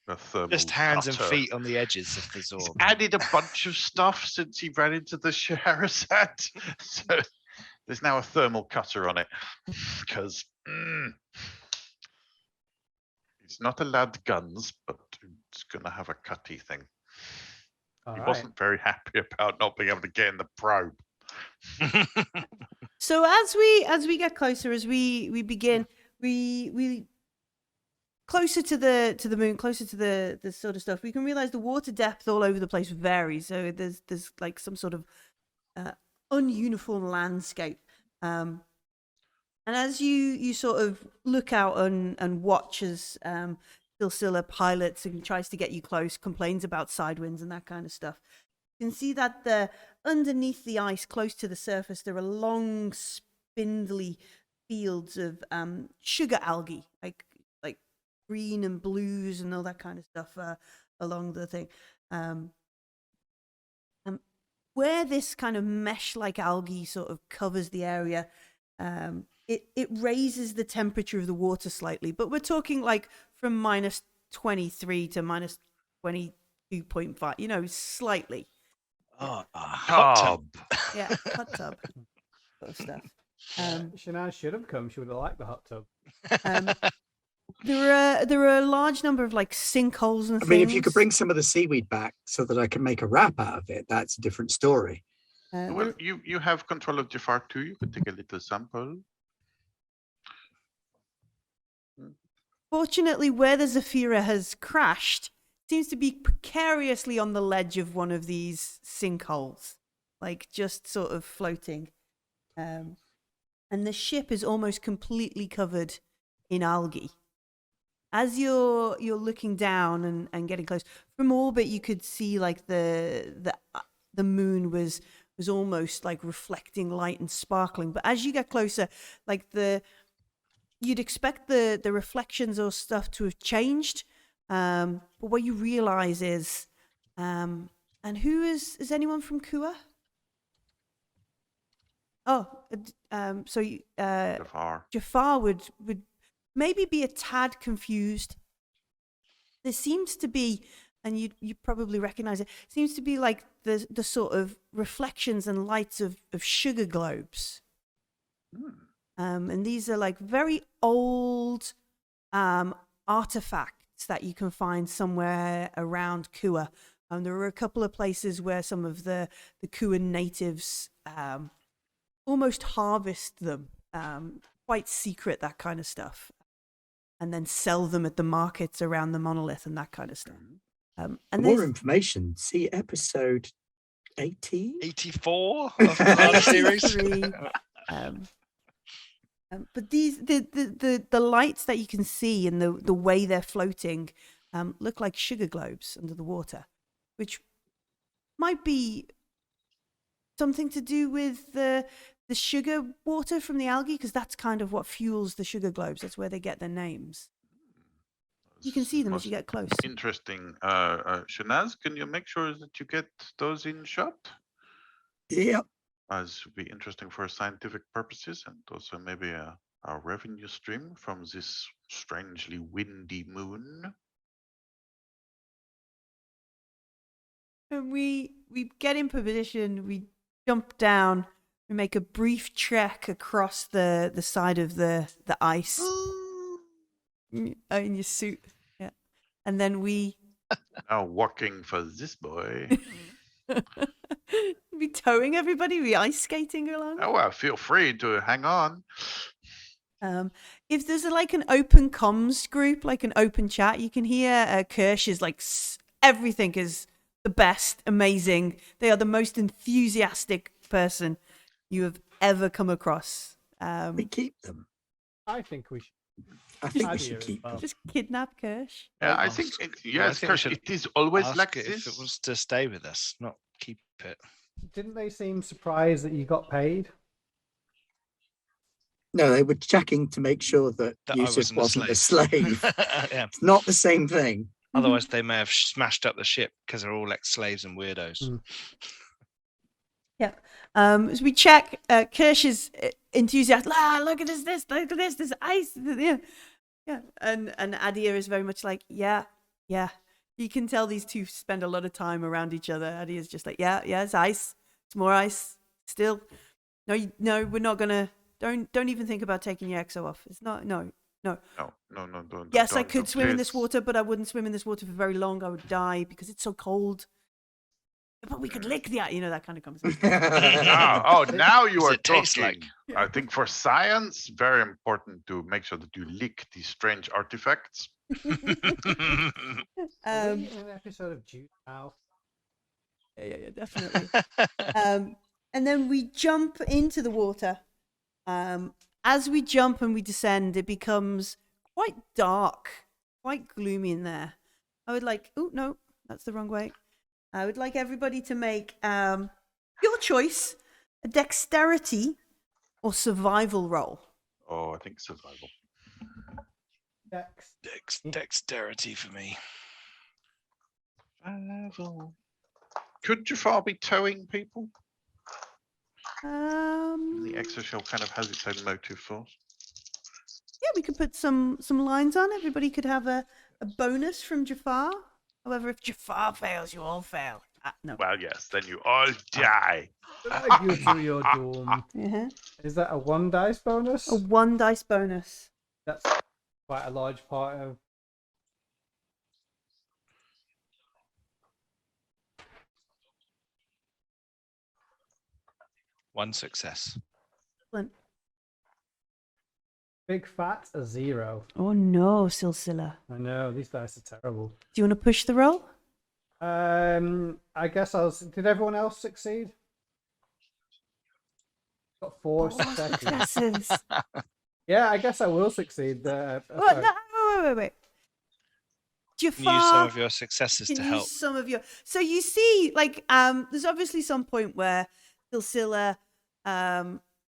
a thermal Just hands and cutter. feet on the edges of the He's Zorb. added a bunch of stuff since he ran into the Scheherazade. So there's now a thermal cutter on it because it's not allowed guns, but it's going to have a cutty thing. All He right. wasn't very happy about not being able to get in the probe. So as we get closer, as we begin, we closer to the moon, closer to the sort of stuff, we can realize the water depth all over the place varies. So there's like some sort of ununiform landscape. And as you sort of look out and watch as Silsila pilots and tries to get you close, complains about side winds and that kind of stuff, you can see that underneath the ice, close to the surface, there are long, spindly fields of sugar algae, like green and blues and all that kind of stuff along the thing. Where this kind of mesh-like algae sort of covers the area, it raises the temperature of the water slightly, but we're talking like from minus 23 to minus 22.5, you know, slightly. Oh, a hot tub. Yeah, hot tub sort of stuff. Shanaz should have come. She would have liked the hot tub. There are a large number of like sinkholes and I things. mean, if you could bring some of the seaweed back so that I can make a wrap out of it, that's a different story. Well, you have control of Jafar too. You could take a little sample. Fortunately, where the Zafira has crashed seems to be precariously on the ledge of one of these sinkholes, like just sort of floating. and the ship is almost completely covered in algae. As you're looking down and getting close from orbit, you could see like the moon was almost like reflecting light and sparkling. But as you get closer, like you'd expect the reflections or stuff to have changed. But what you realize is, and who is anyone from Kua? Oh, so Jafar would maybe be a tad confused. There seems to be, and you probably recognize it, seems to be like the sort of reflections and lights of sugar globes. And these are like very old artifacts that you can find somewhere around Kua. There are a couple of places where some of the Kua natives almost harvest them, quite secret, that kind of stuff, and then sell them at the markets around the monolith and that kind of stuff. For more information, see episode 18? 84 of the last series. But these the lights that you can see and the way they're floating look like sugar globes under the water, which might be something to do with the sugar water from the algae, because that's kind of what fuels the sugar globes. That's where they get their names. You can see them as you get close. Interesting. Shanaz, can you make sure that you get those in shot? Yep. As would be interesting for scientific purposes, and also maybe a revenue stream from this strangely windy moon. And we get in position, we jump down, we make a brief trek across the side of the ice in your suit. Yeah. And then we Now walking for this boy. be towing everybody, we ice skating along. Oh well, feel free to hang on. If there's like an open comms group, like an open chat, you can hear Kirsch is like everything is the best, amazing. They are the most enthusiastic person you have ever come across. We keep them. I think we should. I think we Idea should as keep well. them. Just kidnap Kirsch. Yeah, I Ask- think Yeah, I yes, think we Kirsch, should it is always Ask like it this. if it was to stay with us, not keep it. Didn't they seem surprised that you got paid? No, they were checking to make sure that That I Yusuf wasn't a wasn't a slave. Yeah. It's not the same thing. Otherwise, they may have smashed up the ship because they're all ex-slaves and weirdos. Mm. Yeah. As we check, Kirsch is enthusiastic. Look at this, look at this ice. Yeah. Yeah. And Adia is very much like, yeah. You can tell these two spend a lot of time around each other. Adia's just like, yeah, it's ice. It's more ice. Still. No, we're not gonna. Don't even think about taking your exo off. It's not. No. No, don't. Yes, I don't, could swim in this please. water, but I wouldn't swim in this water for very long. I would die because it's so cold. But we could lick that kind of conversation. Now you Does are it taste talking. like? I think for science, very important to make sure that you lick these strange artifacts. Are we in an episode of Juice now? Yeah, definitely. And then we jump into the water. As we jump and we descend, it becomes quite dark, quite gloomy in there. I would like, oh no, that's the wrong way. I would like everybody to make your choice, a dexterity or survival roll. Oh, I think survival. Dex. Dexterity for me. Survival. Could Jafar be towing people? The exoshell kind of has its own motive force. Yeah, we could put some lines on. Everybody could have a bonus from Jafar. However, if Jafar fails, you all fail. No. Well, yes, then you all die. You to your doom. Uh-huh. Is that a 1 dice bonus? A 1 dice bonus. That's quite a large part of. One success. Excellent. Big fat, a 0. Oh no, Silsila. I know, these dice are terrible. Do you want to push the roll? I guess Did everyone else succeed? Got 4 4 successes. successes. Yeah, I guess I will succeed. What? Sorry. No, wait. Jafar, Use some of your successes can to use help. some of your. So you see, like, there's obviously some point where Silsilla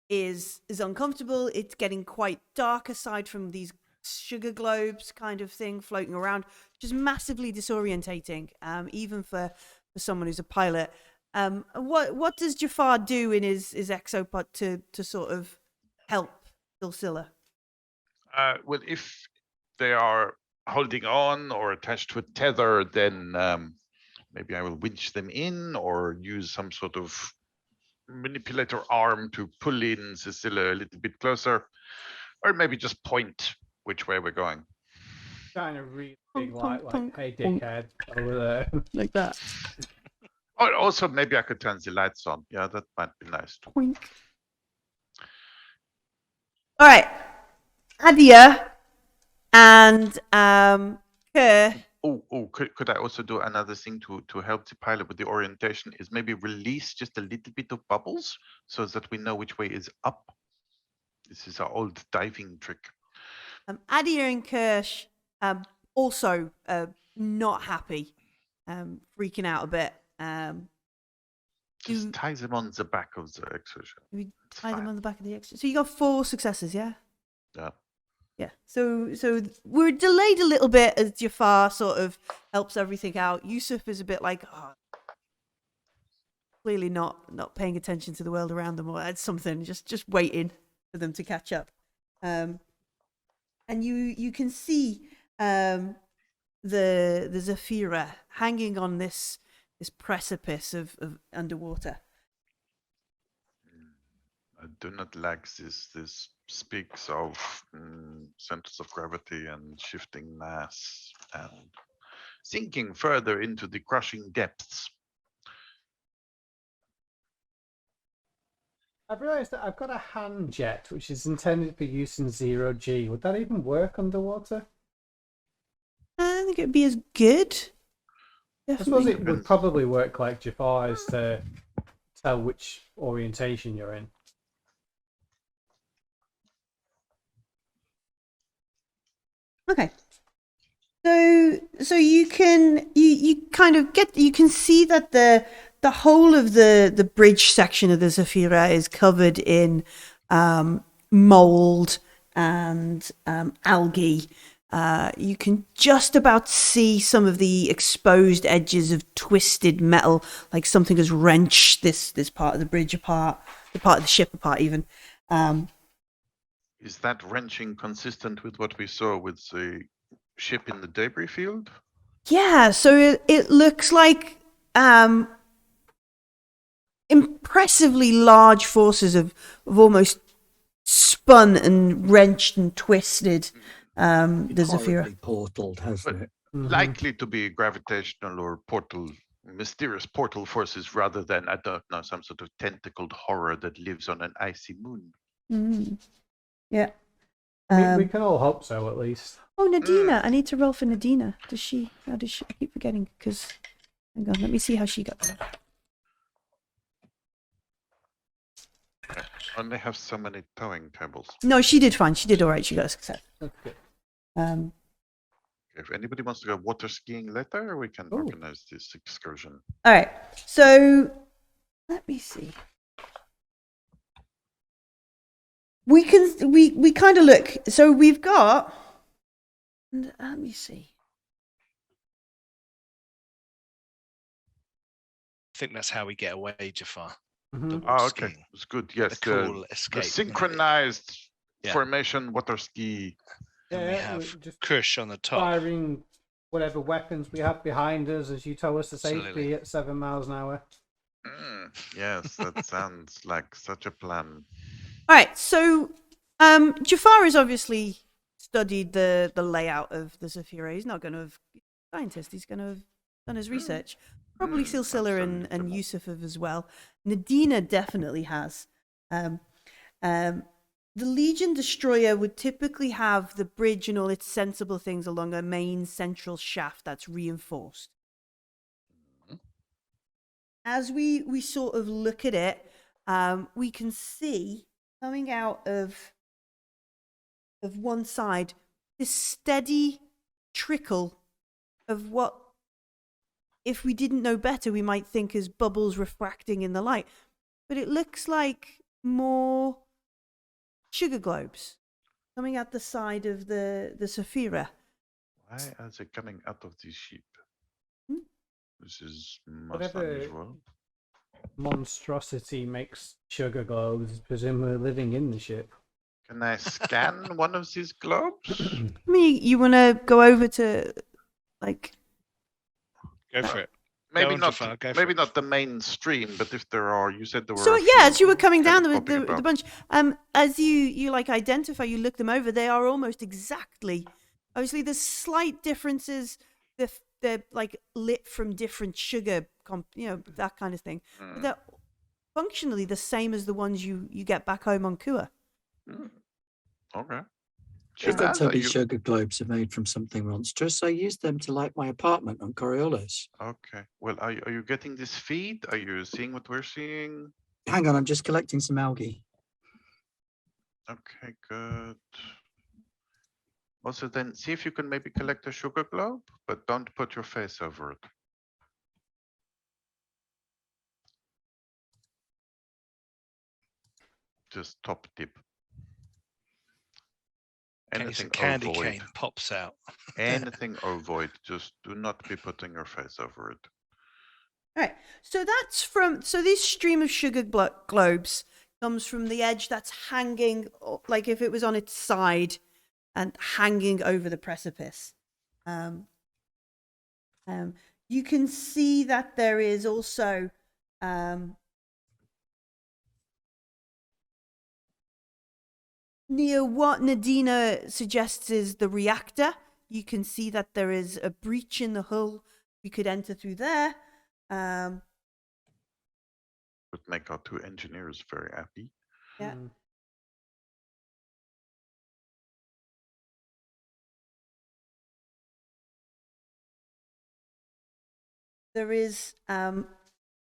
is uncomfortable. It's getting quite dark aside from these sugar globes kind of thing floating around, which is massively disorientating, even for someone who's a pilot. What does Jafar do in his exopod to sort of help Silsilla? Well, if they are holding on or attached to a tether, then maybe I will winch them in or use some sort of manipulator arm to pull in Cecilia a little bit closer, or maybe just point which way we're going. Kind of really big light, like, Punk, hey, punk. dickhead, over there. Like that. Or also, maybe I could turn the lights on. Yeah, that might be nice. Poink. All right, Adia and Kerr. Could I also do another thing to help the pilot with the orientation? Is maybe release just a little bit of bubbles so that we know which way is up. This is our old diving trick. Adia and Kirsch also not happy, freaking out a bit. Just tie them on the back of the exosuit. We tie them on the back of the extra. So you got 4 successes, yeah? Yeah. Yeah. So we're delayed a little bit as Jafar sort of helps everything out. Yusuf is a bit like, clearly not paying attention to the world around them, or it's something, just waiting for them to catch up. And you can see the Zafira hanging on this precipice of underwater. I do not like this. This speaks of centers of gravity and shifting mass and sinking further into the crushing depths. I've realised that I've got a hand jet, which is intended for use in 0G. Would that even work underwater? I think it'd be as good. I suppose it would probably work like Jafar's to tell which orientation you're in. Okay. So you can you can see that the whole of the bridge section of the Zafira is covered in mold and algae. You can just about see some of the exposed edges of twisted metal, like something has wrenched this part of the bridge apart, the part of the ship apart even. Is that wrenching consistent with what we saw with the ship in the debris field? Yeah, so it looks like impressively large forces of almost spun and wrenched and twisted the Zafira. Horribly portaled, hasn't it? Likely to be gravitational or mysterious portal forces rather than, I don't know, some sort of tentacled horror that lives on an icy moon. Mm. Yeah. We can all hope so, at least. Oh, Nadina. I need to roll for Nadina. How does she? I keep forgetting because. Hang on, let me see how she got there. I only have so many towing tables. No, she did fine. She did all right. She got a success. That's good. If anybody wants to go water skiing later, we can organize this excursion. All right. So let me see. We kind of look. So we've got. Let me see. I think that's how we get away, Jafar. Mm-hmm. Oh, okay. It's good. Yes. The cool escape. The synchronized Yeah. formation water ski. And we Yeah, have just Kush on the top. firing whatever weapons we have behind us, as you told us to safely Absolutely. at 7 miles an hour. Yes, that sounds like such a plan. All right. So Jafar has obviously studied the layout of the Zafira. He's not going to have scientist. He's going to have done his research. Probably Silsilla and Yusuf have as well. Nadina definitely has. The Legion destroyer would typically have the bridge and all its sensible things along a main central shaft that's reinforced. As we sort of look at it, we can see coming out of one side this steady trickle of what, if we didn't know better, we might think as bubbles refracting in the light. But it looks like more sugar globes coming out the side of the Saphira. Why are they coming out of the ship? Hmm? This is most Whatever unusual. monstrosity makes sugar globes, presumably living in the ship. Can I scan one of these globes? I mean, you want to go over to, like... Go for it. Maybe on, not. Jafar, go for Maybe it. not the mainstream, but if there are, you said there were. So a yeah, few as you were coming kind down of the popping about. bunch, as you like identify, you look them over. They are almost exactly. Obviously, there's slight differences. They're like lit from different sugar, that kind of thing. But they're functionally the same as the ones you get back home on Kua. Okay. If Chimaz, that tell are me you- sugar globes are made from something monstrous, I use them to light my apartment on Coriolis. Okay. Well, are you getting this feed? Are you seeing what we're seeing? Hang on, I'm just collecting some algae. Okay, good. Also, then see if you can maybe collect a sugar globe, but don't put your face over it. Just top tip. Anything Candy ovoid. cane pops out. Anything ovoid. Just do not be putting your face over it. All right. So this stream of sugar globes comes from the edge that's hanging, like if it was on its side and hanging over the precipice. You can see that there is also near what Nadina suggests is the reactor. You can see that there is a breach in the hull. We could enter through there. Would make our two engineers very happy. Yeah. There is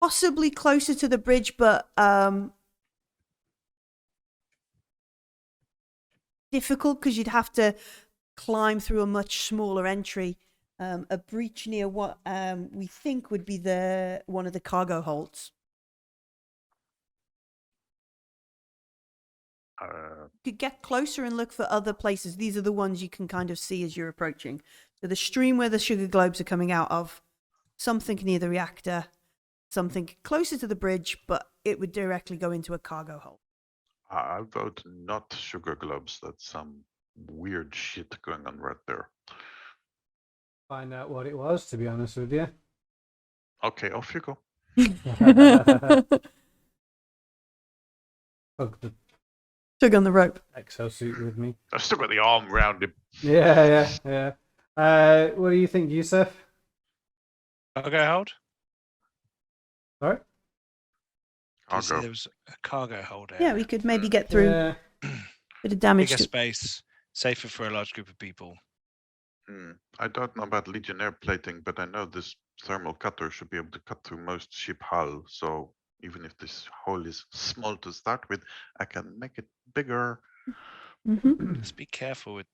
possibly closer to the bridge, but difficult because you'd have to climb through a much smaller entry. A breach near what we think would be one of the cargo holds. You could get closer and look for other places. These are the ones you can kind of see as you're approaching. So the stream where the sugar globes are coming out of, something near the reactor, something closer to the bridge, but it would directly go into a cargo hold. I vote not sugar globes. That's some weird shit going on right there. Find out what it was, to be honest with you. Okay, off you go. Tug on the rope. Exosuit with me. I've still got the arm round him. Yeah. What do you think, Yusuf? Cargo hold? Sorry? Did you say Cargo. there was a cargo hold area? Yeah, we could maybe get through. Yeah. Bit of damage. Bigger space, safer for a large group of people. I don't know about Legionnaire plating, but I know this thermal cutter should be able to cut through most ship hull. So even if this hole is small to start with, I can make it bigger. Just be careful with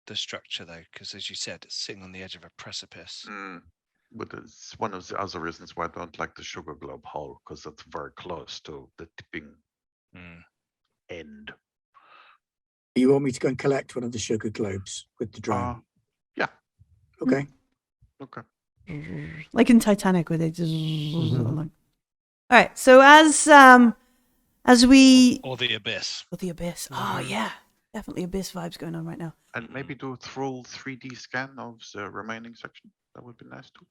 the structure, though, because as you said, it's sitting on the edge of a precipice. But it's one of the other reasons why I don't like the sugar globe hole, because that's very close to the tipping end. You want me to go and collect one of the sugar globes with the drone? Yeah. Okay. Okay. Like in Titanic, where they just. All right. So as we. Or the abyss. Or the abyss. Oh yeah, definitely abyss vibes going on right now. And maybe do a full 3D scan of the remaining section. That would be nice too.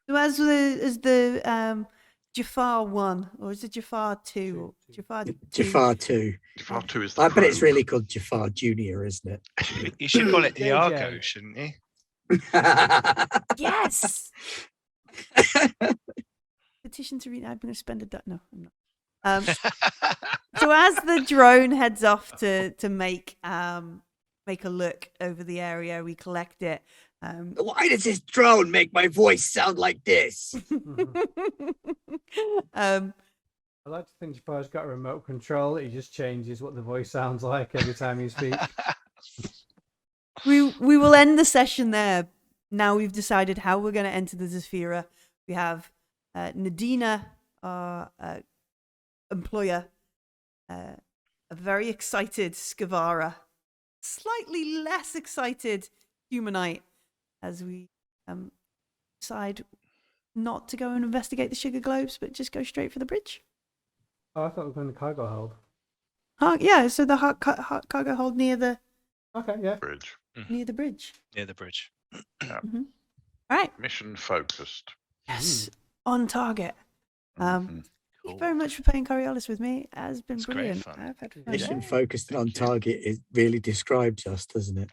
So as the Jafar 1, or is it Jafar 2? Or Jafar 2? Jafar 2. Jafar 2 is the I bet it's probe. really called Jafar Junior, isn't it? You should call it JJ. Iago, shouldn't you? Yes. Petition to read. I'm going to spend a no. I'm not. So as the drone heads off to make a look over the area, we collect it. Why does this drone make my voice sound like this? I like to think Jafar's got a remote control. He just changes what the voice sounds like every time you speak. We will end the session there. Now we've decided how we're going to enter the Zafira. We have Nadina, our employer, a very excited Skavara, slightly less excited Humanite, as we decide not to go and investigate the sugar globes, but just go straight for the bridge. Oh, I thought we were going to cargo hold. Yeah, so the cargo hold near the Okay, yeah. Bridge. near the bridge. Near the bridge. Yeah. All right. Mission focused. Yes, on target. Thank you Cool. very much for playing Coriolis with me. It has been It's great brilliant. fun. I've had fun. Mission focused and on target. It really describes us, doesn't it?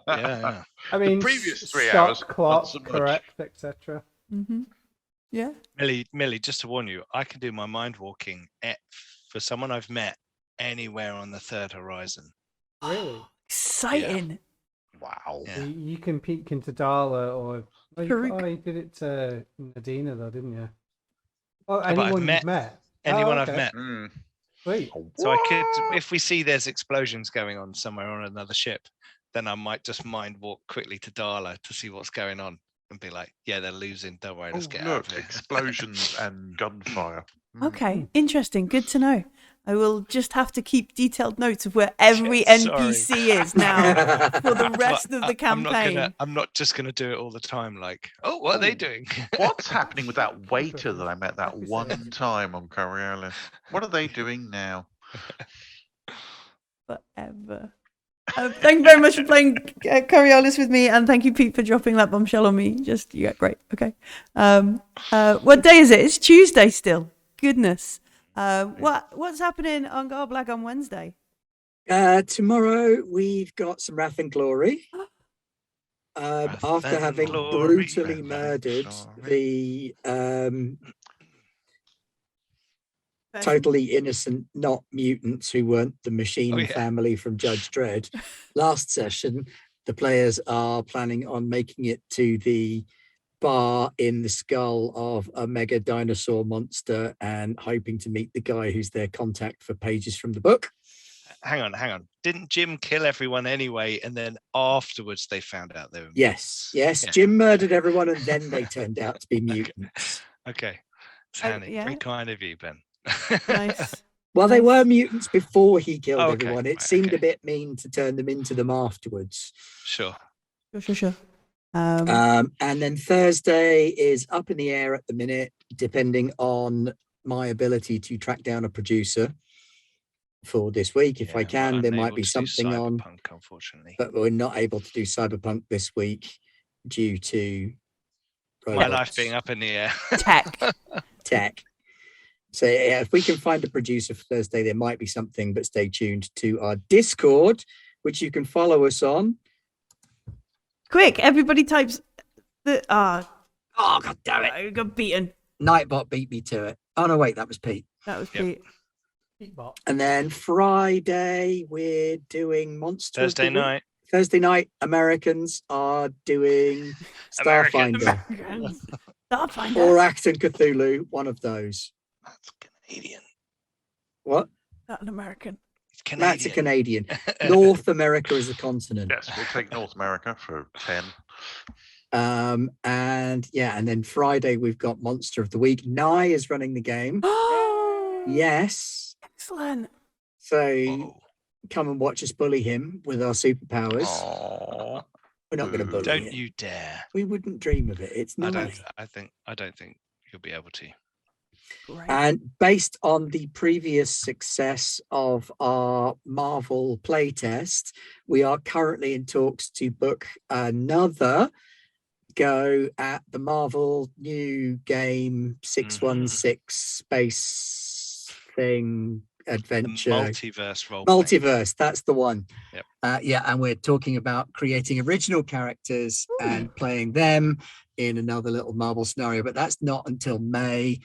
Yeah. I mean, previous 3 shot hours, not clock, so much. correct, etc. Yeah. Millie, just to warn you, I can do my mind walking for someone I've met anywhere on the third horizon. Really? Exciting. Wow. Yeah. You can peek into Darla or... Oh, Karuk. you did it to Nadina, though, didn't you? Oh, but I've anyone met- you've met? Anyone Oh, I've okay. met. Mm. Sweet. So I could, if we see there's explosions going on somewhere on another ship, then I might just mind walk quickly to Darla to see what's going on and be like, yeah, they're losing. Don't worry, let's Oh, get out look, of here. explosions and gunfire. Okay, interesting. Good to know. I will just have to keep detailed notes of where every Sorry. NPC is now for the rest of the campaign. I'm not just gonna do it all the time. Like, oh, what are they doing? What's happening with that waiter that I met that Episode. one time on Coriolis? What are they doing now? Forever. Thank you very much for playing Coriolis with me, and thank you, Pete, for dropping that bombshell on me. Yeah, great. Okay. What day is it? It's Tuesday still. Goodness. What's happening on Garblag on Wednesday? Tomorrow we've got some Wrath and Glory. Wrath After and having Glory. brutally Wrath and murdered Glory. the totally innocent, not mutants who weren't the machine family from Judge Dredd, last session, the players are planning on making it to the bar in the skull of a mega dinosaur monster and hoping to meet the guy who's their contact for pages from the book. Hang on. Didn't Jim kill everyone anyway, and then afterwards they found out they were Yes. Yeah. Jim murdered everyone and then they turned out to be mutants. Okay. Sandy, yeah. very kind of you, Ben. Nice. Well, they were mutants before he killed Okay, everyone. It right, seemed okay. a bit mean to turn them into them afterwards. Sure. Sure. And then Thursday is up in the air at the minute, depending on my ability to track down a producer for this week. If I can, there might be something on, Cyberpunk, unfortunately. but we're not able to do Cyberpunk this week due to My robots. life being up in the air. Tech. So yeah, if we can find a producer for Thursday, there might be something, but stay tuned to our Discord, which you can follow us on. Quick, everybody types the Oh, god damn it. I got beaten. Nightbot beat me to it. Oh no, wait, that was Pete. That was Yep. Pete. Peatbot. And then Friday, we're doing Monster of the Thursday Week. night. Thursday night, Americans are doing Starfinder Starfinder. or Acton Cthulhu, one of those. That's Canadian. What? Not an American. It's Canadian. That's a Canadian. North America is a continent. Yes, we'll take North America for 10. And then Friday we've got Monster of the Week. Nye is running the game. Yes. Excellent. So Whoa. come and watch us bully him with our superpowers. Aww. We're not going to bully Don't him. you dare. We wouldn't dream of it. It's I not. don't think you'll be able to. Great. And based on the previous success of our Marvel playtest, we are currently in talks to book another go at the Marvel new game 616 space thing adventure. Multiverse role. Multiverse, that's the one. Yep. And we're talking about creating original characters and playing them in another little Marvel scenario, but that's not until May.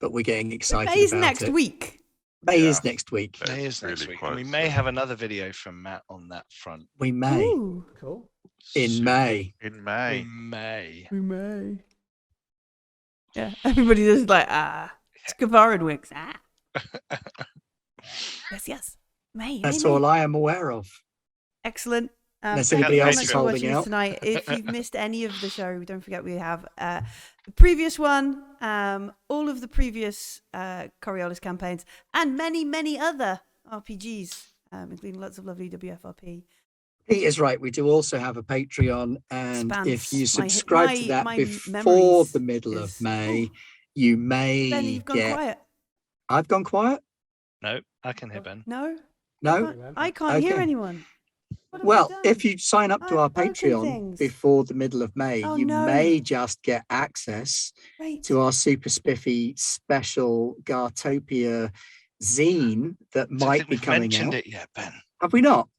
But we're getting excited May's about next it. week. May Yeah. is next week. May is next really week. And we close, may so- have another video from Matt on that front. We may Ooh, Cool. in soon. May. In We May. may. we may. Yeah, everybody just like Skavaran Wicks. Ah. Yes. May. That's May. all I am aware of. Excellent. Unless Thank anybody you very else much is for holding watching us out. tonight. If you've missed any of the show, don't forget we have the previous one, all of the previous Coriolis campaigns, and many other RPGs, including lots of lovely WFRP. Pete is right. We do also have a Patreon, and if you subscribe to that before the middle of May, you may Ben, you've gone quiet. I've gone quiet? No, I can hear Ben. No? No? I can't hear Okay. anyone. Well, if you sign up to our I've broken Patreon things. before the middle of May, Oh, you no. may just get access to our super spiffy special Gartopia zine that might be coming mentioned out. it yet, Ben? Have we not?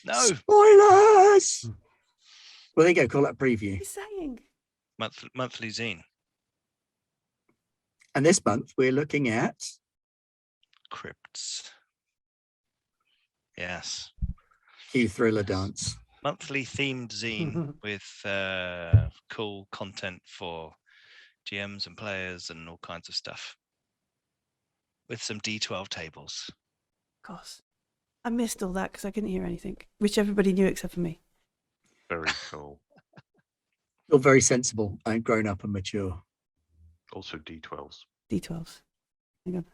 No. Spoilers! Well, there you go. Call it a preview. What are you saying? Monthly zine. And this month we're looking at Crypts. Yes. Cue Thriller Dance. Monthly themed zine with cool content for GMs and players and all kinds of stuff. With some D12 tables. Of course. I missed all that because I couldn't hear anything, which everybody knew except for me. Very cool. You're very sensible and grown up and mature. Also D12s. D12s. Hang on.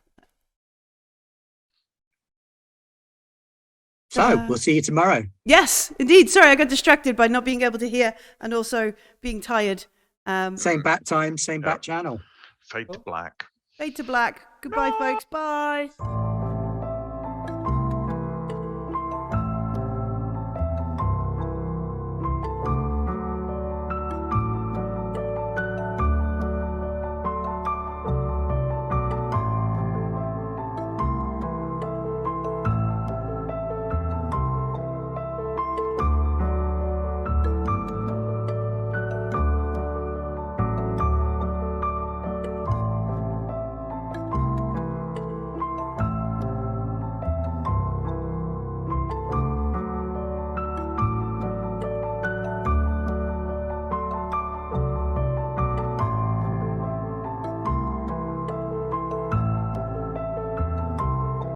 So we'll see you tomorrow. Yes, indeed. Sorry, I got distracted by not being able to hear and also being tired. Same bat time, same bat channel. Fade to black. Fade to black. Goodbye, folks. Bye.